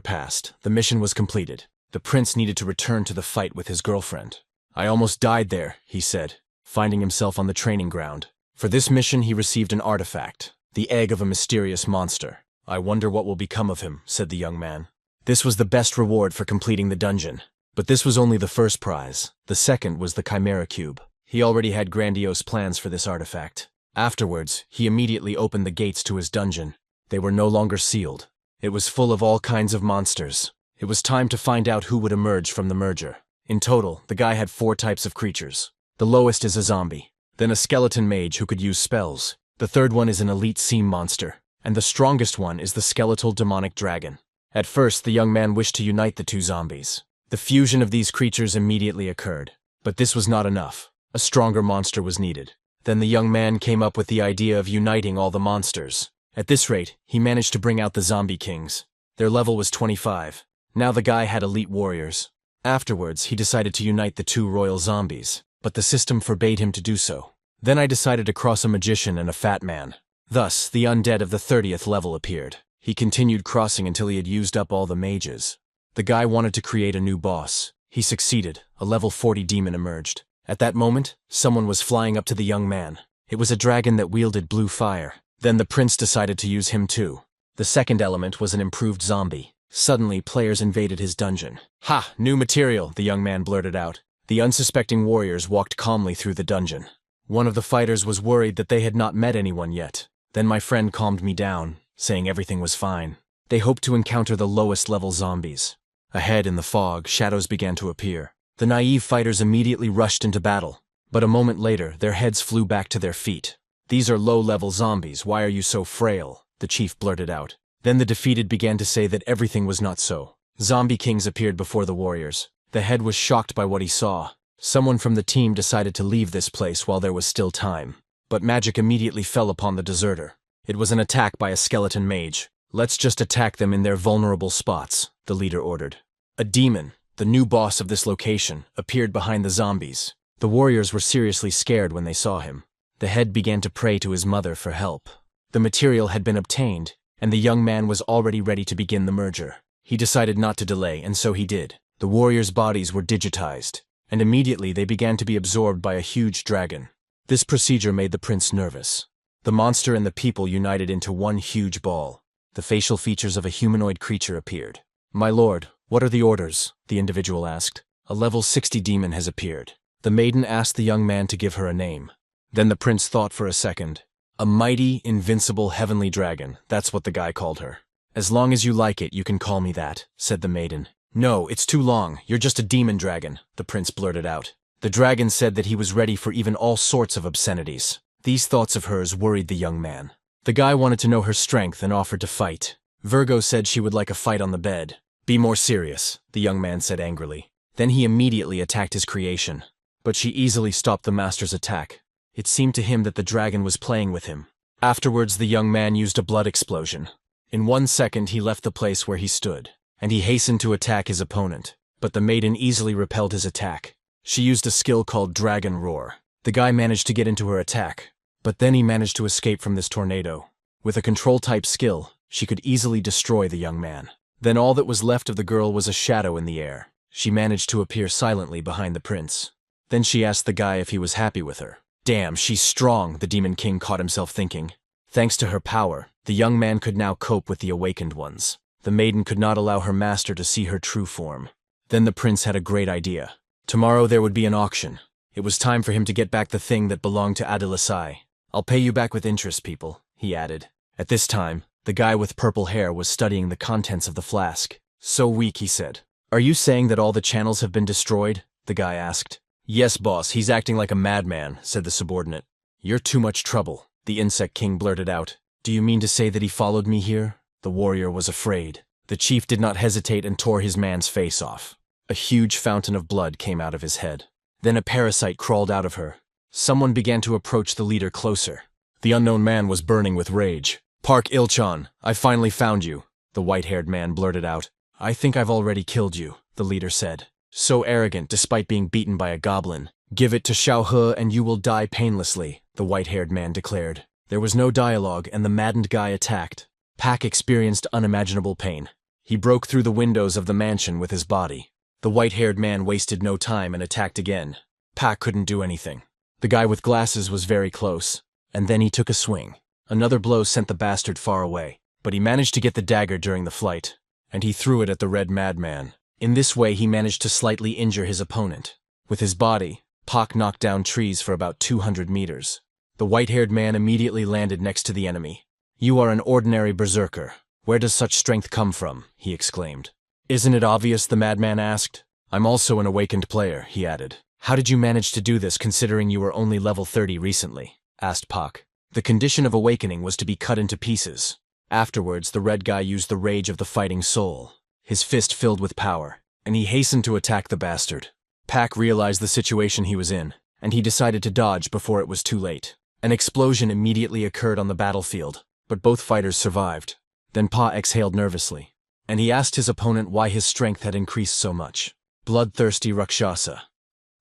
passed. The mission was completed. The prince needed to return to the fight with his girlfriend. "I almost died there," he said, finding himself on the training ground. For this mission he received an artifact, the egg of a mysterious monster. "I wonder what will become of him," said the young man. This was the best reward for completing the dungeon. But this was only the first prize. The second was the Chimera Cube. He already had grandiose plans for this artifact. Afterwards, he immediately opened the gates to his dungeon. They were no longer sealed. It was full of all kinds of monsters. It was time to find out who would emerge from the merger. In total, the guy had 4 types of creatures. The lowest is a zombie, then a skeleton mage who could use spells. The third one is an elite sea monster, and the strongest one is the skeletal demonic dragon. At first, the young man wished to unite the 2 zombies. The fusion of these creatures immediately occurred, but this was not enough. A stronger monster was needed. Then the young man came up with the idea of uniting all the monsters. At this rate, he managed to bring out the zombie kings. Their level was 25. Now the guy had elite warriors. Afterwards, he decided to unite the 2 royal zombies, but the system forbade him to do so. Then I decided to cross a magician and a fat man. Thus, the undead of the 30th level appeared. He continued crossing until he had used up all the mages. The guy wanted to create a new boss. He succeeded. A level 40 demon emerged. At that moment, someone was flying up to the young man. It was a dragon that wielded blue fire. Then the prince decided to use him too. The second element was an improved zombie. Suddenly, players invaded his dungeon. "Ha! New material," the young man blurted out. The unsuspecting warriors walked calmly through the dungeon. One of the fighters was worried that they had not met anyone yet. Then my friend calmed me down, saying everything was fine. They hoped to encounter the lowest level zombies. Ahead in the fog, shadows began to appear. The naive fighters immediately rushed into battle. But a moment later, their heads flew back to their feet. "These are low-level zombies, why are you so frail?" the chief blurted out. Then the defeated began to say that everything was not so. Zombie kings appeared before the warriors. The head was shocked by what he saw. Someone from the team decided to leave this place while there was still time. But magic immediately fell upon the deserter. It was an attack by a skeleton mage. "Let's just attack them in their vulnerable spots," the leader ordered. A demon, the new boss of this location, appeared behind the zombies. The warriors were seriously scared when they saw him. The head began to pray to his mother for help. The material had been obtained, and the young man was already ready to begin the merger. He decided not to delay, and so he did. The warriors' bodies were digitized, and immediately they began to be absorbed by a huge dragon. This procedure made the prince nervous. The monster and the people united into one huge ball. The facial features of a humanoid creature appeared. "My lord, what are the orders?" the individual asked. "A level 60 demon has appeared." The maiden asked the young man to give her a name. Then the prince thought for a second. "A mighty, invincible heavenly dragon, that's what the guy called her." "As long as you like it, you can call me that," said the maiden. "No, it's too long, you're just a demon dragon," the prince blurted out. The dragon said that he was ready for even all sorts of obscenities. These thoughts of hers worried the young man. The guy wanted to know her strength and offered to fight. Virgo said she would like a fight on the bed. "Be more serious," the young man said angrily. Then he immediately attacked his creation. But she easily stopped the master's attack. It seemed to him that the dragon was playing with him. Afterwards, the young man used a blood explosion. In 1 second, he left the place where he stood, and he hastened to attack his opponent. But the maiden easily repelled his attack. She used a skill called Dragon Roar. The guy managed to get into her attack, but then he managed to escape from this tornado. With a control-type skill, she could easily destroy the young man. Then all that was left of the girl was a shadow in the air. She managed to appear silently behind the prince. Then she asked the guy if he was happy with her. "Damn, she's strong," the Demon King caught himself thinking. Thanks to her power, the young man could now cope with the awakened ones. The maiden could not allow her master to see her true form. Then the prince had a great idea. Tomorrow there would be an auction. It was time for him to get back the thing that belonged to Adilasai. "I'll pay you back with interest, people," he added. At this time, the guy with purple hair was studying the contents of the flask. "So weak," he said. "Are you saying that all the channels have been destroyed?" the guy asked. "Yes, boss, he's acting like a madman," said the subordinate. "You're too much trouble," the insect king blurted out. "Do you mean to say that he followed me here?" The warrior was afraid. The chief did not hesitate and tore his man's face off. A huge fountain of blood came out of his head. Then a parasite crawled out of her. Someone began to approach the leader closer. The unknown man was burning with rage. "Park Ilchan, I finally found you," the white-haired man blurted out. "I think I've already killed you," the leader said. So arrogant despite being beaten by a goblin. "Give it to Xiao He and you will die painlessly," the white-haired man declared. There was no dialogue and the maddened guy attacked. Pak experienced unimaginable pain. He broke through the windows of the mansion with his body. The white-haired man wasted no time and attacked again. Pak couldn't do anything. The guy with glasses was very close, and then he took a swing. Another blow sent the bastard far away, but he managed to get the dagger during the flight, and he threw it at the red madman. In this way, he managed to slightly injure his opponent. With his body, Pak knocked down trees for about 200 meters. The white-haired man immediately landed next to the enemy. "You are an ordinary berserker. Where does such strength come from?" he exclaimed. "Isn't it obvious?" the madman asked. "I'm also an awakened player," he added. "How did you manage to do this considering you were only level 30 recently?" asked Pak. The condition of awakening was to be cut into pieces. Afterwards, the red guy used the rage of the fighting soul. His fist filled with power, and he hastened to attack the bastard. Pak realized the situation he was in, and he decided to dodge before it was too late. An explosion immediately occurred on the battlefield, but both fighters survived. Then Pa exhaled nervously, and he asked his opponent why his strength had increased so much. Bloodthirsty Rakshasa.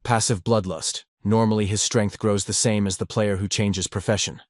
Passive bloodlust. Normally his strength grows the same as the player who changes profession.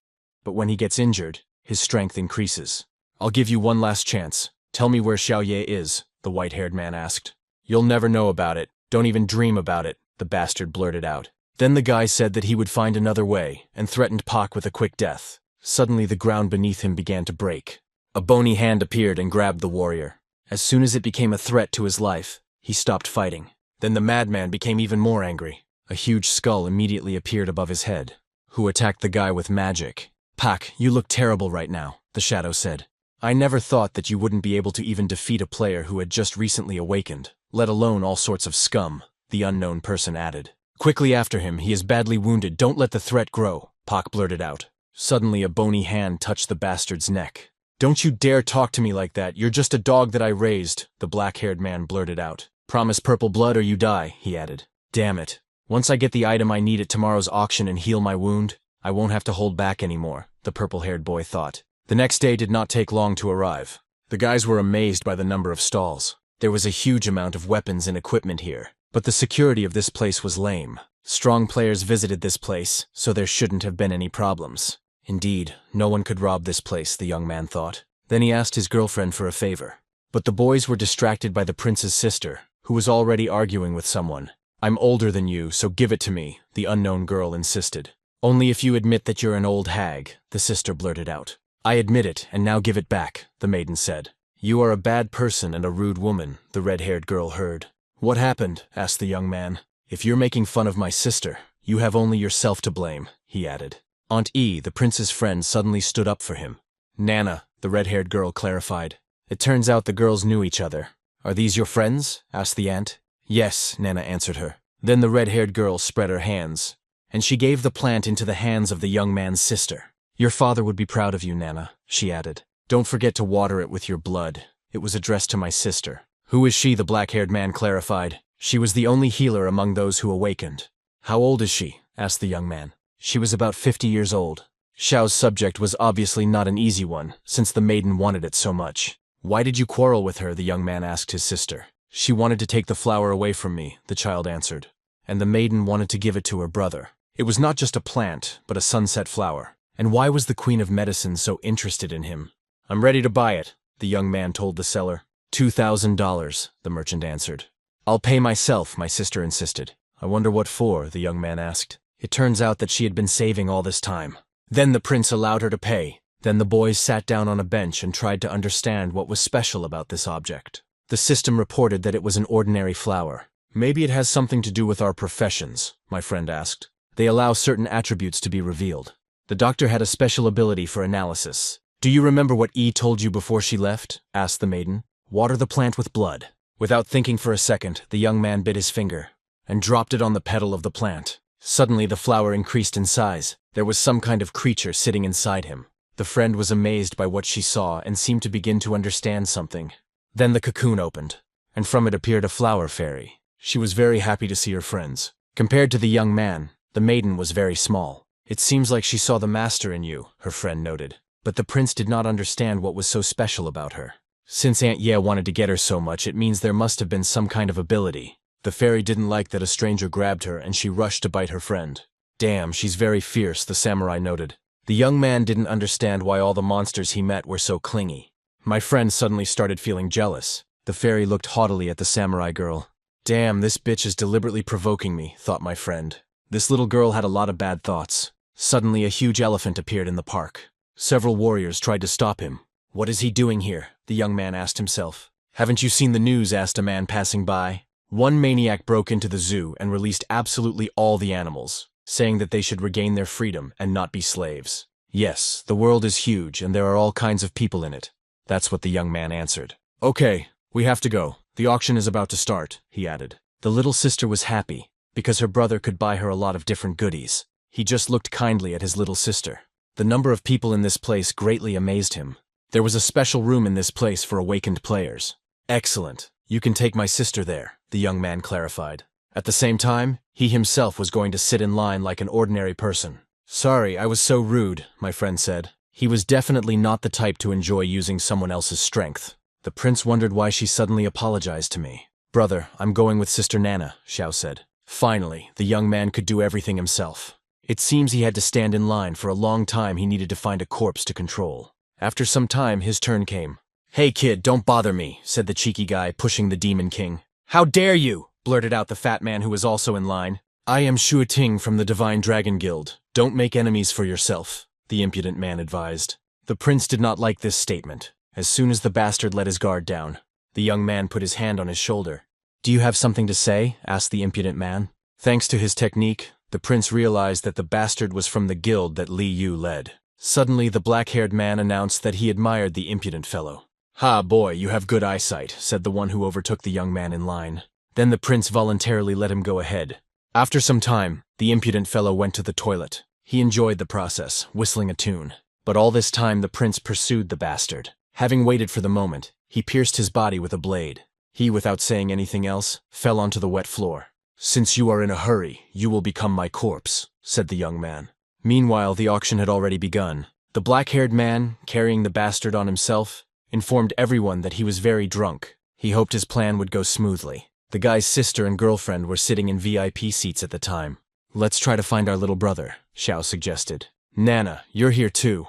But when he gets injured, his strength increases. "I'll give you one last chance. Tell me where Xiaoye is," the white-haired man asked. "You'll never know about it. Don't even dream about it," the bastard blurted out. Then the guy said that he would find another way, and threatened Pak with a quick death. Suddenly the ground beneath him began to break. A bony hand appeared and grabbed the warrior. As soon as it became a threat to his life, he stopped fighting. Then the madman became even more angry. A huge skull immediately appeared above his head. Who attacked the guy with magic? Pak, you look terrible right now, the shadow said. I never thought that you wouldn't be able to even defeat a player who had just recently awakened, let alone all sorts of scum, the unknown person added. Quickly after him, he is badly wounded, don't let the threat grow, Pak blurted out. Suddenly a bony hand touched the bastard's neck. Don't you dare talk to me like that, you're just a dog that I raised, the black-haired man blurted out. Promise purple blood or you die, he added. Damn it. Once I get the item I need at tomorrow's auction and heal my wound, I won't have to hold back anymore, the purple-haired boy thought. The next day did not take long to arrive. The guys were amazed by the number of stalls. There was a huge amount of weapons and equipment here, but the security of this place was lame. Strong players visited this place, so there shouldn't have been any problems. Indeed, no one could rob this place, the young man thought. Then he asked his girlfriend for a favor. But the boys were distracted by the prince's sister, who was already arguing with someone. I'm older than you, so give it to me, the unknown girl insisted. Only if you admit that you're an old hag, the sister blurted out. I admit it, and now give it back, the maiden said. You are a bad person and a rude woman, the red-haired girl heard. What happened? Asked the young man. If you're making fun of my sister, you have only yourself to blame, he added. Aunt E, the prince's friend, suddenly stood up for him. Nana, the red-haired girl clarified. It turns out the girls knew each other. Are these your friends? Asked the aunt. Yes, Nana answered her. Then the red-haired girl spread her hands, and she gave the plant into the hands of the young man's sister. Your father would be proud of you, Nana, she added. Don't forget to water it with your blood. It was addressed to my sister. Who is she? The black-haired man clarified. She was the only healer among those who awakened. How old is she? Asked the young man. She was about 50 years old. Xiao's subject was obviously not an easy one, since the maiden wanted it so much. Why did you quarrel with her? The young man asked his sister. She wanted to take the flower away from me, the child answered. And the maiden wanted to give it to her brother. It was not just a plant, but a sunset flower. And why was the Queen of Medicine so interested in him? I'm ready to buy it, the young man told the seller. $2,000, the merchant answered. I'll pay myself, my sister insisted. I wonder what for, the young man asked. It turns out that she had been saving all this time. Then the prince allowed her to pay. Then the boys sat down on a bench and tried to understand what was special about this object. The system reported that it was an ordinary flower. Maybe it has something to do with our professions, my friend asked. They allow certain attributes to be revealed. The doctor had a special ability for analysis. Do you remember what E told you before she left? Asked the maiden. Water the plant with blood. Without thinking for a second, the young man bit his finger and dropped it on the petal of the plant. Suddenly the flower increased in size. There was some kind of creature sitting inside him. The friend was amazed by what she saw and seemed to begin to understand something. Then the cocoon opened, and from it appeared a flower fairy. She was very happy to see her friends. Compared to the young man, the maiden was very small. It seems like she saw the master in you, her friend noted. But the prince did not understand what was so special about her. Since Aunt Ye wanted to get her so much, it means there must have been some kind of ability. The fairy didn't like that a stranger grabbed her, and she rushed to bite her friend. Damn, she's very fierce, the samurai noted. The young man didn't understand why all the monsters he met were so clingy. My friend suddenly started feeling jealous. The fairy looked haughtily at the samurai girl. Damn, this bitch is deliberately provoking me, thought my friend. This little girl had a lot of bad thoughts. Suddenly a huge elephant appeared in the park. Several warriors tried to stop him. What is he doing here? The young man asked himself. Haven't you seen the news? Asked a man passing by. One maniac broke into the zoo and released absolutely all the animals, saying that they should regain their freedom and not be slaves. Yes, the world is huge and there are all kinds of people in it. That's what the young man answered. Okay, we have to go. The auction is about to start, he added. The little sister was happy, because her brother could buy her a lot of different goodies. He just looked kindly at his little sister. The number of people in this place greatly amazed him. There was a special room in this place for awakened players. Excellent. You can take my sister there, the young man clarified. At the same time, he himself was going to sit in line like an ordinary person. Sorry, I was so rude, my friend said. He was definitely not the type to enjoy using someone else's strength. The prince wondered why she suddenly apologized to me. Brother, I'm going with Sister Nana, Xiao said. Finally, the young man could do everything himself. It seems he had to stand in line for a long time. He needed to find a corpse to control. After some time, his turn came. Hey kid, don't bother me, said the cheeky guy, pushing the Demon King. How dare you, blurted out the fat man who was also in line. I am Shu Ting from the Divine Dragon Guild. Don't make enemies for yourself, the impudent man advised. The prince did not like this statement. As soon as the bastard let his guard down, The young man put his hand on his shoulder. "Do you have something to say?" asked the impudent man. Thanks to his technique, the prince realized that the bastard was from the guild that Li Yu led. Suddenly, the black-haired man announced that he admired the impudent fellow. "Ha, boy, you have good eyesight," said the one who overtook the young man in line. Then the prince voluntarily let him go ahead. After some time, the impudent fellow went to the toilet. He enjoyed the process, whistling a tune. But all this time the prince pursued the bastard. Having waited for the moment, he pierced his body with a blade. He, without saying anything else, fell onto the wet floor. "Since you are in a hurry, you will become my corpse," said the young man. Meanwhile, the auction had already begun. The black-haired man, carrying the bastard on himself, informed everyone that he was very drunk. He hoped his plan would go smoothly. The guy's sister and girlfriend were sitting in VIP seats at the time. "Let's try to find our little brother," Xiao suggested. "Nana, you're here too."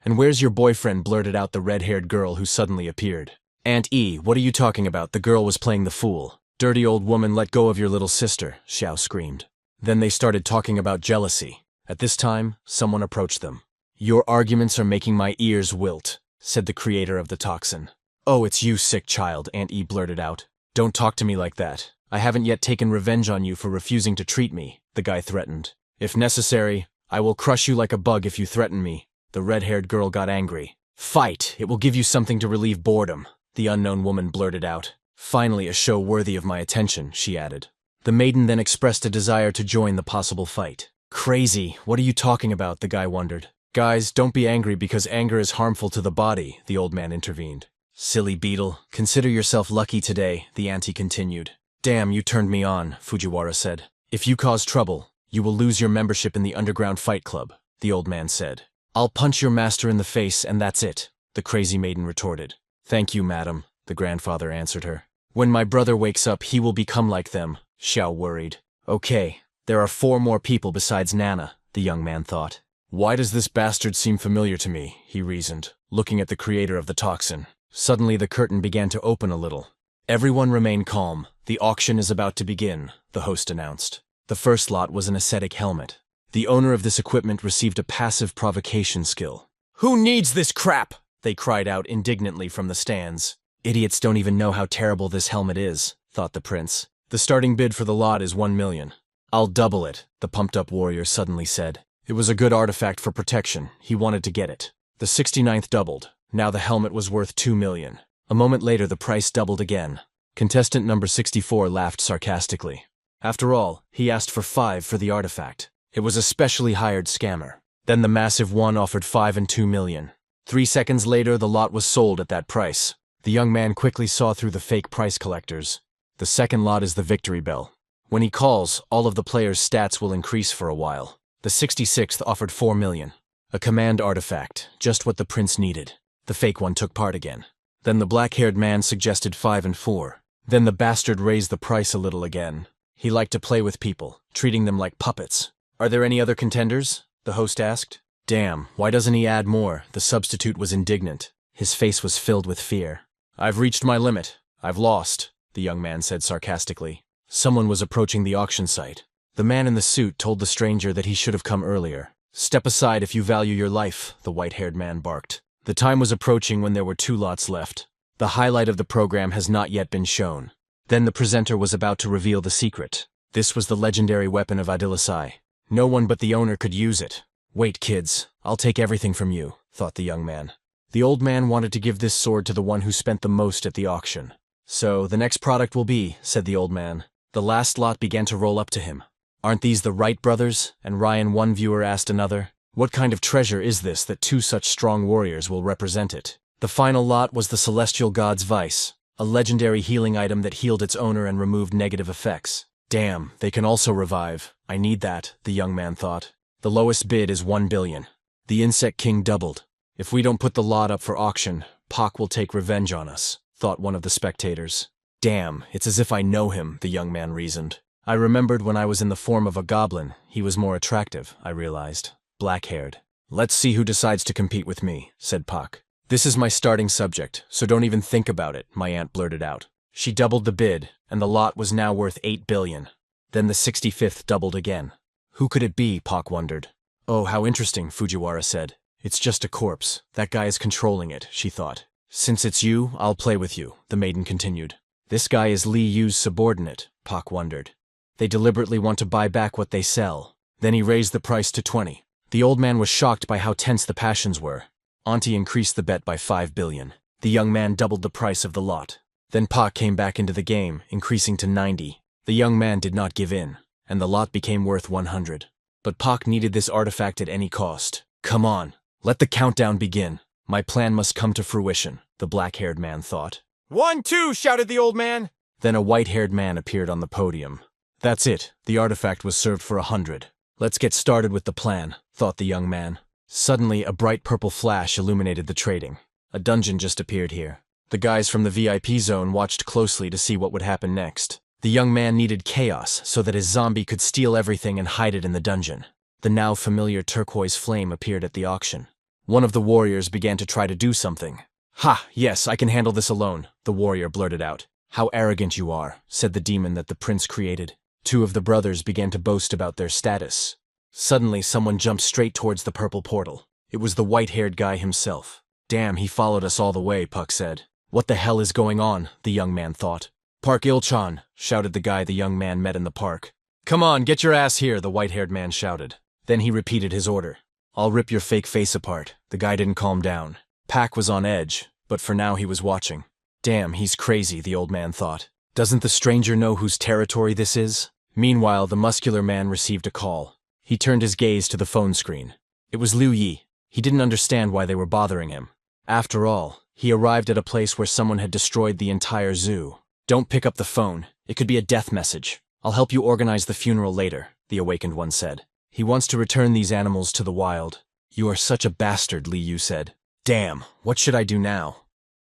"And where's your boyfriend?" blurted out the red-haired girl who suddenly appeared. "Aunt E, what are you talking about? The girl was playing the fool." "Dirty old woman, let go of your little sister," Xiao screamed. Then they started talking about jealousy. At this time, someone approached them. "Your arguments are making my ears wilt," said the creator of the toxin. "Oh, it's you, sick child," Aunt E blurted out. "Don't talk to me like that. I haven't yet taken revenge on you for refusing to treat me," the guy threatened. "If necessary, I will crush you like a bug if you threaten me." The red-haired girl got angry. "Fight! It will give you something to relieve boredom," the unknown woman blurted out. "Finally, a show worthy of my attention," she added. The maiden then expressed a desire to join the possible fight. "Crazy, what are you talking about?" the guy wondered. "Guys, don't be angry because anger is harmful to the body," the old man intervened. "Silly beetle, consider yourself lucky today," the auntie continued. "Damn, you turned me on," Fujiwara said. "If you cause trouble, you will lose your membership in the underground fight club," the old man said. "I'll punch your master in the face and that's it," the crazy maiden retorted. "Thank you, madam," the grandfather answered her. "When my brother wakes up, he will become like them," Xiao worried. "Okay, there are 4 more people besides Nana," the young man thought. "Why does this bastard seem familiar to me?" he reasoned, looking at the creator of the toxin. Suddenly the curtain began to open a little. "Everyone remain calm. The auction is about to begin," the host announced. The first lot was an ascetic helmet. The owner of this equipment received a passive provocation skill. "Who needs this crap?" they cried out indignantly from the stands. "Idiots don't even know how terrible this helmet is," thought the prince. "The starting bid for the lot is 1 million. "I'll double it," the pumped-up warrior suddenly said. It was a good artifact for protection. He wanted to get it. The 69th doubled. Now the helmet was worth 2 million. A moment later, the price doubled again. Contestant number 64 laughed sarcastically. After all, he asked for 5 for the artifact. It was a specially hired scammer. Then the massive one offered 5 and 2 million. 3 seconds later, the lot was sold at that price. The young man quickly saw through the fake price collectors. The second lot is the victory bell. When he calls, all of the players' stats will increase for a while. The 66th offered 4 million. A command artifact, just what the prince needed. The fake one took part again. Then the black-haired man suggested 5 and 4. Then the bastard raised the price a little again. He liked to play with people, treating them like puppets. "Are there any other contenders?" the host asked. "Damn, why doesn't he add more?" The substitute was indignant. His face was filled with fear. "I've reached my limit. I've lost," the young man said sarcastically. Someone was approaching the auction site. The man in the suit told the stranger that he should have come earlier. "Step aside if you value your life," the white-haired man barked. The time was approaching when there were 2 lots left. The highlight of the program has not yet been shown. Then the presenter was about to reveal the secret. This was the legendary weapon of Adilasai. No one but the owner could use it. "Wait, kids, I'll take everything from you," thought the young man. The old man wanted to give this sword to the one who spent the most at the auction. "So, the next product will be," said the old man. The last lot began to roll up to him. "Aren't these the Wright brothers?" And Ryan, one viewer, asked another. "What kind of treasure is this that 2 such strong warriors will represent it?" The final lot was the Celestial God's Vice, a legendary healing item that healed its owner and removed negative effects. "Damn, they can also revive. I need that," the young man thought. The lowest bid is 1 billion. The Insect King doubled. "If we don't put the lot up for auction, Pac will take revenge on us," thought one of the spectators. "Damn, it's as if I know him," the young man reasoned. "I remembered when I was in the form of a goblin, he was more attractive, I realized. Black-haired. "Let's see who decides to compete with me," said Pac. "This is my starting subject, so don't even think about it," my aunt blurted out. She doubled the bid, and the lot was now worth 8 billion. Then the 65th doubled again. Who could it be, Pac wondered. "Oh, how interesting," Fujiwara said. "It's just a corpse. That guy is controlling it," she thought. Since it's you, I'll play with you, the maiden continued. This guy is Li Yu's subordinate, Pak wondered. They deliberately want to buy back what they sell. Then he raised the price to 20. The old man was shocked by how tense the passions were. Auntie increased the bet by 5 billion. The young man doubled the price of the lot. Then Pak came back into the game, increasing to 90. The young man did not give in, and the lot became worth 100. But Pak needed this artifact at any cost. Come on, let the countdown begin. My plan must come to fruition, the black-haired man thought. 1, 2, shouted the old man. Then a white-haired man appeared on the podium. That's it, the artifact was served for 100. Let's get started with the plan, thought the young man. Suddenly, a bright purple flash illuminated the trading. A dungeon just appeared here. The guys from the VIP zone watched closely to see what would happen next. The young man needed chaos so that his zombie could steal everything and hide it in the dungeon. The now familiar turquoise flame appeared at the auction. One of the warriors began to try to do something. Ha, yes, I can handle this alone, the warrior blurted out. How arrogant you are, said the demon that the prince created. Two of the brothers began to boast about their status. Suddenly, someone jumped straight towards the purple portal. It was the white-haired guy himself. Damn, he followed us all the way, Puck said. What the hell is going on, the young man thought. Park Ilchan, shouted the guy the young man met in the park. Come on, get your ass here, the white-haired man shouted. Then he repeated his order. I'll rip your fake face apart. The guy didn't calm down. Pak was on edge, but for now he was watching. Damn, he's crazy, the old man thought. Doesn't the stranger know whose territory this is? Meanwhile, the muscular man received a call. He turned his gaze to the phone screen. It was Liu Yi. He didn't understand why they were bothering him. After all, he arrived at a place where someone had destroyed the entire zoo. Don't pick up the phone. It could be a death message. I'll help you organize the funeral later, the awakened one said. He wants to return these animals to the wild. You are such a bastard, Li Yu said. Damn, what should I do now?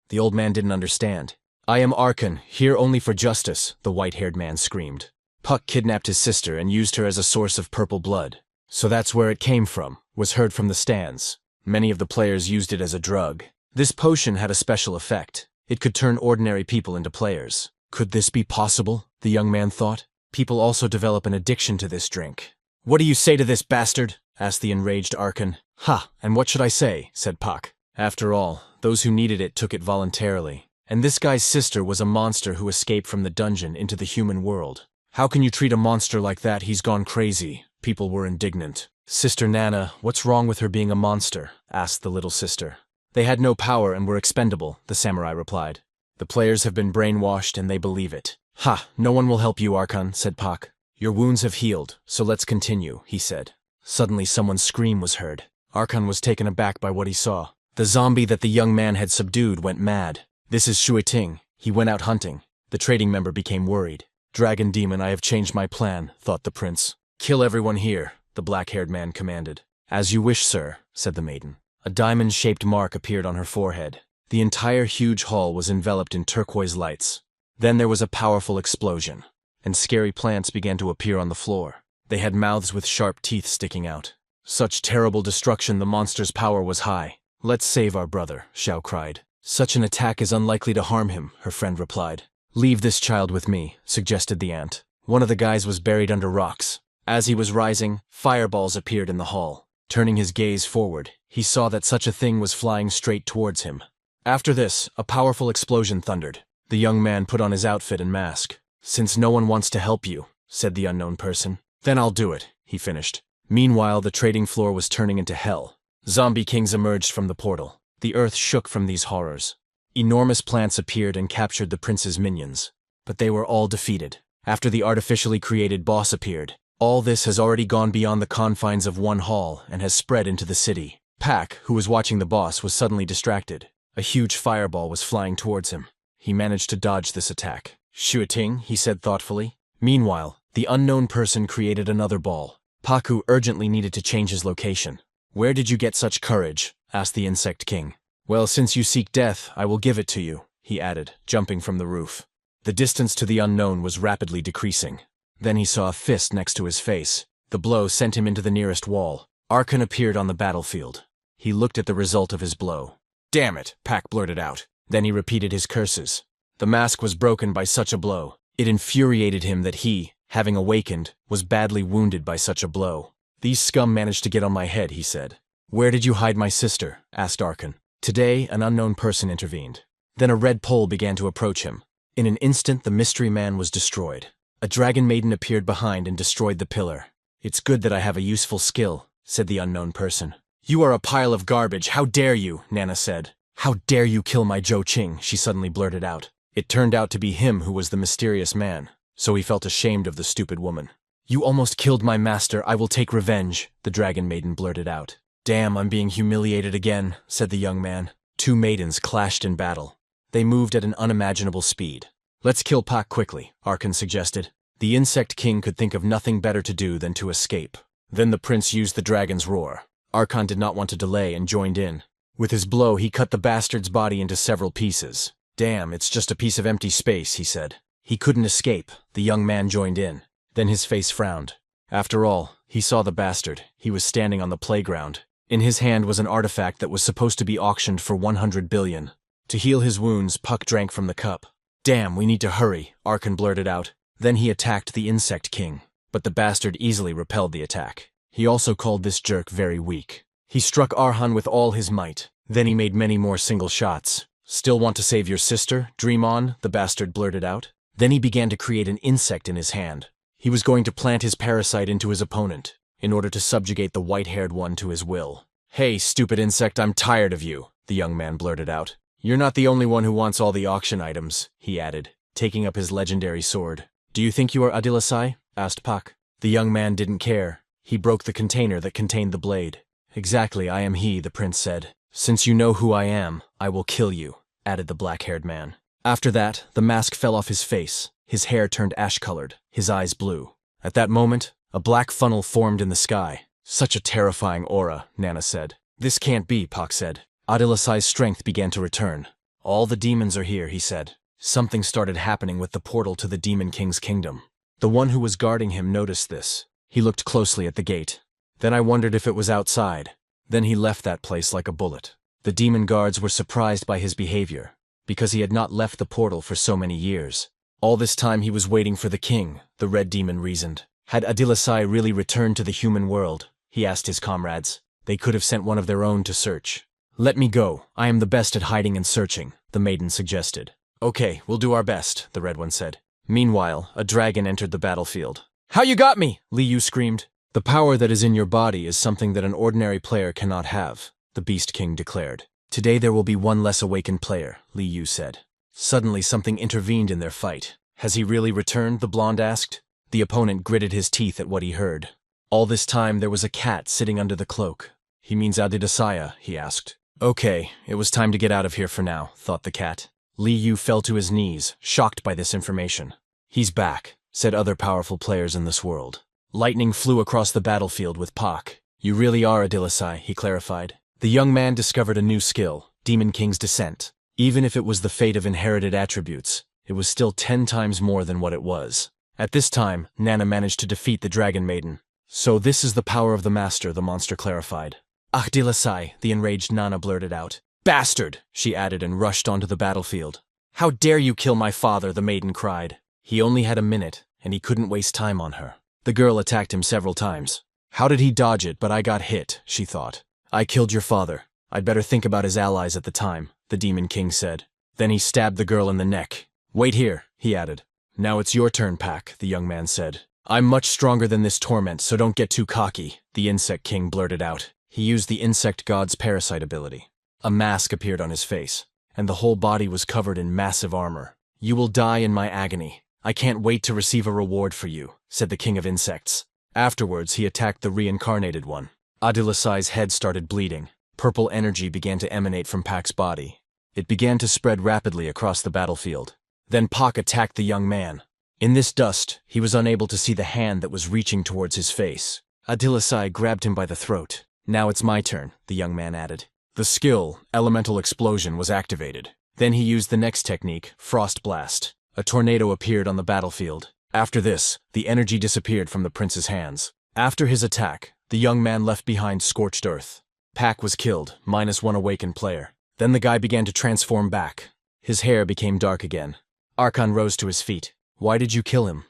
The old man didn't understand. I am Arkan, here only for justice, the white-haired man screamed. Puck kidnapped his sister and used her as a source of purple blood. So that's where it came from, was heard from the stands. Many of the players used it as a drug. This potion had a special effect. It could turn ordinary people into players. Could this be possible? The young man thought. People also develop an addiction to this drink. What do you say to this, bastard? Asked the enraged Arkan. Ha, and what should I say? Said Puck. After all, those who needed it took it voluntarily. And this guy's sister was a monster who escaped from the dungeon into the human world. How can you treat a monster like that? He's gone crazy. People were indignant. Sister Nana, what's wrong with her being a monster? Asked the little sister. They had no power and were expendable, the samurai replied. The players have been brainwashed and they believe it. Ha, no one will help you, Arkan, said Pak. Your wounds have healed, so let's continue, he said. Suddenly someone's scream was heard. Arkan was taken aback by what he saw. The zombie that the young man had subdued went mad. This is Shuiting. He went out hunting. The trading member became worried. Dragon demon, I have changed my plan, thought the prince. Kill everyone here, the black-haired man commanded. As you wish, sir, said the maiden. A diamond-shaped mark appeared on her forehead. The entire huge hall was enveloped in turquoise lights. Then there was a powerful explosion, and scary plants began to appear on the floor. They had mouths with sharp teeth sticking out. Such terrible destruction, the monster's power was high. Let's save our brother, Xiao cried. Such an attack is unlikely to harm him, her friend replied. Leave this child with me, suggested the ant. One of the guys was buried under rocks. As he was rising, fireballs appeared in the hall. Turning his gaze forward, he saw that such a thing was flying straight towards him. After this, a powerful explosion thundered. The young man put on his outfit and mask. Since no one wants to help you, said the unknown person, then I'll do it, he finished. Meanwhile, the trading floor was turning into hell. Zombie kings emerged from the portal. The earth shook from these horrors. Enormous plants appeared and captured the prince's minions. But they were all defeated. After the artificially created boss appeared, all this has already gone beyond the confines of one hall and has spread into the city. Pak, who was watching the boss, was suddenly distracted. A huge fireball was flying towards him. He managed to dodge this attack. Shuiting, he said thoughtfully. Meanwhile, the unknown person created another ball. Paku urgently needed to change his location. Where did you get such courage? Asked the insect king. Well, since you seek death, I will give it to you, he added, jumping from the roof. The distance to the unknown was rapidly decreasing. Then he saw a fist next to his face. The blow sent him into the nearest wall. Arkan appeared on the battlefield. He looked at the result of his blow. Damn it, Pak blurted out. Then he repeated his curses. The mask was broken by such a blow. It infuriated him that he, having awakened, was badly wounded by such a blow. These scum managed to get on my head, he said. Where did you hide my sister? Asked Arkan. Today, an unknown person intervened. Then a red pole began to approach him. In an instant, the mystery man was destroyed. A dragon maiden appeared behind and destroyed the pillar. "It's good that I have a useful skill," said the unknown person. "You are a pile of garbage, how dare you," Nana said. "How dare you kill my Zhou Qing," she suddenly blurted out. It turned out to be him who was the mysterious man, so he felt ashamed of the stupid woman. "You almost killed my master, I will take revenge," the dragon maiden blurted out. "Damn, I'm being humiliated again," said the young man. Two maidens clashed in battle. They moved at an unimaginable speed. "Let's kill Pak quickly," Arkan suggested. The insect king could think of nothing better to do than to escape. Then the prince used the dragon's roar. Arkan did not want to delay and joined in. With his blow, he cut the bastard's body into several pieces. "Damn, it's just a piece of empty space," he said. He couldn't escape. The young man joined in. Then his face frowned. After all, he saw the bastard. He was standing on the playground. In his hand was an artifact that was supposed to be auctioned for 100 billion. To heal his wounds, Puck drank from the cup. "Damn, we need to hurry," Arkan blurted out. Then he attacked the insect king. But the bastard easily repelled the attack. He also called this jerk very weak. He struck Arhan with all his might. Then he made many more single shots. "Still want to save your sister? Dream on," the bastard blurted out. Then he began to create an insect in his hand. He was going to plant his parasite into his opponent, in order to subjugate the white-haired one to his will. "Hey, stupid insect, I'm tired of you," the young man blurted out. "You're not the only one who wants all the auction items," he added, taking up his legendary sword. "Do you think you are Adilasai?" asked Puck. The young man didn't care. He broke the container that contained the blade. "Exactly, I am he," the prince said. "Since you know who I am, I will kill you," added the black-haired man. After that, the mask fell off his face. His hair turned ash-colored, his eyes blue. At that moment, a black funnel formed in the sky. "Such a terrifying aura," Nana said. "This can't be," Puck said. Adilasai's strength began to return. "All the demons are here," he said. Something started happening with the portal to the Demon King's kingdom. The one who was guarding him noticed this. He looked closely at the gate. Then I wondered if it was outside. Then he left that place like a bullet. The demon guards were surprised by his behavior, because he had not left the portal for so many years. All this time he was waiting for the king, the red demon reasoned. Had Adilasai really returned to the human world? He asked his comrades. They could have sent one of their own to search. "Let me go. I am the best at hiding and searching," the maiden suggested. "Okay, we'll do our best," the red one said. Meanwhile, a dragon entered the battlefield. "How you got me?" Li Yu screamed. "The power that is in your body is something that an ordinary player cannot have," the Beast King declared. "Today there will be one less awakened player," Li Yu said. Suddenly something intervened in their fight. "Has he really returned?" the blonde asked. The opponent gritted his teeth at what he heard. All this time there was a cat sitting under the cloak. "He means Adidasaya," he asked. "Okay, it was time to get out of here for now," thought the cat. Li Yu fell to his knees, shocked by this information. "He's back," said other powerful players in this world. Lightning flew across the battlefield with Pak. "You really are Adilasai," he clarified. The young man discovered a new skill, Demon King's Descent. Even if it was the fate of inherited attributes, it was still 10 times more than what it was. At this time, Nana managed to defeat the Dragon Maiden. "So this is the power of the master," the monster clarified. "Adilasai," the enraged Nana blurted out. "Bastard," she added and rushed onto the battlefield. "How dare you kill my father," the maiden cried. He only had a minute, and he couldn't waste time on her. The girl attacked him several times. "How did he dodge it, but I got hit," she thought. "I killed your father. I'd better think about his allies at the time," the Demon King said. Then he stabbed the girl in the neck. "Wait here," he added. "Now it's your turn, Pak," the young man said. "I'm much stronger than this torment, so don't get too cocky," the Insect King blurted out. He used the Insect God's parasite ability. A mask appeared on his face, and the whole body was covered in massive armor. "You will die in my agony. I can't wait to receive a reward for you," said the King of Insects. Afterwards, he attacked the reincarnated one. Adilasai's head started bleeding. Purple energy began to emanate from Pak's body. It began to spread rapidly across the battlefield. Then Pak attacked the young man. In this dust, he was unable to see the hand that was reaching towards his face. Adilasai grabbed him by the throat. "Now it's my turn," the young man added. The skill, Elemental Explosion, was activated. Then he used the next technique, Frost Blast. A tornado appeared on the battlefield. After this, the energy disappeared from the prince's hands. After his attack, the young man left behind scorched earth. Pak was killed, -1 awakened player. Then the guy began to transform back. His hair became dark again. Arkan rose to his feet. "Why did you kill him?"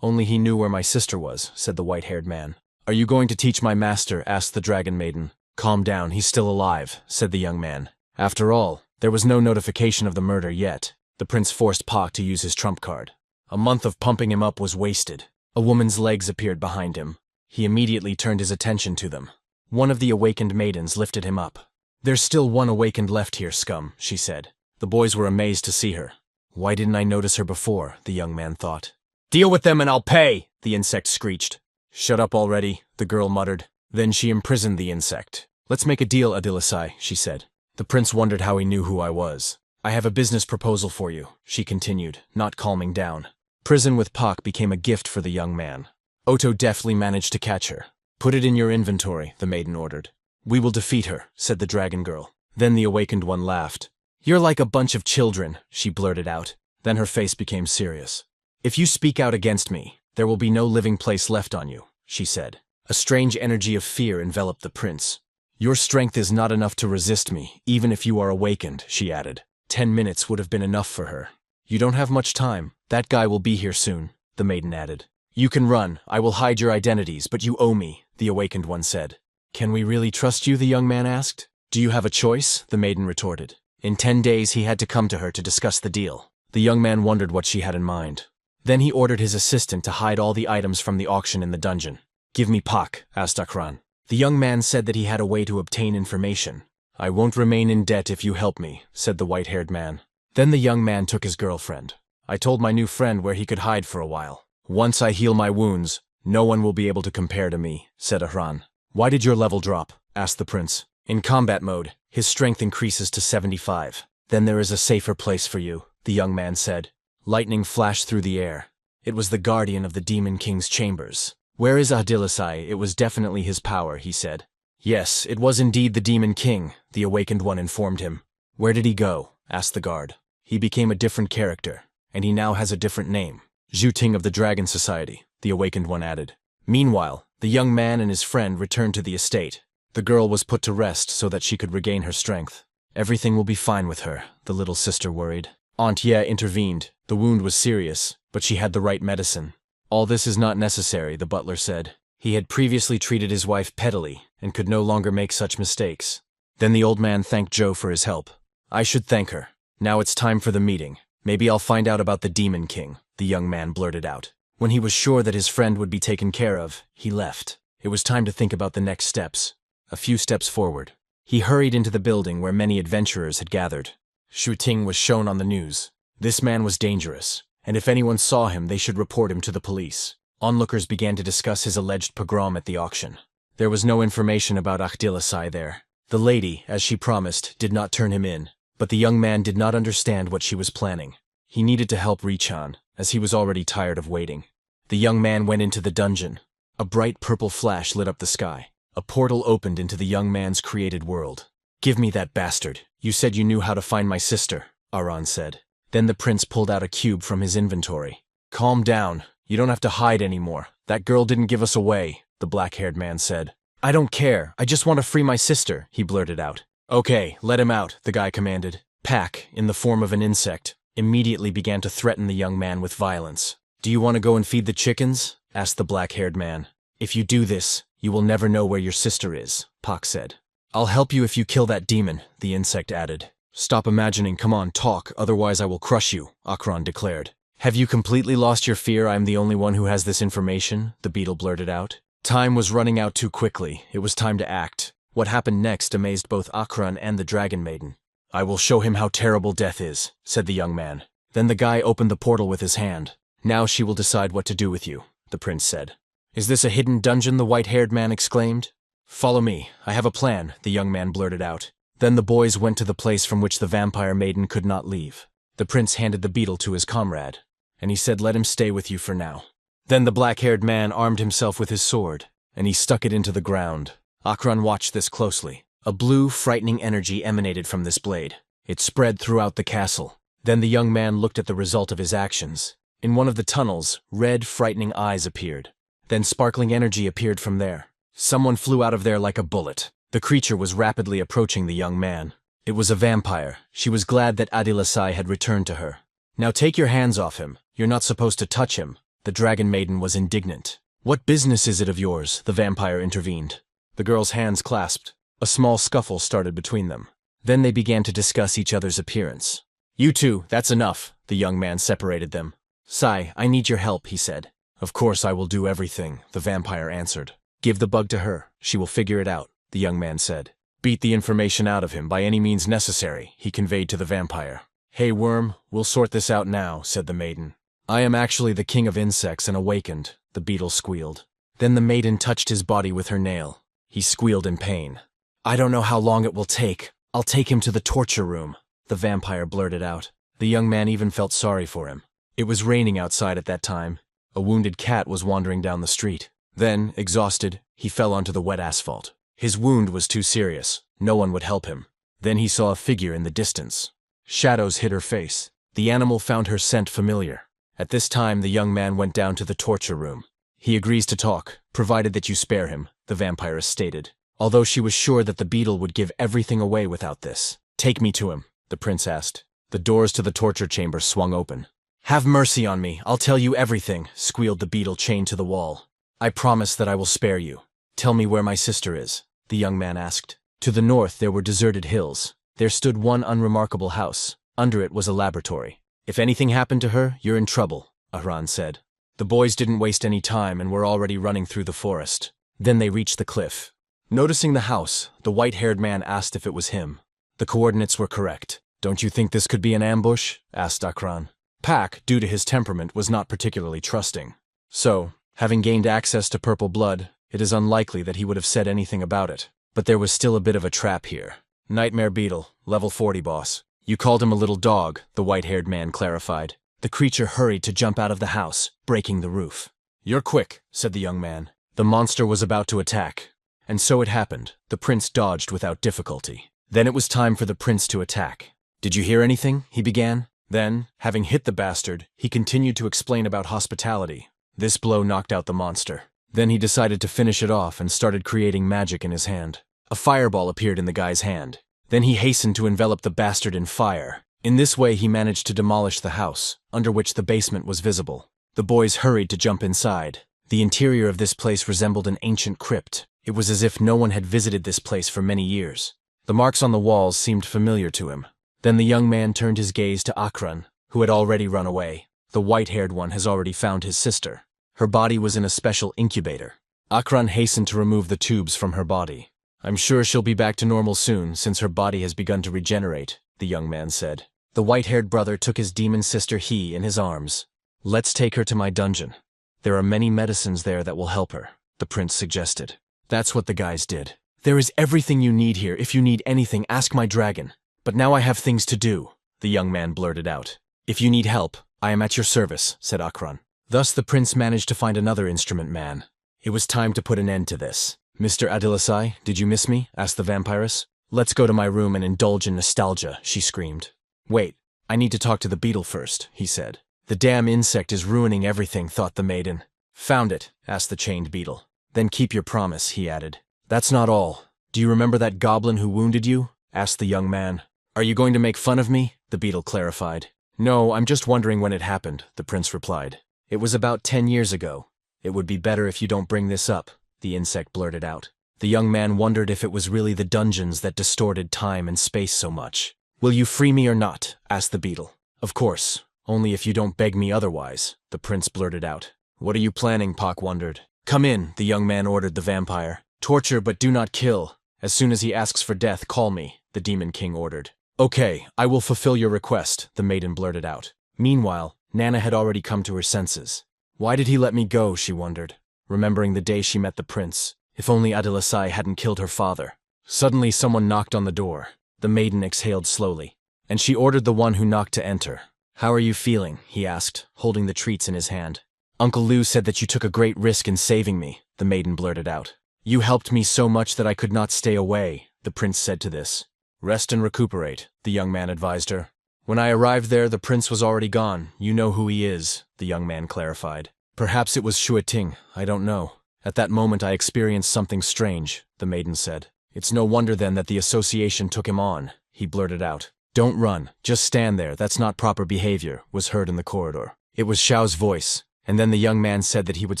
"Only he knew where my sister was," said the white-haired man. "Are you going to teach my master?" asked the Dragon Maiden. "Calm down, he's still alive," said the young man. After all, there was no notification of the murder yet. The prince forced Pak to use his trump card. A month of pumping him up was wasted. A woman's legs appeared behind him. He immediately turned his attention to them. One of the awakened maidens lifted him up. "There's still one awakened left here, scum," she said. The boys were amazed to see her. "Why didn't I notice her before?" the young man thought. "Deal with them and I'll pay," the insect screeched. "Shut up already," the girl muttered. Then she imprisoned the insect. "Let's make a deal, Adilisai," she said. The prince wondered how he knew who I was. "I have a business proposal for you," she continued, not calming down. Prison with Pak became a gift for the young man. Otto deftly managed to catch her. "Put it in your inventory," the maiden ordered. "We will defeat her," said the dragon girl. Then the awakened one laughed. "You're like a bunch of children," she blurted out. Then her face became serious. "If you speak out against me, there will be no living place left on you," she said. A strange energy of fear enveloped the prince. "Your strength is not enough to resist me, even if you are awakened," she added. 10 minutes would have been enough for her. "You don't have much time. That guy will be here soon," the maiden added. "You can run. I will hide your identities, but you owe me," the awakened one said. "Can we really trust you?" the young man asked. "Do you have a choice?" the maiden retorted. In 10 days he had to come to her to discuss the deal. The young man wondered what she had in mind. Then he ordered his assistant to hide all the items from the auction in the dungeon. "Give me Pak," asked Akran. The young man said that he had a way to obtain information. "I won't remain in debt if you help me," said the white-haired man. Then the young man took his girlfriend. "I told my new friend where he could hide for a while. Once I heal my wounds, no one will be able to compare to me," said Ahran. "Why did your level drop?" asked the prince. "In combat mode, his strength increases to 75. Then there is a safer place for you," the young man said. Lightning flashed through the air. It was the guardian of the Demon King's chambers. "Where is Ahdilisai? It was definitely his power," he said. "Yes, it was indeed the Demon King," the awakened one informed him. "Where did he go?" asked the guard. "He became a different character, and he now has a different name. Zhu Ting of the Dragon Society," the awakened one added. Meanwhile, the young man and his friend returned to the estate. The girl was put to rest so that she could regain her strength. "Everything will be fine with her," the little sister worried. Aunt Ye intervened. The wound was serious, but she had the right medicine. "All this is not necessary," the butler said. He had previously treated his wife pettily and could no longer make such mistakes. Then the old man thanked Joe for his help. "I should thank her. Now it's time for the meeting. Maybe I'll find out about the Demon King," the young man blurted out. When he was sure that his friend would be taken care of, he left. It was time to think about the next steps. A few steps forward. He hurried into the building where many adventurers had gathered. Zhu Ting was shown on the news. This man was dangerous, and if anyone saw him, they should report him to the police. Onlookers began to discuss his alleged pogrom at the auction. There was no information about Ahdilisai there. The lady, as she promised, did not turn him in, but the young man did not understand what she was planning. He needed to help Richan, as he was already tired of waiting. The young man went into the dungeon. A bright purple flash lit up the sky. A portal opened into the young man's created world. "Give me that bastard. You said you knew how to find my sister," Aran said. Then the prince pulled out a cube from his inventory. "Calm down. You don't have to hide anymore. That girl didn't give us away," the black-haired man said. "I don't care. I just want to free my sister," he blurted out. "Okay, let him out," the guy commanded. Pak, in the form of an insect, immediately began to threaten the young man with violence. "Do you want to go and feed the chickens?" asked the black-haired man. "If you do this, you will never know where your sister is," Pak said. "I'll help you if you kill that demon," the insect added. "Stop imagining, come on, talk, otherwise I will crush you," Akran declared. "Have you completely lost your fear I am the only one who has this information?" the beetle blurted out. Time was running out too quickly. It was time to act. What happened next amazed both Akran and the Dragon Maiden. "I will show him how terrible death is," said the young man. Then the guy opened the portal with his hand. "Now she will decide what to do with you," the prince said. "Is this a hidden dungeon?" the white-haired man exclaimed. "Follow me. I have a plan," the young man blurted out. Then the boys went to the place from which the vampire maiden could not leave. The prince handed the beetle to his comrade, and he said, "Let him stay with you for now." Then the black-haired man armed himself with his sword, and he stuck it into the ground. Akran watched this closely. A blue, frightening energy emanated from this blade. It spread throughout the castle. Then the young man looked at the result of his actions. In one of the tunnels, red, frightening eyes appeared. Then sparkling energy appeared from there. Someone flew out of there like a bullet. The creature was rapidly approaching the young man. It was a vampire. She was glad that Adilisai had returned to her. "Now take your hands off him. You're not supposed to touch him." The dragon maiden was indignant. "What business is it of yours?" the vampire intervened. The girl's hands clasped. A small scuffle started between them. Then they began to discuss each other's appearance. "You two, that's enough," the young man separated them. "Sai, I need your help," he said. "Of course I will do everything," the vampire answered. "Give the bug to her, she will figure it out," the young man said. "Beat the information out of him by any means necessary," he conveyed to the vampire. "Hey worm, we'll sort this out now," said the maiden. "I am actually the king of insects and awakened," the beetle squealed. Then the maiden touched his body with her nail. He squealed in pain. "I don't know how long it will take. I'll take him to the torture room," the vampire blurted out. The young man even felt sorry for him. It was raining outside at that time. A wounded cat was wandering down the street. Then, exhausted, he fell onto the wet asphalt. His wound was too serious. No one would help him. Then he saw a figure in the distance. Shadows hid her face. The animal found her scent familiar. At this time, the young man went down to the torture room. "He agrees to talk, provided that you spare him," the vampiress stated, although she was sure that the beetle would give everything away without this. "Take me to him," the prince asked. The doors to the torture chamber swung open. "Have mercy on me, I'll tell you everything," squealed the beetle chained to the wall. "I promise that I will spare you." "Tell me where my sister is," the young man asked. To the north there were deserted hills. There stood one unremarkable house. Under it was a laboratory. "If anything happened to her, you're in trouble," Ahran said. The boys didn't waste any time and were already running through the forest. Then they reached the cliff. Noticing the house, the white-haired man asked if it was him. The coordinates were correct. "Don't you think this could be an ambush?" asked Akran. Pak, due to his temperament, was not particularly trusting. So, having gained access to purple blood, it is unlikely that he would have said anything about it. But there was still a bit of a trap here. "Nightmare beetle, level 40 boss. You called him a little dog," the white-haired man clarified. The creature hurried to jump out of the house, breaking the roof. "You're quick," said the young man. The monster was about to attack. And so it happened. The prince dodged without difficulty. Then it was time for the prince to attack. "Did you hear anything?" he began. Then, having hit the bastard, he continued to explain about hospitality. This blow knocked out the monster. Then he decided to finish it off and started creating magic in his hand. A fireball appeared in the guy's hand. Then he hastened to envelop the bastard in fire. In this way he managed to demolish the house, under which the basement was visible. The boys hurried to jump inside. The interior of this place resembled an ancient crypt. It was as if no one had visited this place for many years. The marks on the walls seemed familiar to him. Then the young man turned his gaze to Akran, who had already run away. The white-haired one has already found his sister. Her body was in a special incubator. Akran hastened to remove the tubes from her body. "I'm sure she'll be back to normal soon, since her body has begun to regenerate," the young man said. The white-haired brother took his demon sister He in his arms. "Let's take her to my dungeon. There are many medicines there that will help her," the prince suggested. That's what the guys did. "There is everything you need here. If you need anything, ask my dragon. But now I have things to do," the young man blurted out. "If you need help, I am at your service," said Akran. Thus the prince managed to find another instrument man. It was time to put an end to this. "Mr. Adilasai, did you miss me?" asked the vampiress. "Let's go to my room and indulge in nostalgia," she screamed. "Wait, I need to talk to the beetle first," he said. "The damn insect is ruining everything," thought the maiden. "Found it?" asked the chained beetle. "Then keep your promise," he added. "That's not all. Do you remember that goblin who wounded you?" asked the young man. "Are you going to make fun of me?" the beetle clarified. "No, I'm just wondering when it happened," the prince replied. "It was about 10 years ago. It would be better if you don't bring this up," the insect blurted out. The young man wondered if it was really the dungeons that distorted time and space so much. "Will you free me or not?" asked the beetle. "Of course, only if you don't beg me otherwise," the prince blurted out. "What are you planning?" Pak wondered. "Come in," the young man ordered the vampire. "Torture but do not kill. As soon as he asks for death, call me," the demon king ordered. "Okay, I will fulfill your request," the maiden blurted out. Meanwhile, Nana had already come to her senses. Why did he let me go, she wondered, remembering the day she met the prince. If only Adilasai hadn't killed her father. Suddenly someone knocked on the door. The maiden exhaled slowly, and she ordered the one who knocked to enter. "How are you feeling?" he asked, holding the treats in his hand. "Uncle Liu said that you took a great risk in saving me," the maiden blurted out. "You helped me so much that I could not stay away," the prince said to this. "Rest and recuperate," the young man advised her. "When I arrived there, the prince was already gone. You know who he is," the young man clarified. "Perhaps it was Shuiting, I don't know. At that moment I experienced something strange," the maiden said. "It's no wonder then that the association took him on," he blurted out. "Don't run, just stand there, that's not proper behavior," was heard in the corridor. It was Xiao's voice, and then the young man said that he would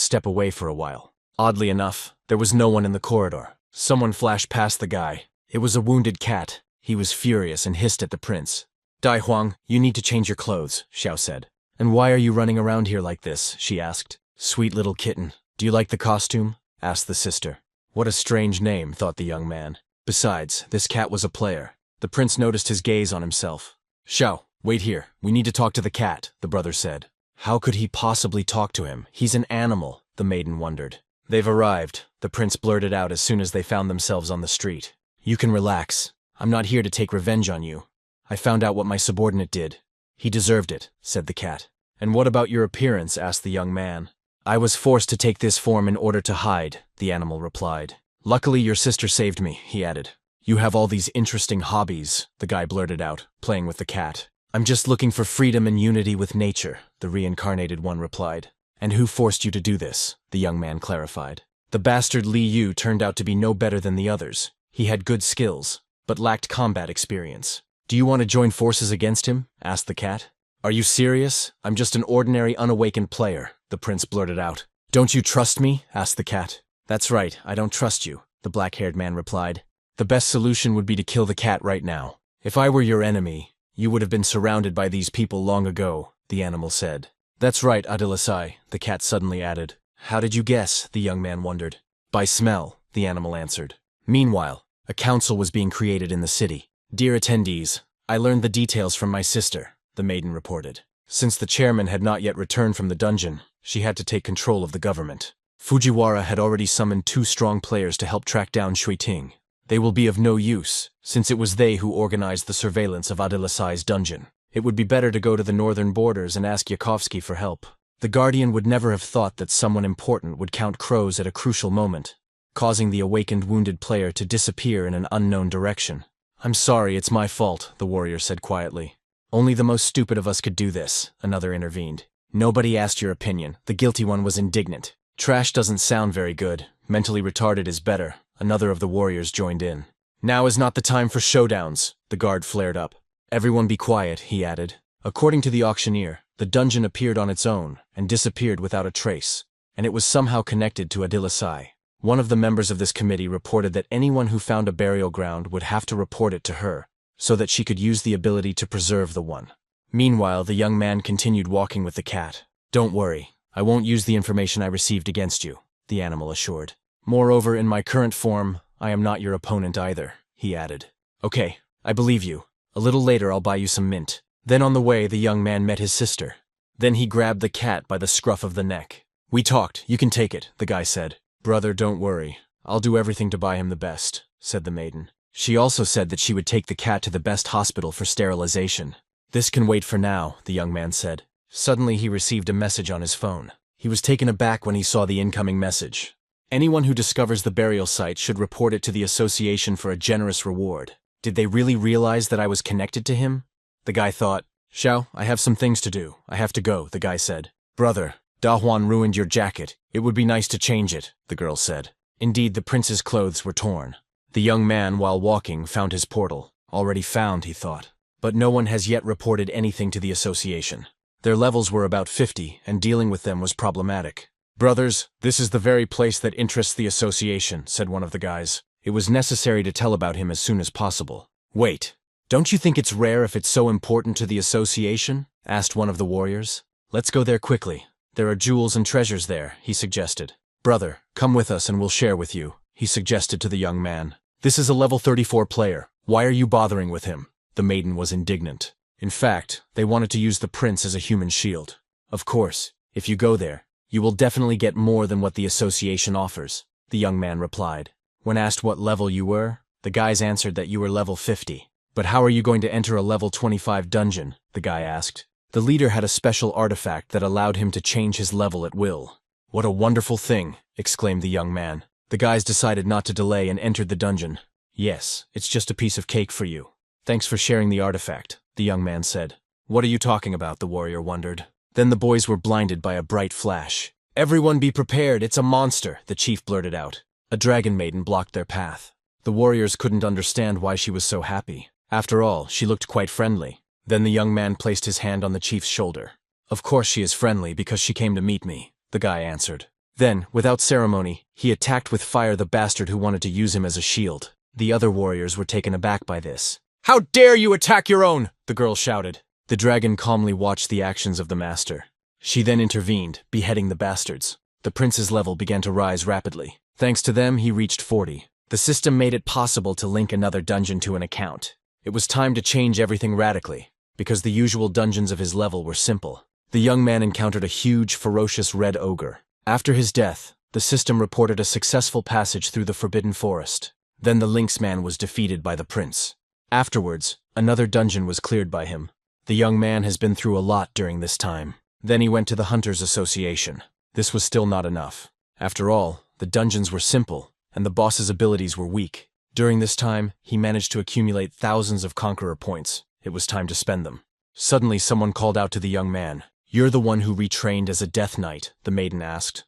step away for a while. Oddly enough, there was no one in the corridor. Someone flashed past the guy. It was a wounded cat. He was furious and hissed at the prince. Dai Huang, you need to change your clothes, Xiao said. And why are you running around here like this? She asked. Sweet little kitten. Do you like the costume? Asked the sister. What a strange name, thought the young man. Besides, this cat was a player. The prince noticed his gaze on himself. Xiao, wait here. We need to talk to the cat, the brother said. How could he possibly talk to him? He's an animal, the maiden wondered. They've arrived, the prince blurted out as soon as they found themselves on the street. You can relax. I'm not here to take revenge on you. I found out what my subordinate did. He deserved it, said the cat. And what about your appearance? Asked the young man. I was forced to take this form in order to hide, the animal replied. Luckily your sister saved me, he added. You have all these interesting hobbies, the guy blurted out, playing with the cat. I'm just looking for freedom and unity with nature, the reincarnated one replied. And who forced you to do this? The young man clarified. The bastard Li Yu turned out to be no better than the others. He had good skills, but lacked combat experience. Do you want to join forces against him? Asked the cat. Are you serious? I'm just an ordinary unawakened player, the prince blurted out. Don't you trust me? Asked the cat. That's right, I don't trust you, the black-haired man replied. The best solution would be to kill the cat right now. If I were your enemy, you would have been surrounded by these people long ago, the animal said. That's right, Adilasai, the cat suddenly added. How did you guess? The young man wondered. By smell, the animal answered. Meanwhile, a council was being created in the city. Dear attendees, I learned the details from my sister, the maiden reported. Since the chairman had not yet returned from the dungeon, she had to take control of the government. Fujiwara had already summoned 2 strong players to help track down Shuiting. They will be of no use, since it was they who organized the surveillance of Adilasai's dungeon. It would be better to go to the northern borders and ask Yakovsky for help. The Guardian would never have thought that someone important would count crows at a crucial moment, causing the awakened wounded player to disappear in an unknown direction. I'm sorry, it's my fault, the warrior said quietly. Only the most stupid of us could do this, another intervened. Nobody asked your opinion. The guilty one was indignant. Trash doesn't sound very good. Mentally retarded is better. Another of the warriors joined in. Now is not the time for showdowns, the guard flared up. Everyone be quiet, he added. According to the auctioneer, the dungeon appeared on its own and disappeared without a trace, and it was somehow connected to Adilasai. One of the members of this committee reported that anyone who found a burial ground would have to report it to her, so that she could use the ability to preserve the one. Meanwhile, the young man continued walking with the cat. Don't worry, I won't use the information I received against you, the animal assured. Moreover, in my current form, I am not your opponent either, he added. Okay, I believe you. A little later I'll buy you some mint. Then on the way, the young man met his sister. Then he grabbed the cat by the scruff of the neck. We talked, you can take it, the guy said. Brother, don't worry. I'll do everything to buy him the best, said the maiden. She also said that she would take the cat to the best hospital for sterilization. This can wait for now, the young man said. Suddenly he received a message on his phone. He was taken aback when he saw the incoming message. Anyone who discovers the burial site should report it to the association for a generous reward. Did they really realize that I was connected to him? The guy thought. Xiao, I have some things to do. I have to go, the guy said. Brother, Da Huan ruined your jacket. It would be nice to change it, the girl said. Indeed, the prince's clothes were torn. The young man, while walking, found his portal. Already found, he thought. But no one has yet reported anything to the association. Their levels were about 50, and dealing with them was problematic. Brothers, this is the very place that interests the association, said one of the guys. It was necessary to tell about him as soon as possible. Wait, don't you think it's rare if it's so important to the association? Asked one of the warriors. Let's go there quickly. There are jewels and treasures there, he suggested. Brother, come with us and we'll share with you, he suggested to the young man. This is a level 34 player. Why are you bothering with him? The maiden was indignant. In fact, they wanted to use the prince as a human shield. Of course, if you go there, you will definitely get more than what the association offers, the young man replied. When asked what level you were, the guys answered that you were level 50. But how are you going to enter a level 25 dungeon? The guy asked. The leader had a special artifact that allowed him to change his level at will. What a wonderful thing, exclaimed the young man. The guys decided not to delay and entered the dungeon. Yes, it's just a piece of cake for you. Thanks for sharing the artifact, the young man said. What are you talking about? The warrior wondered. Then the boys were blinded by a bright flash. Everyone be prepared, it's a monster, the chief blurted out. A dragon maiden blocked their path. The warriors couldn't understand why she was so happy. After all, she looked quite friendly. Then the young man placed his hand on the chief's shoulder. Of course she is friendly because she came to meet me, the guy answered. Then, without ceremony, he attacked with fire the bastard who wanted to use him as a shield. The other warriors were taken aback by this. How dare you attack your own? The girl shouted. The dragon calmly watched the actions of the master. She then intervened, beheading the bastards. The prince's level began to rise rapidly. Thanks to them, he reached 40. The system made it possible to link another dungeon to an account. It was time to change everything radically, because the usual dungeons of his level were simple. The young man encountered a huge, ferocious red ogre. After his death, the system reported a successful passage through the Forbidden Forest. Then the Lynx Man was defeated by the prince. Afterwards, another dungeon was cleared by him. The young man has been through a lot during this time. Then he went to the Hunters Association. This was still not enough. After all, the dungeons were simple, and the boss's abilities were weak. During this time, he managed to accumulate thousands of Conqueror points. It was time to spend them. Suddenly, someone called out to the young man. "You're the one who retrained as a Death Knight," the maiden asked.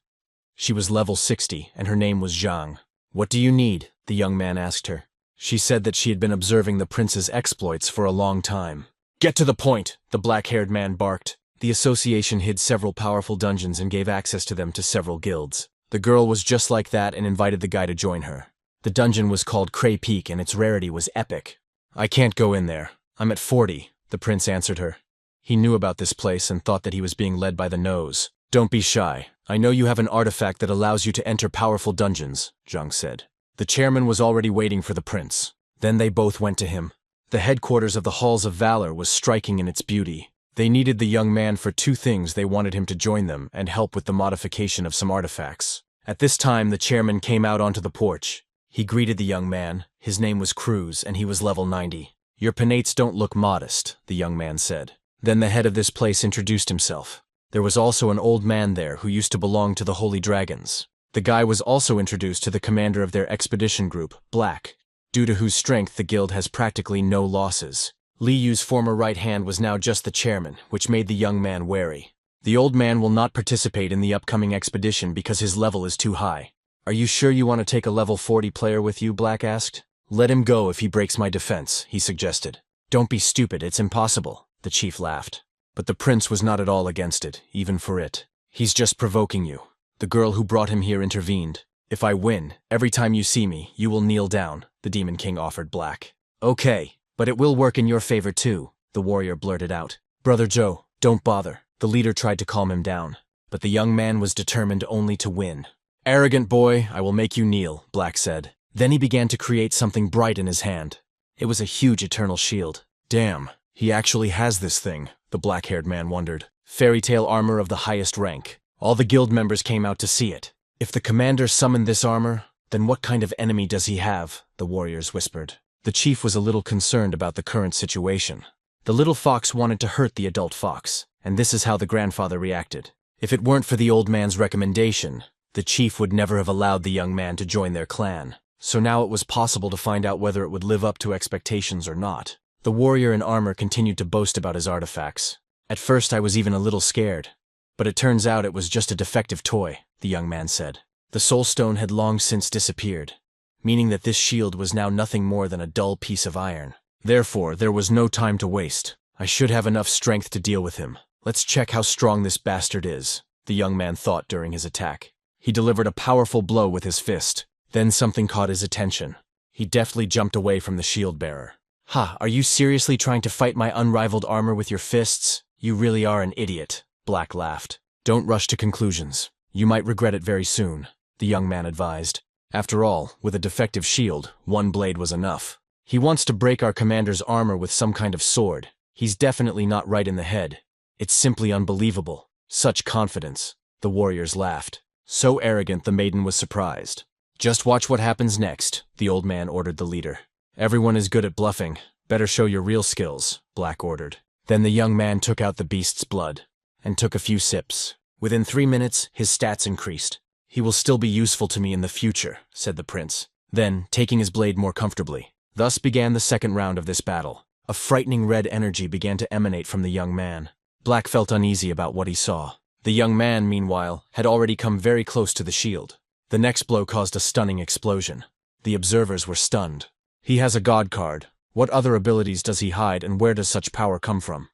She was level 60, and her name was Zhang. "What do you need?" the young man asked her. She said that she had been observing the prince's exploits for a long time. "Get to the point," the black-haired man barked. The association hid several powerful dungeons and gave access to them to several guilds. The girl was just like that and invited the guy to join her. The dungeon was called Cray Peak and its rarity was epic. "I can't go in there. I'm at 40, the prince answered her. He knew about this place and thought that he was being led by the nose. "Don't be shy. I know you have an artifact that allows you to enter powerful dungeons," Zhang said. The chairman was already waiting for the prince. Then they both went to him. The headquarters of the Halls of Valor was striking in its beauty. They needed the young man for two things. They wanted him to join them and help with the modification of some artifacts. At this time, the chairman came out onto the porch. He greeted the young man. His name was Cruz, and he was level 90. "Your penates don't look modest," the young man said. Then the head of this place introduced himself. There was also an old man there who used to belong to the Holy Dragons. The guy was also introduced to the commander of their expedition group, Black, due to whose strength the guild has practically no losses. Li Yu's former right hand was now just the chairman, which made the young man wary. "The old man will not participate in the upcoming expedition because his level is too high." "Are you sure you want to take a level 40 player with you?" Black asked. "Let him go if he breaks my defense," he suggested. "Don't be stupid, it's impossible," the chief laughed. But the prince was not at all against it, even for it. "He's just provoking you." The girl who brought him here intervened. "If I win, every time you see me, you will kneel down," the Demon King offered Black. "Okay, but it will work in your favor too," the warrior blurted out. "Brother Joe, don't bother." The leader tried to calm him down, but the young man was determined only to win. "Arrogant boy, I will make you kneel," Black said. Then he began to create something bright in his hand. It was a huge eternal shield. "Damn, he actually has this thing," the black-haired man wondered. "Fairy tale armor of the highest rank." All the guild members came out to see it. "If the commander summoned this armor, then what kind of enemy does he have?" the warriors whispered. The chief was a little concerned about the current situation. The little fox wanted to hurt the adult fox, and this is how the grandfather reacted. If it weren't for the old man's recommendation, the chief would never have allowed the young man to join their clan. So now it was possible to find out whether it would live up to expectations or not. The warrior in armor continued to boast about his artifacts. "At first I was even a little scared, but it turns out it was just a defective toy," the young man said. The soul stone had long since disappeared, meaning that this shield was now nothing more than a dull piece of iron. Therefore, there was no time to waste. I should have enough strength to deal with him. "Let's check how strong this bastard is," the young man thought during his attack. He delivered a powerful blow with his fist. Then something caught his attention. He deftly jumped away from the shield bearer. "Ha, are you seriously trying to fight my unrivaled armor with your fists? You really are an idiot," Black laughed. "Don't rush to conclusions. You might regret it very soon," the young man advised. "After all, with a defective shield, one blade was enough. He wants to break our commander's armor with some kind of sword. He's definitely not right in the head. It's simply unbelievable. Such confidence." The warriors laughed. So arrogant the maiden was surprised. "Just watch what happens next," the old man ordered the leader. "Everyone is good at bluffing. Better show your real skills," Black ordered. Then the young man took out the beast's blood and took a few sips. Within 3 minutes, his stats increased. "He will still be useful to me in the future," said the prince. Then, taking his blade more comfortably. Thus began the second round of this battle. A frightening red energy began to emanate from the young man. Black felt uneasy about what he saw. The young man, meanwhile, had already come very close to the shield. The next blow caused a stunning explosion. The observers were stunned. "He has a god card. What other abilities does he hide, and where does such power come from?"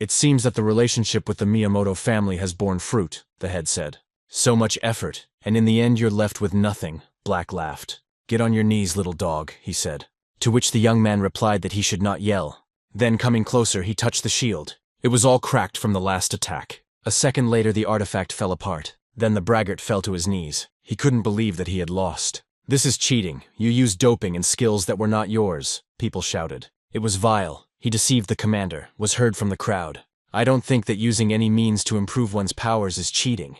"It seems that the relationship with the Miyamoto family has borne fruit," the head said. "So much effort, and in the end you're left with nothing," Black laughed. "Get on your knees, little dog," he said. to which the young man replied that he should not yell. Then, coming closer, he touched the shield. It was all cracked from the last attack. A second later, the artifact fell apart. Then the braggart fell to his knees. He couldn't believe that he had lost. "This is cheating. You used doping and skills that were not yours," people shouted. It was vile. He deceived the commander, was heard from the crowd. "I don't think that using any means to improve one's powers is cheating.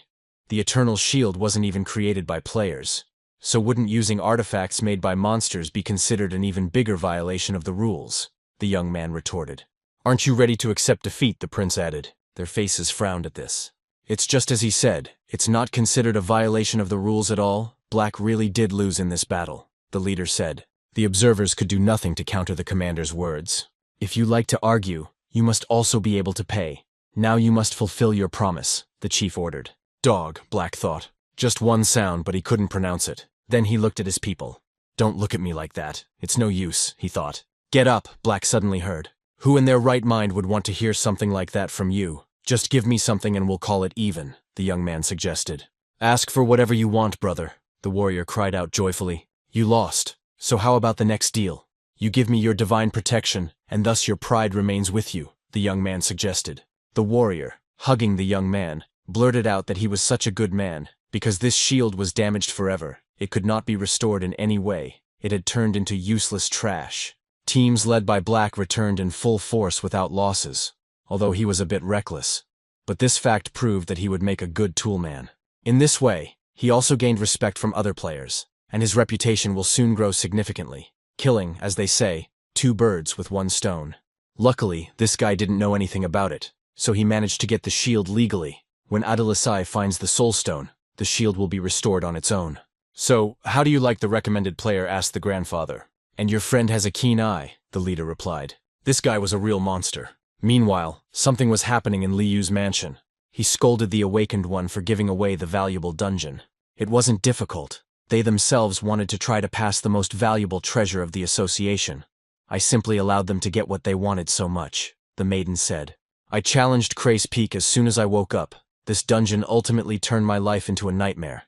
The Eternal Shield wasn't even created by players. So wouldn't using artifacts made by monsters be considered an even bigger violation of the rules?" the young man retorted. "Aren't you ready to accept defeat?" the prince added. Their faces frowned at this. "It's just as he said. It's not considered a violation of the rules at all. Black really did lose in this battle," the leader said. The observers could do nothing to counter the commander's words. "If you like to argue, you must also be able to pay. Now you must fulfill your promise," the chief ordered. "Dog," Black thought. Just one sound, but he couldn't pronounce it. Then he looked at his people. "Don't look at me like that. It's no use," he thought. "Get up," Black suddenly heard. "Who in their right mind would want to hear something like that from you? Just give me something and we'll call it even," the young man suggested. "Ask for whatever you want, brother," the warrior cried out joyfully. "You lost. So how about the next deal? You give me your divine protection, and thus your pride remains with you," the young man suggested. The warrior, hugging the young man, blurted out that he was such a good man, because this shield was damaged forever. It could not be restored in any way. It had turned into useless trash. Teams led by Black returned in full force without losses, although he was a bit reckless. But this fact proved that he would make a good toolman. In this way, he also gained respect from other players, and his reputation will soon grow significantly, killing, as they say, two birds with one stone. Luckily, this guy didn't know anything about it, so he managed to get the shield legally. When Adalisai finds the soul stone, the shield will be restored on its own. "So, how do you like the recommended player?" asked the grandfather. "And your friend has a keen eye," the leader replied. "This guy was a real monster." Meanwhile, something was happening in Liu's mansion. He scolded the awakened one for giving away the valuable dungeon. It wasn't difficult. They themselves wanted to try to pass the most valuable treasure of the association. "I simply allowed them to get what they wanted so much," the maiden said. "I challenged Crace Peak as soon as I woke up. This dungeon ultimately turned my life into a nightmare.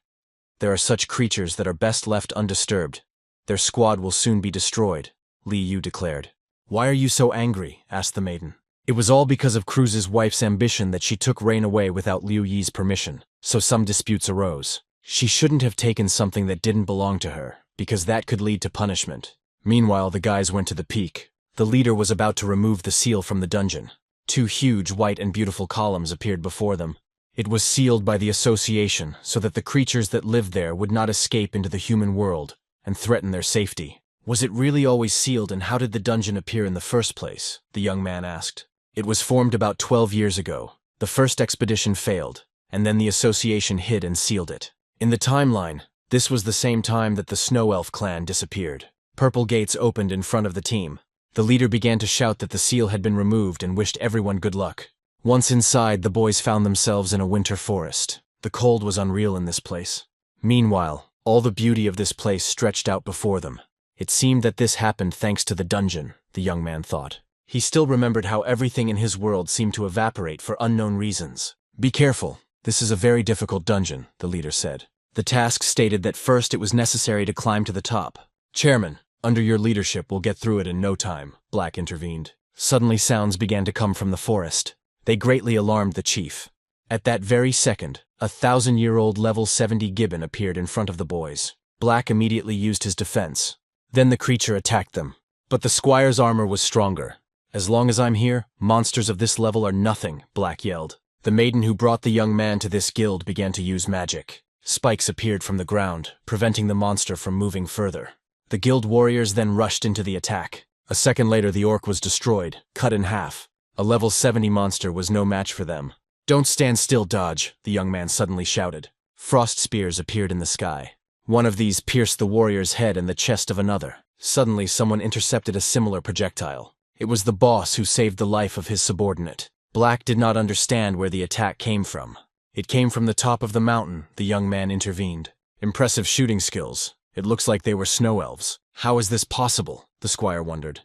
There are such creatures that are best left undisturbed. Their squad will soon be destroyed," Liu declared. "Why are you so angry?" asked the maiden. "It was all because of Cruz's wife's ambition that she took Rain away without Liu Yi's permission, so some disputes arose. She shouldn't have taken something that didn't belong to her, because that could lead to punishment." Meanwhile, the guys went to the peak. The leader was about to remove the seal from the dungeon. Two huge, white and beautiful columns appeared before them. It was sealed by the association so that the creatures that lived there would not escape into the human world and threaten their safety. "Was it really always sealed, and how did the dungeon appear in the first place?" the young man asked. "It was formed about 12 years ago. The first expedition failed, and then the association hid and sealed it. In the timeline, this was the same time that the Snow Elf clan disappeared." Purple gates opened in front of the team. The leader began to shout that the seal had been removed and wished everyone good luck. Once inside, the boys found themselves in a winter forest. The cold was unreal in this place. Meanwhile, all the beauty of this place stretched out before them. It seemed that this happened thanks to the dungeon, the young man thought. He still remembered how everything in his world seemed to evaporate for unknown reasons. "Be careful. This is a very difficult dungeon," the leader said. The task stated that first it was necessary to climb to the top. "Chairman, under your leadership we'll get through it in no time," Black intervened. Suddenly sounds began to come from the forest. They greatly alarmed the chief. At that very second, a 1,000-year-old level 70 gibbon appeared in front of the boys. Black immediately used his defense. Then the creature attacked them. But the squire's armor was stronger. "As long as I'm here, monsters of this level are nothing," Black yelled. The maiden who brought the young man to this guild began to use magic. Spikes appeared from the ground, preventing the monster from moving further. The guild warriors then rushed into the attack. A second later, the orc was destroyed, cut in half. A level 70 monster was no match for them. "Don't stand still, dodge," the young man suddenly shouted. Frost spears appeared in the sky. One of these pierced the warrior's head and the chest of another. Suddenly, someone intercepted a similar projectile. It was the boss who saved the life of his subordinate. Black did not understand where the attack came from. "It came from the top of the mountain," the young man intervened. "Impressive shooting skills. It looks like they were snow elves." "How is this possible?" the squire wondered.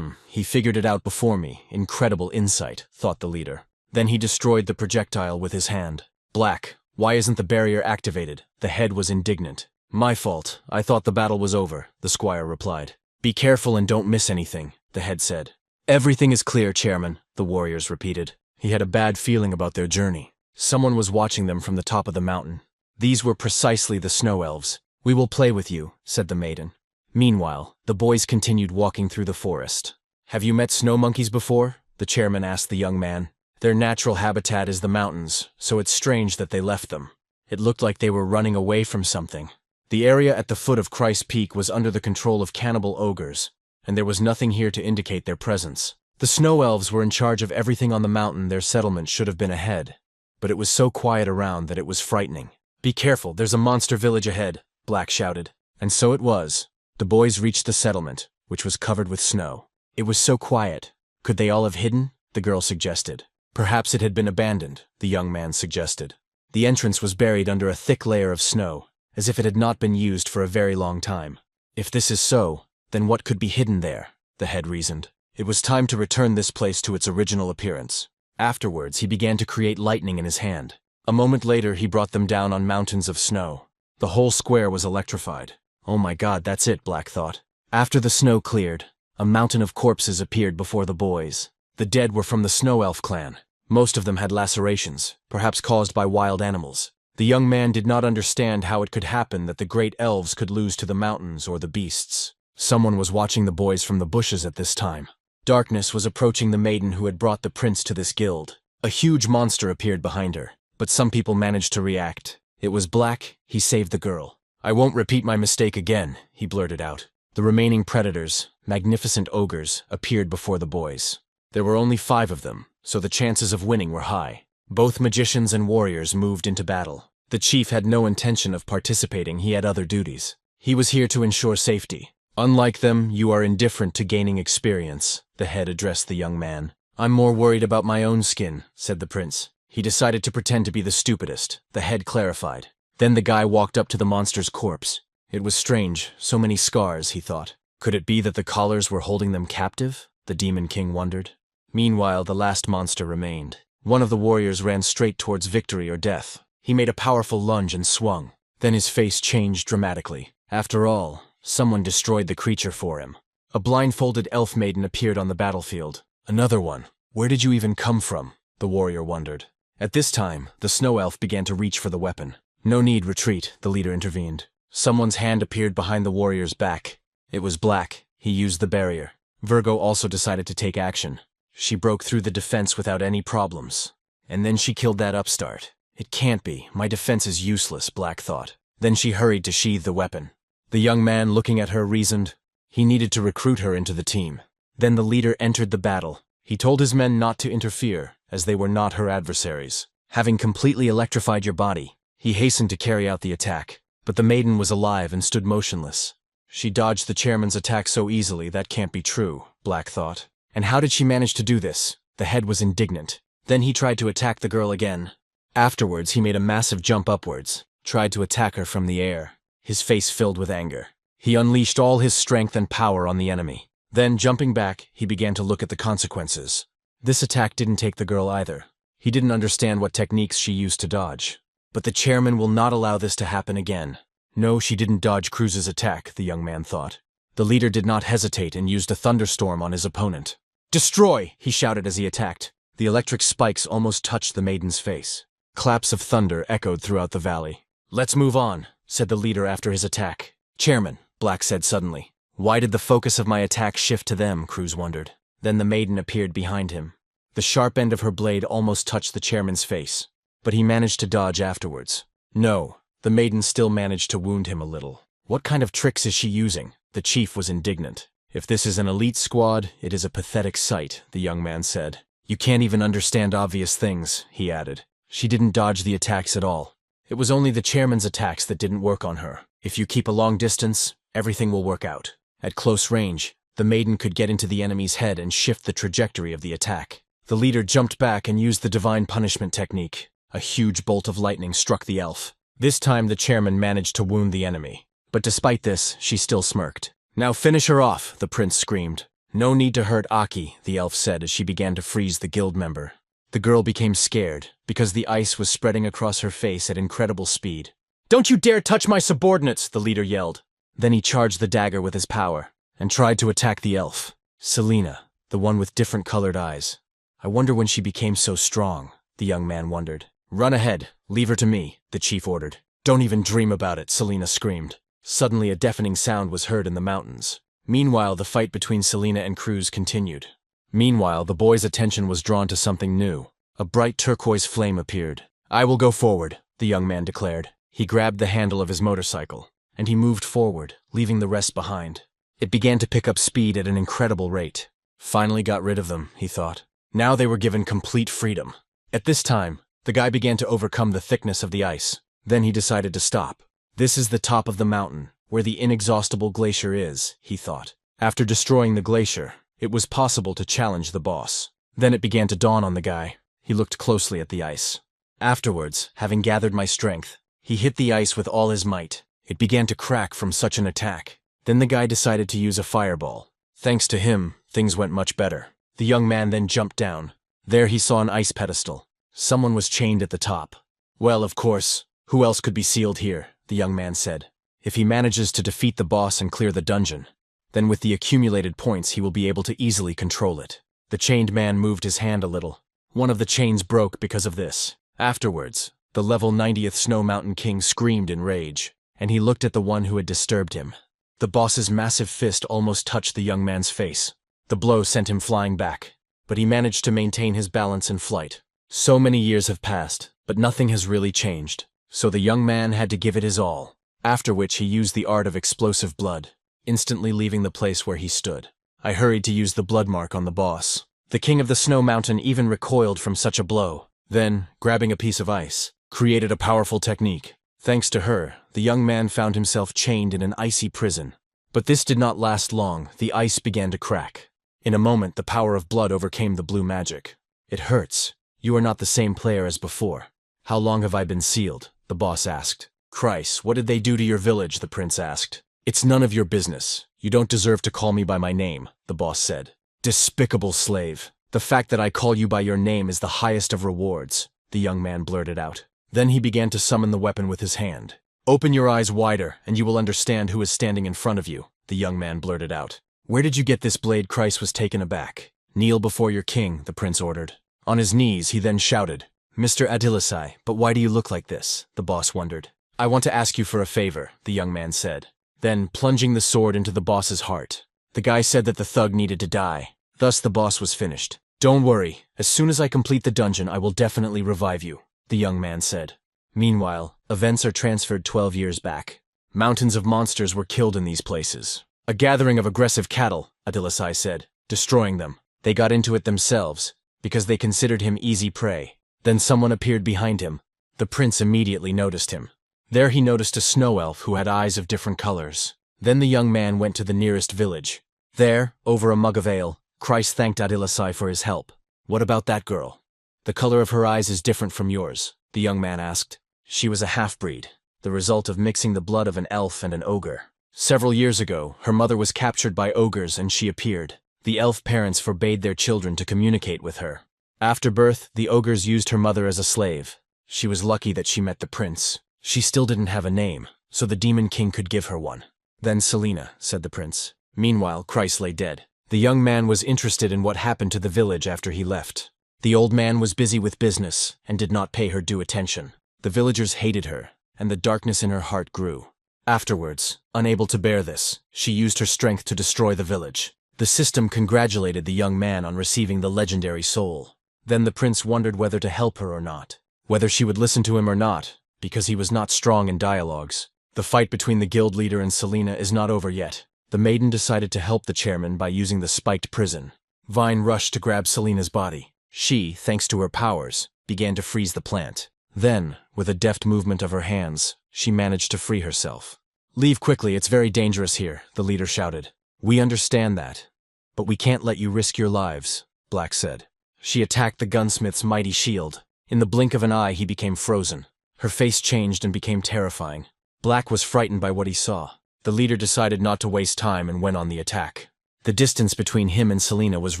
He figured it out before me. Incredible insight," thought the leader. Then he destroyed the projectile with his hand. "Black, why isn't the barrier activated?" The head was indignant. "My fault. I thought the battle was over," the squire replied. Be careful and don't miss anything, the head said. Everything is clear, Chairman, the warriors repeated. He had a bad feeling about their journey. Someone was watching them from the top of the mountain. These were precisely the snow elves. We will play with you, said the maiden. Meanwhile, the boys continued walking through the forest. Have you met snow monkeys before? The chairman asked the young man. Their natural habitat is the mountains, so it's strange that they left them. It looked like they were running away from something. The area at the foot of Christ's Peak was under the control of cannibal ogres, and there was nothing here to indicate their presence. The snow elves were in charge of everything on the mountain. Their settlement should have been ahead, but it was so quiet around that it was frightening. Be careful, there's a monster village ahead, Black shouted. And so it was. The boys reached the settlement, which was covered with snow. It was so quiet. Could they all have hidden? The girl suggested. Perhaps it had been abandoned, the young man suggested. The entrance was buried under a thick layer of snow, as if it had not been used for a very long time. If this is so, then what could be hidden there? The head reasoned. It was time to return this place to its original appearance. Afterwards, he began to create lightning in his hand. A moment later, he brought them down on mountains of snow. The whole square was electrified. Oh my God, that's it, Black thought. After the snow cleared, a mountain of corpses appeared before the boys. The dead were from the Snow Elf clan. Most of them had lacerations, perhaps caused by wild animals. The young man did not understand how it could happen that the great elves could lose to the mountains or the beasts. Someone was watching the boys from the bushes at this time. Darkness was approaching the maiden who had brought the prince to this guild. A huge monster appeared behind her, but some people managed to react. It was Black. He saved the girl. I won't repeat my mistake again, he blurted out. The remaining predators, magnificent ogres, appeared before the boys. There were only 5 of them, so the chances of winning were high. Both magicians and warriors moved into battle. The chief had no intention of participating. He had other duties. He was here to ensure safety. Unlike them, you are indifferent to gaining experience, the head addressed the young man. I'm more worried about my own skin, said the prince. He decided to pretend to be the stupidest, the head clarified. Then the guy walked up to the monster's corpse. It was strange, so many scars, he thought. Could it be that the collars were holding them captive? The Demon King wondered. Meanwhile, the last monster remained. One of the warriors ran straight towards victory or death. He made a powerful lunge and swung. Then his face changed dramatically. After all, someone destroyed the creature for him. A blindfolded elf maiden appeared on the battlefield. Another one. Where did you even come from? The warrior wondered. At this time, the snow elf began to reach for the weapon. No need retreat, the leader intervened. Someone's hand appeared behind the warrior's back. It was Black. He used the barrier. Virgo also decided to take action. She broke through the defense without any problems. And then she killed that upstart. It can't be. My defense is useless, Black thought. Then she hurried to sheathe the weapon. The young man, looking at her, reasoned. He needed to recruit her into the team. Then the leader entered the battle. He told his men not to interfere, as they were not her adversaries. Having completely electrified your body, he hastened to carry out the attack. But the maiden was alive and stood motionless. She dodged the chairman's attack so easily. That can't be true, Black thought. And how did she manage to do this? The head was indignant. Then he tried to attack the girl again. Afterwards, he made a massive jump upwards, tried to attack her from the air. His face filled with anger. He unleashed all his strength and power on the enemy. Then, jumping back, he began to look at the consequences. This attack didn't take the girl either. He didn't understand what techniques she used to dodge. But the chairman will not allow this to happen again. No, she didn't dodge Cruz's attack, the young man thought. The leader did not hesitate and used a thunderstorm on his opponent. Destroy! He shouted as he attacked. The electric spikes almost touched the maiden's face. Claps of thunder echoed throughout the valley. Let's move on, said the leader after his attack. Chairman, Black said suddenly. Why did the focus of my attack shift to them? Cruz wondered. Then the maiden appeared behind him. The sharp end of her blade almost touched the chairman's face, but he managed to dodge afterwards. No, the maiden still managed to wound him a little. What kind of tricks is she using? The chief was indignant. If this is an elite squad, it is a pathetic sight, the young man said. You can't even understand obvious things, he added. She didn't dodge the attacks at all. It was only the chairman's attacks that didn't work on her. If you keep a long distance, everything will work out. At close range, the maiden could get into the enemy's head and shift the trajectory of the attack. The leader jumped back and used the divine punishment technique. A huge bolt of lightning struck the elf. This time the chairman managed to wound the enemy. But despite this, she still smirked. Now finish her off, the prince screamed. No need to hurt Aki, the elf said as she began to freeze the guild member. The girl became scared, because the ice was spreading across her face at incredible speed. Don't you dare touch my subordinates, the leader yelled. Then he charged the dagger with his power. and tried to attack the elf. Selena, the one with different colored eyes. I wonder when she became so strong, the young man wondered. Run ahead, leave her to me, the chief ordered. Don't even dream about it, Selena screamed. Suddenly a deafening sound was heard in the mountains. Meanwhile, the fight between Selena and Cruz continued. Meanwhile, the boy's attention was drawn to something new. A bright turquoise flame appeared. I will go forward, the young man declared. He grabbed the handle of his motorcycle, and he moved forward, leaving the rest behind. It began to pick up speed at an incredible rate. Finally got rid of them, he thought. Now they were given complete freedom. At this time, the guy began to overcome the thickness of the ice. Then he decided to stop. This is the top of the mountain, where the inexhaustible glacier is, he thought. After destroying the glacier, it was possible to challenge the boss. Then it began to dawn on the guy. He looked closely at the ice. Afterwards, having gathered my strength, he hit the ice with all his might. It began to crack from such an attack. Then the guy decided to use a fireball. Thanks to him, things went much better. The young man then jumped down. There he saw an ice pedestal. Someone was chained at the top. Well, of course, who else could be sealed here, the young man said. If he manages to defeat the boss and clear the dungeon, then with the accumulated points he will be able to easily control it. The chained man moved his hand a little. One of the chains broke because of this. Afterwards, the level 90th Snow Mountain King screamed in rage, and he looked at the one who had disturbed him. The boss's massive fist almost touched the young man's face. The blow sent him flying back, but he managed to maintain his balance in flight. So many years have passed, but nothing has really changed, so the young man had to give it his all, after which he used the art of explosive blood, instantly leaving the place where he stood. I hurried to use the blood mark on the boss. The king of the Snow Mountain even recoiled from such a blow. Then, grabbing a piece of ice, created a powerful technique. Thanks to her, the young man found himself chained in an icy prison. But this did not last long. The ice began to crack. In a moment, the power of blood overcame the blue magic. It hurts. You are not the same player as before. How long have I been sealed? The boss asked. Christ, what did they do to your village? The prince asked. It's none of your business. You don't deserve to call me by my name, the boss said. Despicable slave. The fact that I call you by your name is the highest of rewards, the young man blurted out. Then he began to summon the weapon with his hand. Open your eyes wider, and you will understand who is standing in front of you, the young man blurted out. Where did you get this blade? Christ was taken aback. Kneel before your king, the prince ordered. On his knees, he then shouted, Mr. Adilisai, but why do you look like this? The boss wondered. I want to ask you for a favor, the young man said. Then, plunging the sword into the boss's heart, the guy said that the thug needed to die. Thus the boss was finished. Don't worry, as soon as I complete the dungeon I will definitely revive you, the young man said. Meanwhile, events are transferred 12 years back. Mountains of monsters were killed in these places. A gathering of aggressive cattle, Adilisai said, destroying them. They got into it themselves, because they considered him easy prey. Then someone appeared behind him. The prince immediately noticed him. There he noticed a snow elf who had eyes of different colors. Then the young man went to the nearest village. There, over a mug of ale, Christ thanked Adilisai for his help. What about that girl? The color of her eyes is different from yours, the young man asked. She was a half-breed, the result of mixing the blood of an elf and an ogre. Several years ago, her mother was captured by ogres and she appeared. The elf parents forbade their children to communicate with her. After birth, the ogres used her mother as a slave. She was lucky that she met the prince. She still didn't have a name, so the demon king could give her one. Then Selena, said the prince. Meanwhile, Christ lay dead. The young man was interested in what happened to the village after he left. The old man was busy with business and did not pay her due attention. The villagers hated her, and the darkness in her heart grew. Afterwards, unable to bear this, she used her strength to destroy the village. The system congratulated the young man on receiving the legendary soul. Then the prince wondered whether to help her or not, whether she would listen to him or not, because he was not strong in dialogues. The fight between the guild leader and Selena is not over yet. The maiden decided to help the chairman by using the spiked prison. Vine rushed to grab Selena's body. She, thanks to her powers, began to freeze the plant. Then, with a deft movement of her hands, she managed to free herself. Leave quickly, it's very dangerous here, the leader shouted. We understand that, but we can't let you risk your lives, Black said. She attacked the gunsmith's mighty shield. In the blink of an eye, he became frozen. Her face changed and became terrifying. Black was frightened by what he saw. The leader decided not to waste time and went on the attack. The distance between him and Selena was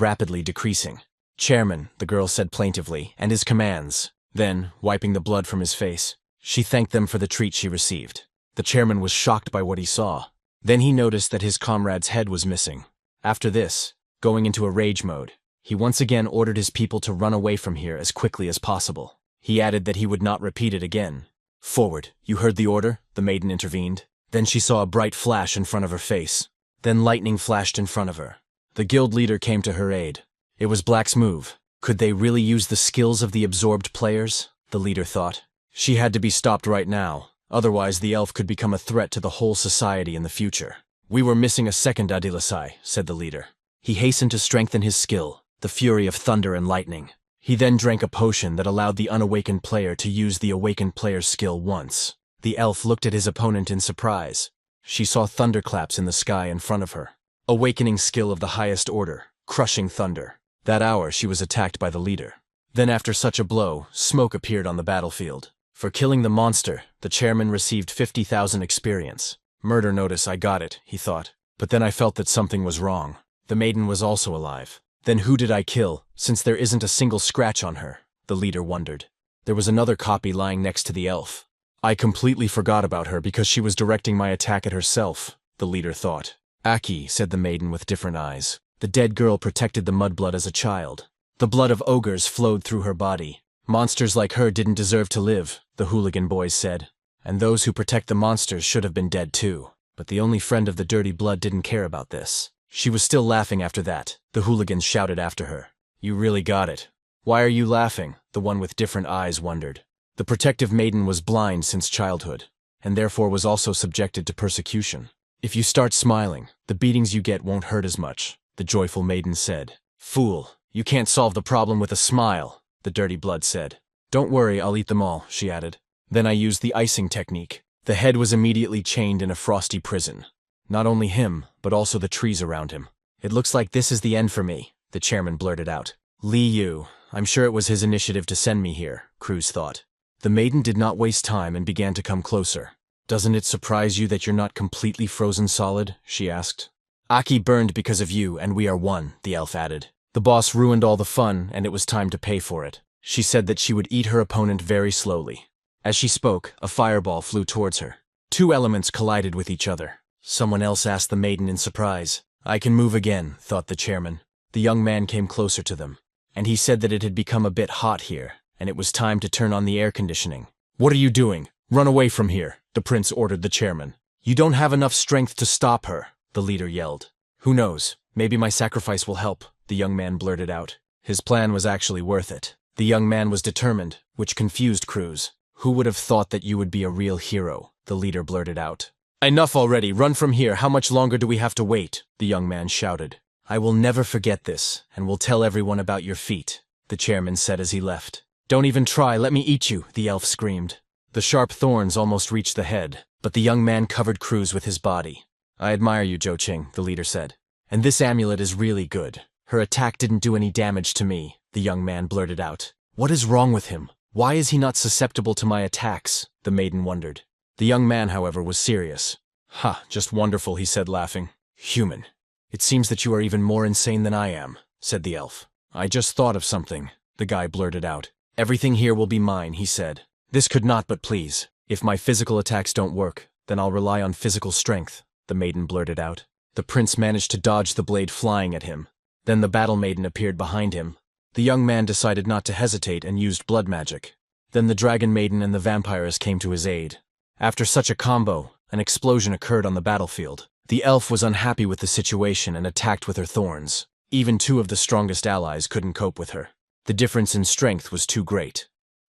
rapidly decreasing. Chairman, the girl said plaintively, and his commands. Then, wiping the blood from his face, she thanked them for the treat she received. The chairman was shocked by what he saw. Then he noticed that his comrade's head was missing. After this, going into a rage mode, he once again ordered his people to run away from here as quickly as possible. He added that he would not repeat it again. "Forward, you heard the order?" the maiden intervened. Then she saw a bright flash in front of her face. Then lightning flashed in front of her. The guild leader came to her aid. It was Black's move. Could they really use the skills of the absorbed players? The leader thought. She had to be stopped right now, otherwise the elf could become a threat to the whole society in the future. "We were missing a second Adilasai," said the leader. He hastened to strengthen his skill, the fury of thunder and lightning. He then drank a potion that allowed the unawakened player to use the awakened player's skill once. The elf looked at his opponent in surprise. She saw thunderclaps in the sky in front of her. Awakening skill of the highest order, crushing thunder. That hour she was attacked by the leader. Then after such a blow, smoke appeared on the battlefield. For killing the monster, the chairman received 50,000 experience. Murder notice, I got it, he thought. But then I felt that something was wrong. The maiden was also alive. Then who did I kill, since there isn't a single scratch on her? The leader wondered. There was another copy lying next to the elf. I completely forgot about her because she was directing my attack at herself, the leader thought. "Aki," said the maiden with different eyes. The dead girl protected the mudblood as a child. The blood of ogres flowed through her body. "Monsters like her didn't deserve to live," the hooligan boys said. "And those who protect the monsters should have been dead too." But the only friend of the dirty blood didn't care about this. She was still laughing after that. The hooligans shouted after her. "You really got it." "Why are you laughing?" the one with different eyes wondered. The protective maiden was blind since childhood, and therefore was also subjected to persecution. "If you start smiling, the beatings you get won't hurt as much," the joyful maiden said. "Fool, you can't solve the problem with a smile," the dirty blood said. "Don't worry, I'll eat them all," she added. Then I used the icing technique. The head was immediately chained in a frosty prison. Not only him, but also the trees around him. "It looks like this is the end for me," the chairman blurted out. "Li Yu, I'm sure it was his initiative to send me here," Cruz thought. The maiden did not waste time and began to come closer. "Doesn't it surprise you that you're not completely frozen solid?" she asked. "Aki burned because of you, and we are one," the elf added. "The boss ruined all the fun, and it was time to pay for it." She said that she would eat her opponent very slowly. As she spoke, a fireball flew towards her. Two elements collided with each other. Someone else asked the maiden in surprise. "I can move again," thought the chairman. The young man came closer to them, and he said that it had become a bit hot here, and it was time to turn on the air conditioning. "What are you doing? Run away from here," the prince ordered the chairman. "You don't have enough strength to stop her," the leader yelled. "Who knows, maybe my sacrifice will help," the young man blurted out. His plan was actually worth it. The young man was determined, which confused Cruz. "Who would have thought that you would be a real hero?" the leader blurted out. "Enough already, run from here, how much longer do we have to wait?" the young man shouted. "I will never forget this, and will tell everyone about your feat," the chairman said as he left. "Don't even try, let me eat you," the elf screamed. The sharp thorns almost reached the head, but the young man covered Cruz with his body. "I admire you, Zhou Qing," the leader said. "And this amulet is really good. Her attack didn't do any damage to me," the young man blurted out. "What is wrong with him? Why is he not susceptible to my attacks?" the maiden wondered. The young man, however, was serious. "Ha, just wonderful," he said, laughing. "Human. It seems that you are even more insane than I am," said the elf. "I just thought of something," the guy blurted out. "Everything here will be mine," he said. "This could not but please. If my physical attacks don't work, then I'll rely on physical strength," the maiden blurted out. The prince managed to dodge the blade flying at him. Then the battle maiden appeared behind him. The young man decided not to hesitate and used blood magic. Then the dragon maiden and the vampiress came to his aid. After such a combo, an explosion occurred on the battlefield. The elf was unhappy with the situation and attacked with her thorns. Even two of the strongest allies couldn't cope with her. The difference in strength was too great.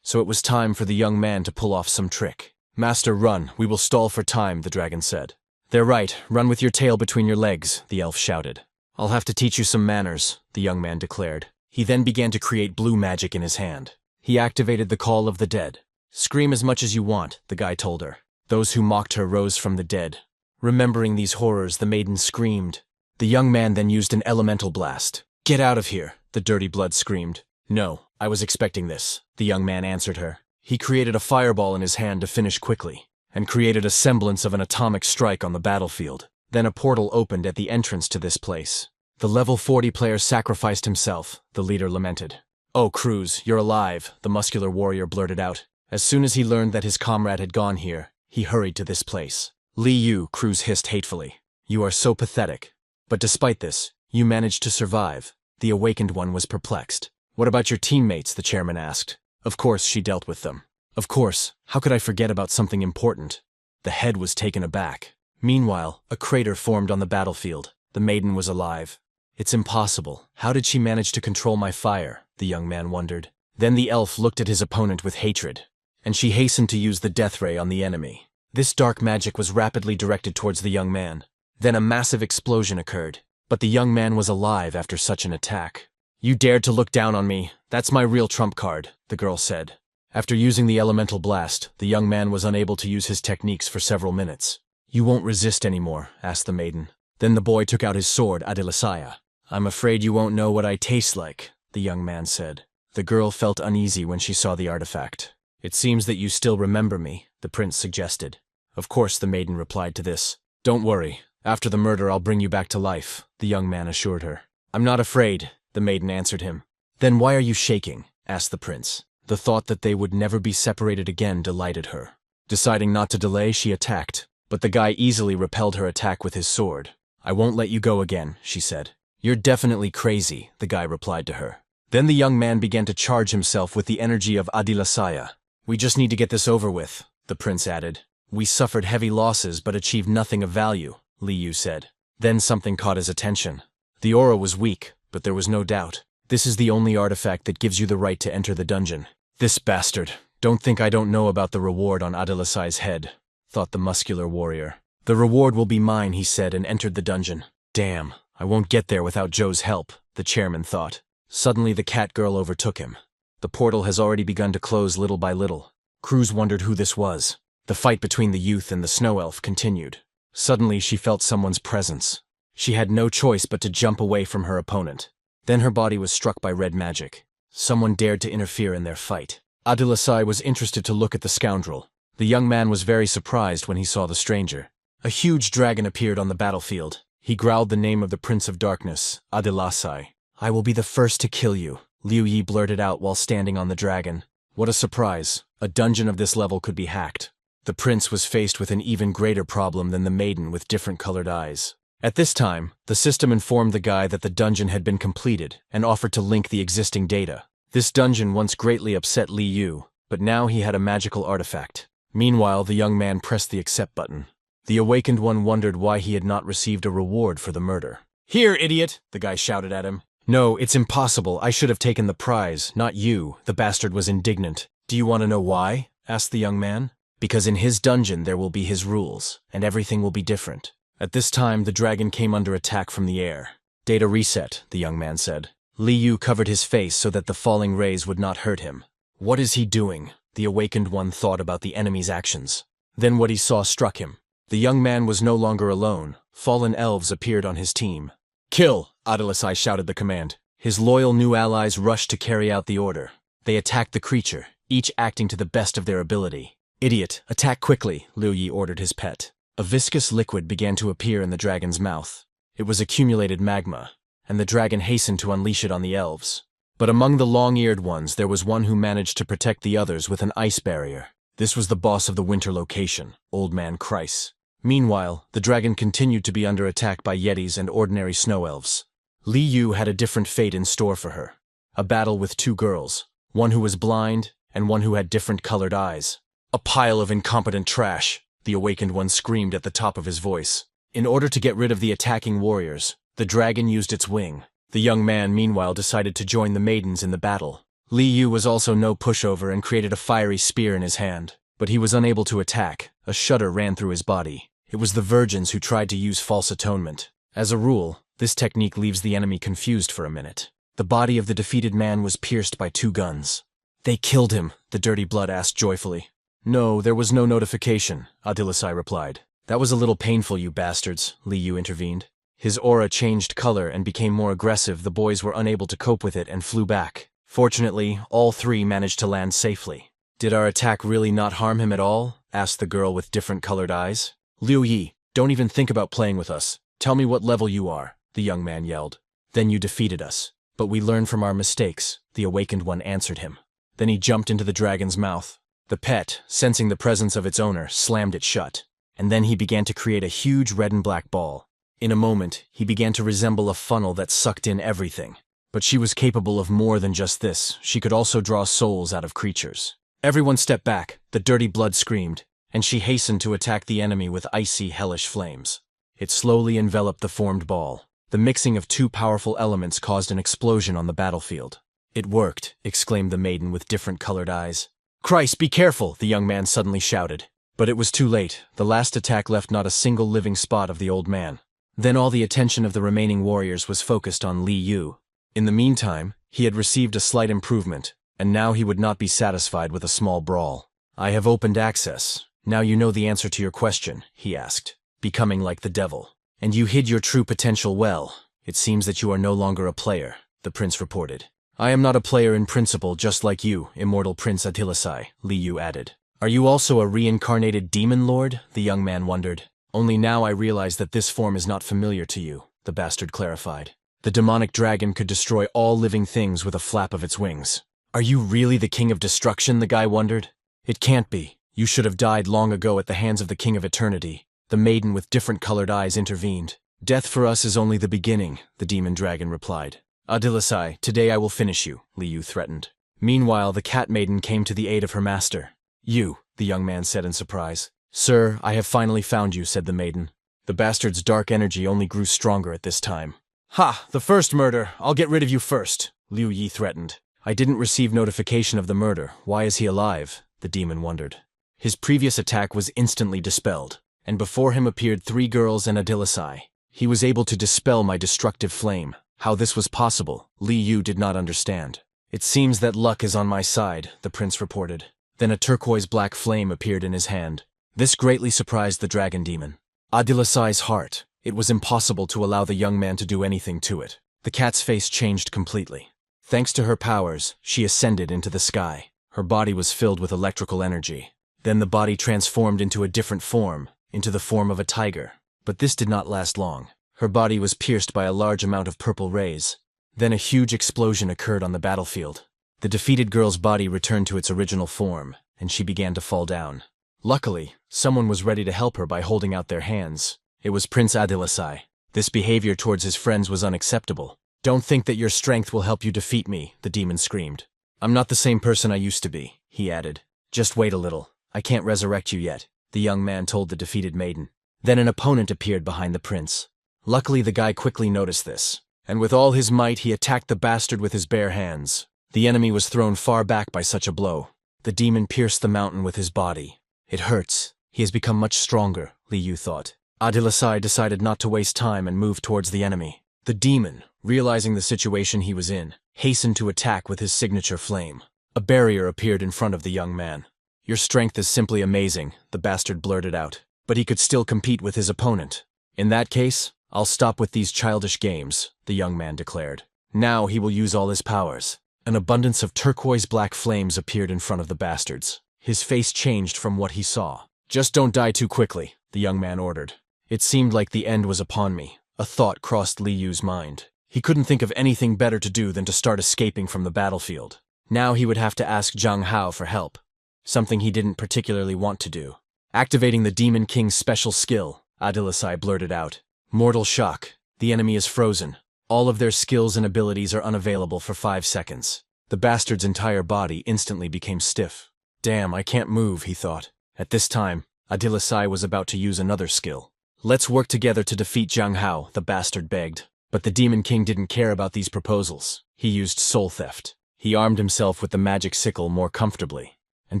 So it was time for the young man to pull off some trick. "Master, run, we will stall for time," the dragon said. "They're right, run with your tail between your legs," the elf shouted. "I'll have to teach you some manners," the young man declared. He then began to create blue magic in his hand. He activated the call of the dead. "Scream as much as you want," the guy told her. Those who mocked her rose from the dead. Remembering these horrors, the maiden screamed. The young man then used an elemental blast. "Get out of here," the dirty blood screamed. "No, I was expecting this," the young man answered her. He created a fireball in his hand to finish quickly, and created a semblance of an atomic strike on the battlefield. Then a portal opened at the entrance to this place. "The level 40 player sacrificed himself," the leader lamented. "Oh, Cruz, you're alive," the muscular warrior blurted out. As soon as he learned that his comrade had gone here, he hurried to this place. "Li Yu," Cruz hissed hatefully. You are so pathetic. But despite this, you managed to survive. The awakened one was perplexed. What about your teammates? The chairman asked. Of course, she dealt with them. Of course, how could I forget about something important? The head was taken aback. Meanwhile, a crater formed on the battlefield. The maiden was alive. It's impossible. How did she manage to control my fire? The young man wondered. Then the elf looked at his opponent with hatred, and she hastened to use the death ray on the enemy. This dark magic was rapidly directed towards the young man. Then a massive explosion occurred, but the young man was alive after such an attack. You dared to look down on me. That's my real trump card, the girl said. After using the elemental blast, the young man was unable to use his techniques for several minutes. You won't resist anymore, asked the maiden. Then the boy took out his sword, Adilasaya. I'm afraid you won't know what I taste like, the young man said. The girl felt uneasy when she saw the artifact. It seems that you still remember me, the prince suggested. Of course, the maiden replied to this. Don't worry. After the murder, I'll bring you back to life, the young man assured her. I'm not afraid, the maiden answered him. Then why are you shaking? Asked the prince. The thought that they would never be separated again delighted her. Deciding not to delay, she attacked, but the guy easily repelled her attack with his sword. I won't let you go again, she said. You're definitely crazy, the guy replied to her. Then the young man began to charge himself with the energy of Adilasaya. We just need to get this over with, the prince added. We suffered heavy losses but achieved nothing of value, Li Yu said. Then something caught his attention. The aura was weak, but there was no doubt. This is the only artifact that gives you the right to enter the dungeon. This bastard. Don't think I don't know about the reward on Adilasai's head, thought the muscular warrior. The reward will be mine, he said, and entered the dungeon. Damn, I won't get there without Joe's help, the chairman thought. Suddenly the cat girl overtook him. The portal has already begun to close little by little. Cruz wondered who this was. The fight between the youth and the snow elf continued. Suddenly she felt someone's presence. She had no choice but to jump away from her opponent. Then her body was struck by red magic. Someone dared to interfere in their fight. Adilasai was interested to look at the scoundrel. The young man was very surprised when he saw the stranger. A huge dragon appeared on the battlefield. He growled the name of the Prince of Darkness, Adilasai. I will be the first to kill you, Liu Yi blurted out while standing on the dragon. What a surprise. A dungeon of this level could be hacked. The prince was faced with an even greater problem than the maiden with different colored eyes. At this time, the system informed the guy that the dungeon had been completed and offered to link the existing data. This dungeon once greatly upset Li Yu, but now he had a magical artifact. Meanwhile, the young man pressed the accept button. The awakened one wondered why he had not received a reward for the murder. Here, idiot, the guy shouted at him. No, it's impossible. I should have taken the prize, not you, the bastard was indignant. Do you want to know why? Asked the young man. Because in his dungeon there will be his rules, and everything will be different. At this time, the dragon came under attack from the air. Data reset, the young man said. Li Yu covered his face so that the falling rays would not hurt him. What is he doing? The awakened one thought about the enemy's actions. Then what he saw struck him. The young man was no longer alone. Fallen elves appeared on his team. Kill! Adilasai shouted the command. His loyal new allies rushed to carry out the order. They attacked the creature, each acting to the best of their ability. Idiot, attack quickly, Liu Yi ordered his pet. A viscous liquid began to appear in the dragon's mouth. It was accumulated magma, and the dragon hastened to unleash it on the elves. But among the long-eared ones, there was one who managed to protect the others with an ice barrier. This was the boss of the winter location, Old Man Kreis. Meanwhile, the dragon continued to be under attack by yetis and ordinary snow elves. Li Yu had a different fate in store for her. A battle with two girls, one who was blind and one who had different colored eyes. A pile of incompetent trash, the awakened one screamed at the top of his voice. In order to get rid of the attacking warriors, the dragon used its wing. The young man, meanwhile, decided to join the maidens in the battle. Li Yu was also no pushover and created a fiery spear in his hand. But he was unable to attack. A shudder ran through his body. It was the virgins who tried to use false atonement. As a rule, this technique leaves the enemy confused for a minute. The body of the defeated man was pierced by 2 guns. They killed him, the dirty blood asked joyfully. No, there was no notification, Adilasai replied. That was a little painful, you bastards, Li Yu intervened. His aura changed color and became more aggressive. The boys were unable to cope with it and flew back. Fortunately, all 3 managed to land safely. Did our attack really not harm him at all? Asked the girl with different colored eyes. Liu Yi, don't even think about playing with us. Tell me what level you are, the young man yelled. Then you defeated us. But we learned from our mistakes, the awakened one answered him. Then he jumped into the dragon's mouth. The pet, sensing the presence of its owner, slammed it shut. And then he began to create a huge red and black ball. In a moment, he began to resemble a funnel that sucked in everything. But she was capable of more than just this. She could also draw souls out of creatures. Everyone stepped back, the dirty blood screamed, and she hastened to attack the enemy with icy, hellish flames. It slowly enveloped the formed ball. The mixing of two powerful elements caused an explosion on the battlefield. "It worked," exclaimed the maiden with different colored eyes. "Christ, be careful!" the young man suddenly shouted. But it was too late. The last attack left not a single living spot of the old man. Then all the attention of the remaining warriors was focused on Li Yu. In the meantime, he had received a slight improvement, and now he would not be satisfied with a small brawl. "I have opened access. Now you know the answer to your question," he asked, becoming like the devil. "And you hid your true potential well. It seems that you are no longer a player," the prince reported. "I am not a player in principle, just like you, immortal Prince Atilasai," Li Yu added. "Are you also a reincarnated demon lord?" the young man wondered. "Only now I realize that this form is not familiar to you," the bastard clarified. "The demonic dragon could destroy all living things with a flap of its wings." "Are you really the king of destruction?" the guy wondered. "It can't be. You should have died long ago at the hands of the king of eternity." The maiden with different colored eyes intervened. "Death for us is only the beginning," the demon dragon replied. "Adilasai, today I will finish you," Li Yu threatened. Meanwhile, the cat maiden came to the aid of her master. "You," the young man said in surprise. "Sir, I have finally found you," said the maiden. The bastard's dark energy only grew stronger at this time. "Ha! The first murder! I'll get rid of you first," Liu Yi threatened. "I didn't receive notification of the murder. Why is he alive?" the demon wondered. His previous attack was instantly dispelled, and before him appeared 3 girls and Adilasai. He was able to dispel my destructive flame. How this was possible, Li Yu did not understand. "It seems that luck is on my side," the prince reported. Then a turquoise-black flame appeared in his hand. This greatly surprised the dragon demon. Adilasai's heart. It was impossible to allow the young man to do anything to it. The cat's face changed completely. Thanks to her powers, she ascended into the sky. Her body was filled with electrical energy. Then the body transformed into a different form, into the form of a tiger. But this did not last long. Her body was pierced by a large amount of purple rays. Then a huge explosion occurred on the battlefield. The defeated girl's body returned to its original form, and she began to fall down. Luckily, someone was ready to help her by holding out their hands. It was Prince Adilasai. This behavior towards his friends was unacceptable. "Don't think that your strength will help you defeat me," the demon screamed. "I'm not the same person I used to be," he added. "Just wait a little. I can't resurrect you yet," the young man told the defeated maiden. Then an opponent appeared behind the prince. Luckily, the guy quickly noticed this, and with all his might he attacked the bastard with his bare hands. The enemy was thrown far back by such a blow. The demon pierced the mountain with his body. "It hurts. He has become much stronger," Li Yu thought. Adilasai decided not to waste time and moved towards the enemy. The demon, realizing the situation he was in, hastened to attack with his signature flame. A barrier appeared in front of the young man. "Your strength is simply amazing," the bastard blurted out. But he could still compete with his opponent. "In that case, I'll stop with these childish games," the young man declared. Now he will use all his powers. An abundance of turquoise-black flames appeared in front of the bastards. His face changed from what he saw. "Just don't die too quickly," the young man ordered. It seemed like the end was upon me. A thought crossed Li Yu's mind. He couldn't think of anything better to do than to start escaping from the battlefield. Now he would have to ask Zhang Hao for help, something he didn't particularly want to do. Activating the Demon King's special skill, Adilasai blurted out. "Mortal shock. The enemy is frozen. All of their skills and abilities are unavailable for 5 seconds. The bastard's entire body instantly became stiff. "Damn, I can't move," he thought. At this time, Adilasai was about to use another skill. "Let's work together to defeat Zhang Hao," the bastard begged. But the Demon King didn't care about these proposals. He used soul theft. He armed himself with the magic sickle more comfortably, and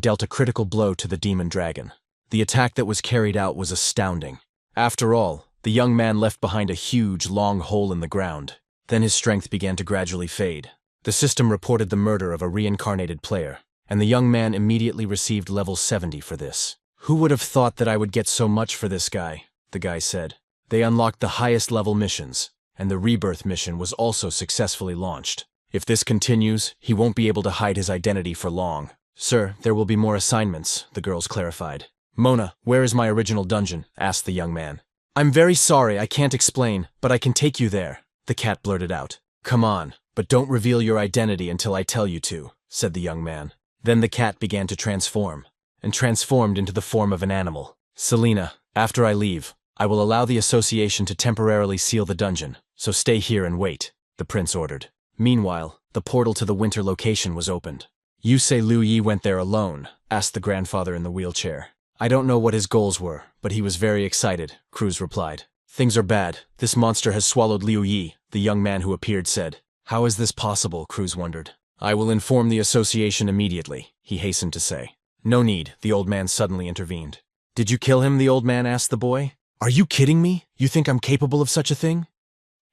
dealt a critical blow to the demon dragon. The attack that was carried out was astounding. After all, the young man left behind a huge, long hole in the ground. Then his strength began to gradually fade. The system reported the murder of a reincarnated player, and the young man immediately received level 70 for this. "Who would have thought that I would get so much for this guy?" the guy said. They unlocked the highest level missions, and the rebirth mission was also successfully launched. If this continues, he won't be able to hide his identity for long. "Sir, there will be more assignments," the girls clarified. "Mona, where is my original dungeon?" asked the young man. "I'm very sorry, I can't explain, but I can take you there," the cat blurted out. "Come on, but don't reveal your identity until I tell you to," said the young man. Then the cat began to transform, and transformed into the form of an animal. "Selena, after I leave, I will allow the association to temporarily seal the dungeon, so stay here and wait, the prince ordered. Meanwhile, the portal to the winter location was opened. You say Liu Yi went there alone? Asked the grandfather in the wheelchair. I don't know what his goals were, but he was very excited, Cruz replied. Things are bad. This monster has swallowed Liu Yi, the young man who appeared said. How is this possible? Cruz wondered. I will inform the association immediately, he hastened to say. No need, the old man suddenly intervened. Did you kill him? The old man asked the boy. Are you kidding me? You think I'm capable of such a thing?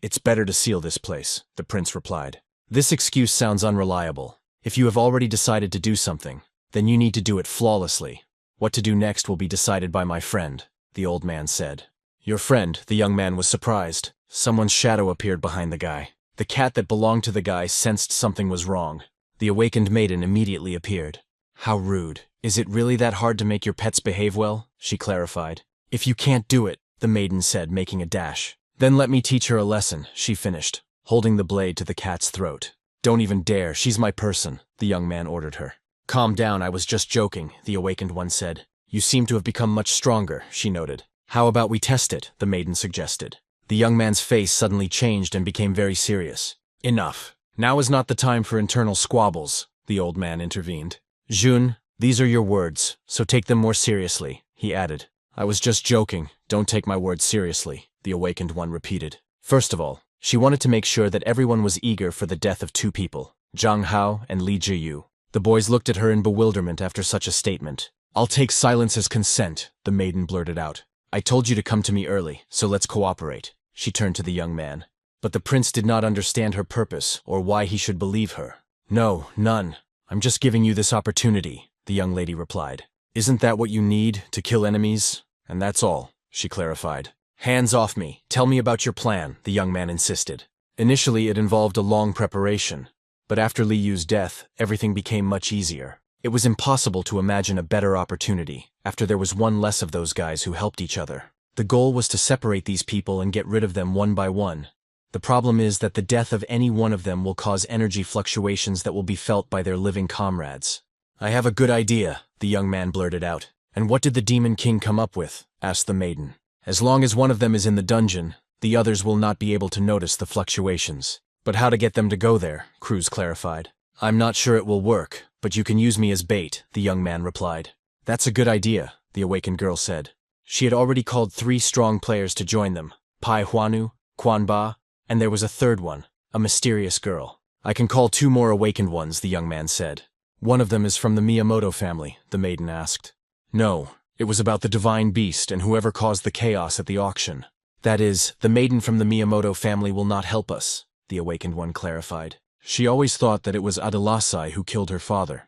It's better to seal this place, the prince replied. This excuse sounds unreliable. If you have already decided to do something, then you need to do it flawlessly. What to do next will be decided by my friend, the old man said. Your friend, the young man was surprised. Someone's shadow appeared behind the guy. The cat that belonged to the guy sensed something was wrong. The awakened maiden immediately appeared. How rude. Is it really that hard to make your pets behave well? She clarified. If you can't do it, the maiden said, making a dash. Then let me teach her a lesson, she finished, holding the blade to the cat's throat. Don't even dare, she's my person, the young man ordered her. Calm down, I was just joking, the awakened one said. You seem to have become much stronger, she noted. How about we test it, the maiden suggested. The young man's face suddenly changed and became very serious. Enough. Now is not the time for internal squabbles, the old man intervened. Jun, these are your words, so take them more seriously, he added. I was just joking, don't take my words seriously, the awakened one repeated. First of all, she wanted to make sure that everyone was eager for the death of two people, Zhang Hao and Li Jiyu. The boys looked at her in bewilderment after such a statement. I'll take silence as consent, the maiden blurted out. I told you to come to me early, so let's cooperate. She turned to the young man. But the prince did not understand her purpose or why he should believe her. No, none. I'm just giving you this opportunity, the young lady replied. Isn't that what you need, to kill enemies? And that's all, she clarified. Hands off me. Tell me about your plan, the young man insisted. Initially, it involved a long preparation. But after Li Yu's death, everything became much easier. It was impossible to imagine a better opportunity, after there was one less of those guys who helped each other. The goal was to separate these people and get rid of them one by one. The problem is that the death of any one of them will cause energy fluctuations that will be felt by their living comrades. I have a good idea, the young man blurted out. And what did the Demon King come up with? Asked the maiden. As long as one of them is in the dungeon, the others will not be able to notice the fluctuations. But how to get them to go there, Cruz clarified. I'm not sure it will work, but you can use me as bait, the young man replied. That's a good idea, the awakened girl said. She had already called 3 strong players to join them, Pai Huanu, Quan Ba, and there was a third one, a mysterious girl. I can call 2 more awakened ones, the young man said. One of them is from the Miyamoto family, the maiden asked. No, it was about the divine beast and whoever caused the chaos at the auction. That is, the maiden from the Miyamoto family will not help us, the awakened one clarified. She always thought that it was Adilasai who killed her father.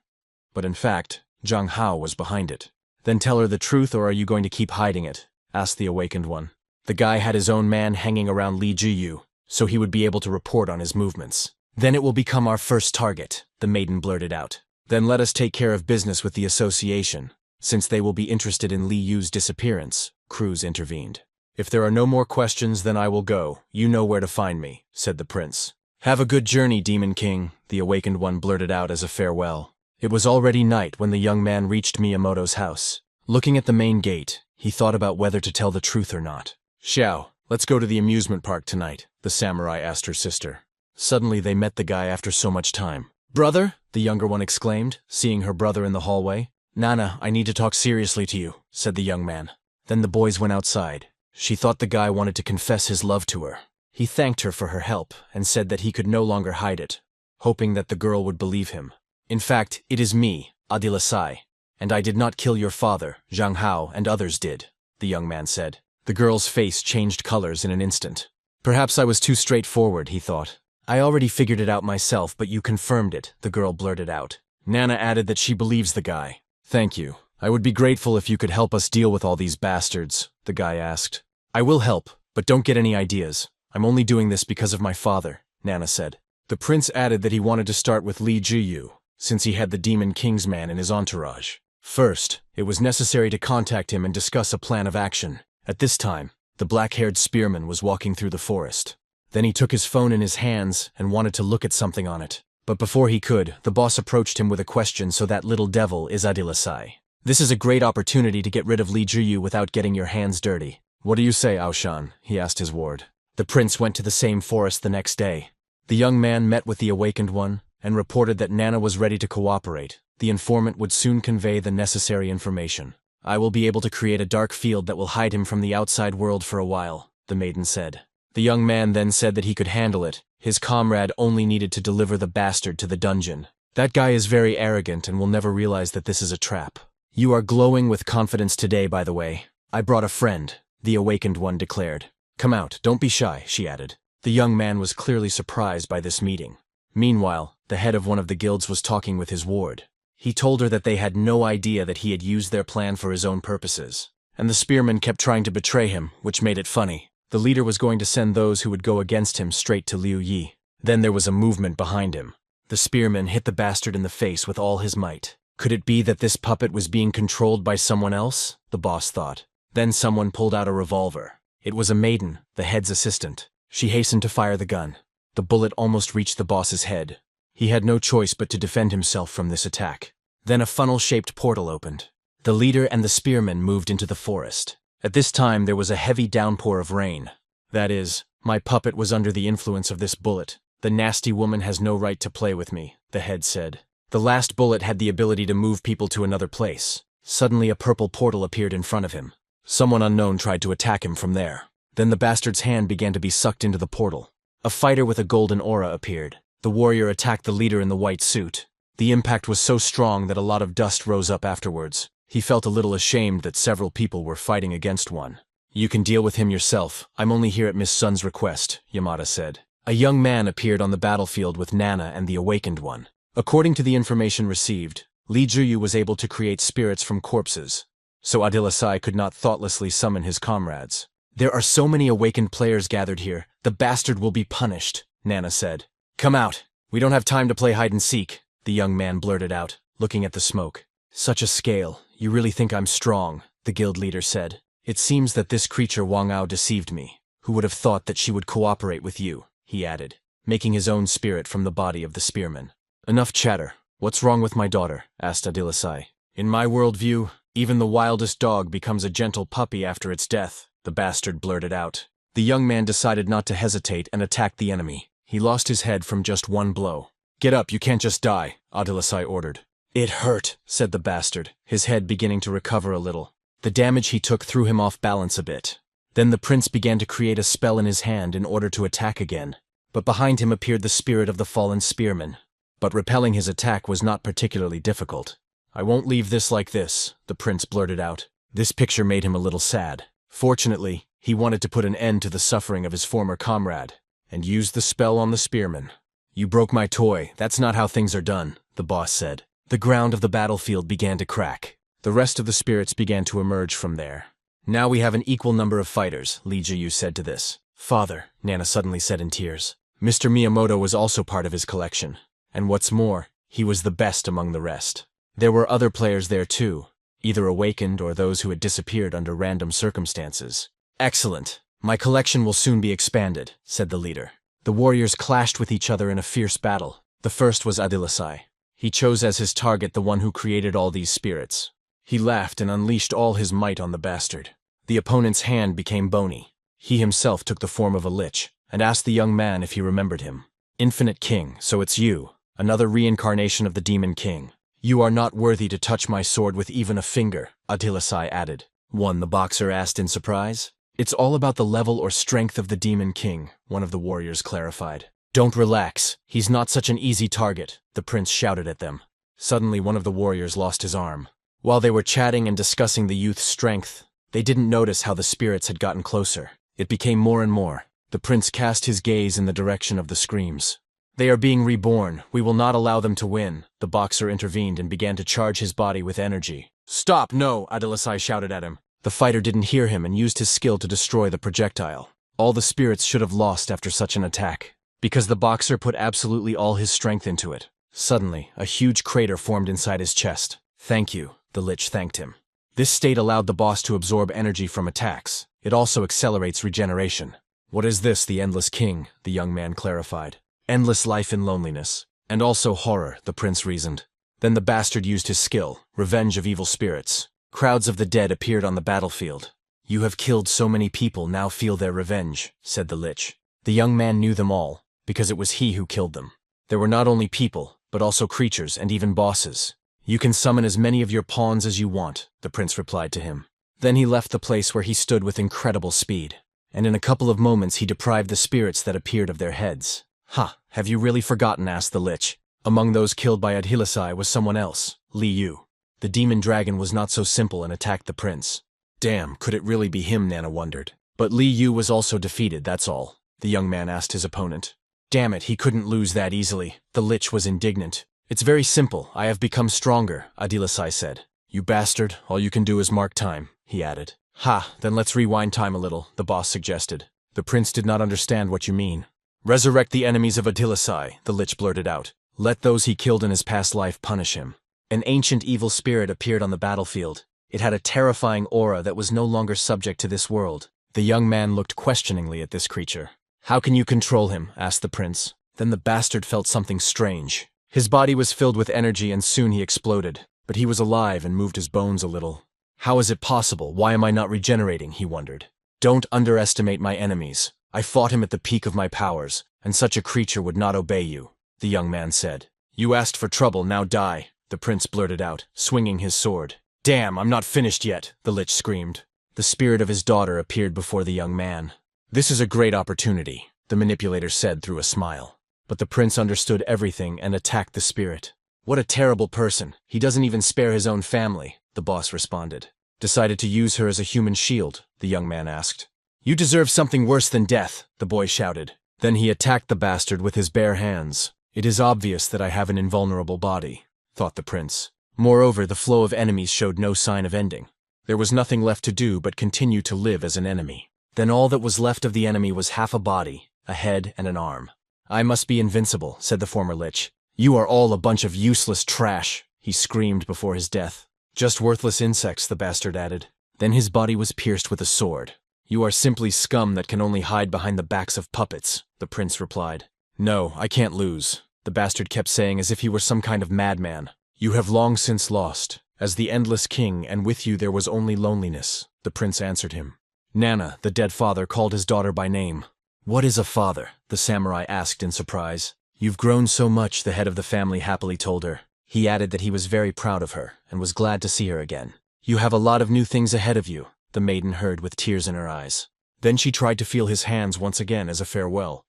But in fact, Zhang Hao was behind it. Then tell her the truth, or are you going to keep hiding it? Asked the awakened one. The guy had his own man hanging around Li Jiyu, so he would be able to report on his movements. Then it will become our first target, the maiden blurted out. Then let us take care of business with the association, since they will be interested in Li Yu's disappearance, Cruz intervened. If there are no more questions, then I will go. You know where to find me, said the prince. Have a good journey, Demon King, the awakened one blurted out as a farewell. It was already night when the young man reached Miyamoto's house. Looking at the main gate, he thought about whether to tell the truth or not. Xiao, let's go to the amusement park tonight, the samurai asked her sister. Suddenly they met the guy after so much time. Brother, the younger one exclaimed, seeing her brother in the hallway. Nana, I need to talk seriously to you, said the young man. Then the boys went outside. She thought the guy wanted to confess his love to her. He thanked her for her help and said that he could no longer hide it, hoping that the girl would believe him. In fact, it is me, Adilasai, and I did not kill your father, Zhang Hao, and others did, the young man said. The girl's face changed colors in an instant. Perhaps I was too straightforward, he thought. I already figured it out myself, but you confirmed it, the girl blurted out. Nana added that she believes the guy. Thank you. I would be grateful if you could help us deal with all these bastards, the guy asked. I will help, but don't get any ideas. I'm only doing this because of my father, Nana said. The prince added that he wanted to start with Li Jiyu, since he had the Demon King's man in his entourage. First, it was necessary to contact him and discuss a plan of action. At this time, the black-haired spearman was walking through the forest. Then he took his phone in his hands and wanted to look at something on it. But before he could, the boss approached him with a question, so that little devil is Adilasai. This is a great opportunity to get rid of Li Jiyu without getting your hands dirty. What do you say, Aoshan? He asked his ward. The prince went to the same forest the next day. The young man met with the awakened one and reported that Nana was ready to cooperate. The informant would soon convey the necessary information. I will be able to create a dark field that will hide him from the outside world for a while, the maiden said. The young man then said that he could handle it. His comrade only needed to deliver the bastard to the dungeon. That guy is very arrogant and will never realize that this is a trap. You are glowing with confidence today, by the way. I brought a friend, the awakened one declared. Come out, don't be shy, she added. The young man was clearly surprised by this meeting. Meanwhile, the head of one of the guilds was talking with his ward. He told her that they had no idea that he had used their plan for his own purposes. And the spearman kept trying to betray him, which made it funny. The leader was going to send those who would go against him straight to Liu Yi. Then there was a movement behind him. The spearman hit the bastard in the face with all his might. Could it be that this puppet was being controlled by someone else? The boss thought. Then someone pulled out a revolver. It was a maiden, the head's assistant. She hastened to fire the gun. The bullet almost reached the boss's head. He had no choice but to defend himself from this attack. Then a funnel-shaped portal opened. The leader and the spearman moved into the forest. At this time there was a heavy downpour of rain. That is, my puppet was under the influence of this bullet. The nasty woman has no right to play with me, the head said. The last bullet had the ability to move people to another place. Suddenly a purple portal appeared in front of him. Someone unknown tried to attack him from there. Then the bastard's hand began to be sucked into the portal. A fighter with a golden aura appeared. The warrior attacked the leader in the white suit. The impact was so strong that a lot of dust rose up afterwards. He felt a little ashamed that several people were fighting against one. You can deal with him yourself. I'm only here at Miss Sun's request, Yamada said. A young man appeared on the battlefield with Nana and the awakened one. According to the information received, Li Zhiyu was able to create spirits from corpses, so Adilasai could not thoughtlessly summon his comrades. There are so many awakened players gathered here, the bastard will be punished, Nana said. Come out. We don't have time to play hide-and-seek, the young man blurted out, looking at the smoke. Such a scale. You really think I'm strong, the guild leader said. It seems that this creature Wang Ao deceived me. Who would have thought that she would cooperate with you, he added, making his own spirit from the body of the spearman. Enough chatter. What's wrong with my daughter? Asked Adilasai. In my worldview, even the wildest dog becomes a gentle puppy after its death, the bastard blurted out. The young man decided not to hesitate and attacked the enemy. He lost his head from just one blow. Get up, you can't just die, Adilasai ordered. It hurt, said the bastard, his head beginning to recover a little. The damage he took threw him off balance a bit. Then the prince began to create a spell in his hand in order to attack again. But behind him appeared the spirit of the fallen spearman. But repelling his attack was not particularly difficult. I won't leave this like this, the prince blurted out. This picture made him a little sad. Fortunately, he wanted to put an end to the suffering of his former comrade, and used the spell on the spearman. You broke my toy, that's not how things are done, the boss said. The ground of the battlefield began to crack. The rest of the spirits began to emerge from there. Now we have an equal number of fighters, Li Zhiyu said to this. Father, Nana suddenly said in tears. Mr. Miyamoto was also part of his collection. And what's more, he was the best among the rest. There were other players there too, either awakened or those who had disappeared under random circumstances. Excellent. My collection will soon be expanded, said the leader. The warriors clashed with each other in a fierce battle. The first was Adilasai. He chose as his target the one who created all these spirits. He laughed and unleashed all his might on the bastard. The opponent's hand became bony. He himself took the form of a lich, and asked the young man if he remembered him. Infinite King, so it's you, another reincarnation of the Demon King. You are not worthy to touch my sword with even a finger, Adilasai added. The boxer asked in surprise. It's all about the level or strength of the Demon King, one of the warriors clarified. Don't relax, he's not such an easy target, the prince shouted at them. Suddenly one of the warriors lost his arm. While they were chatting and discussing the youth's strength, they didn't notice how the spirits had gotten closer. It became more and more. The prince cast his gaze in the direction of the screams. They are being reborn, we will not allow them to win, the boxer intervened and began to charge his body with energy. Stop, no, Adilasai shouted at him. The fighter didn't hear him and used his skill to destroy the projectile. All the spirits should have lost after such an attack, because the boxer put absolutely all his strength into it. Suddenly, a huge crater formed inside his chest. Thank you, the lich thanked him. This state allowed the boss to absorb energy from attacks. It also accelerates regeneration. What is this, the Endless King? The young man clarified. Endless life in loneliness. And also horror, the prince reasoned. Then the bastard used his skill, Revenge of Evil Spirits. Crowds of the dead appeared on the battlefield. You have killed so many people, now feel their revenge, said the Lich. The young man knew them all, because it was he who killed them. There were not only people, but also creatures and even bosses. You can summon as many of your pawns as you want, the prince replied to him. Then he left the place where he stood with incredible speed, and in a couple of moments he deprived the spirits that appeared of their heads. Ha, have you really forgotten, asked the Lich. Among those killed by Adhilasai was someone else, Li Yu. The demon dragon was not so simple and attacked the prince. Damn, could it really be him, Nana wondered. But Li Yu was also defeated, that's all, the young man asked his opponent. Damn it, he couldn't lose that easily. The Lich was indignant. It's very simple, I have become stronger, Adhilasai said. You bastard, all you can do is mark time, he added. Ha, then let's rewind time a little, the boss suggested. The prince did not understand what you mean. Resurrect the enemies of Adhilasai, the Lich blurted out. Let those he killed in his past life punish him. An ancient evil spirit appeared on the battlefield. It had a terrifying aura that was no longer subject to this world. The young man looked questioningly at this creature. How can you control him? Asked the prince. Then the bastard felt something strange. His body was filled with energy and soon he exploded, but he was alive and moved his bones a little. How is it possible? Why am I not regenerating? He wondered. Don't underestimate my enemies. I fought him at the peak of my powers, and such a creature would not obey you, the young man said. You asked for trouble, now die, the prince blurted out, swinging his sword. Damn, I'm not finished yet, the Lich screamed. The spirit of his daughter appeared before the young man. This is a great opportunity, the manipulator said through a smile. But the prince understood everything and attacked the spirit. What a terrible person, he doesn't even spare his own family, the boss responded. Decided to use her as a human shield, the young man asked. You deserve something worse than death, the boy shouted. Then he attacked the bastard with his bare hands. It is obvious that I have an invulnerable body, thought the prince. Moreover, the flow of enemies showed no sign of ending. There was nothing left to do but continue to live as an enemy. Then all that was left of the enemy was half a body, a head, and an arm. I must be invincible, said the former Lich. You are all a bunch of useless trash, he screamed before his death. Just worthless insects, the bastard added. Then his body was pierced with a sword. You are simply scum that can only hide behind the backs of puppets, the prince replied. No, I can't lose, the bastard kept saying as if he were some kind of madman. You have long since lost. As the endless king, and with you there was only loneliness, the prince answered him. Nana, the dead father, called his daughter by name. What is a father? The samurai asked in surprise. You've grown so much, the head of the family happily told her. He added that he was very proud of her, and was glad to see her again. You have a lot of new things ahead of you, the maiden heard with tears in her eyes. Then she tried to feel his hands once again as a farewell.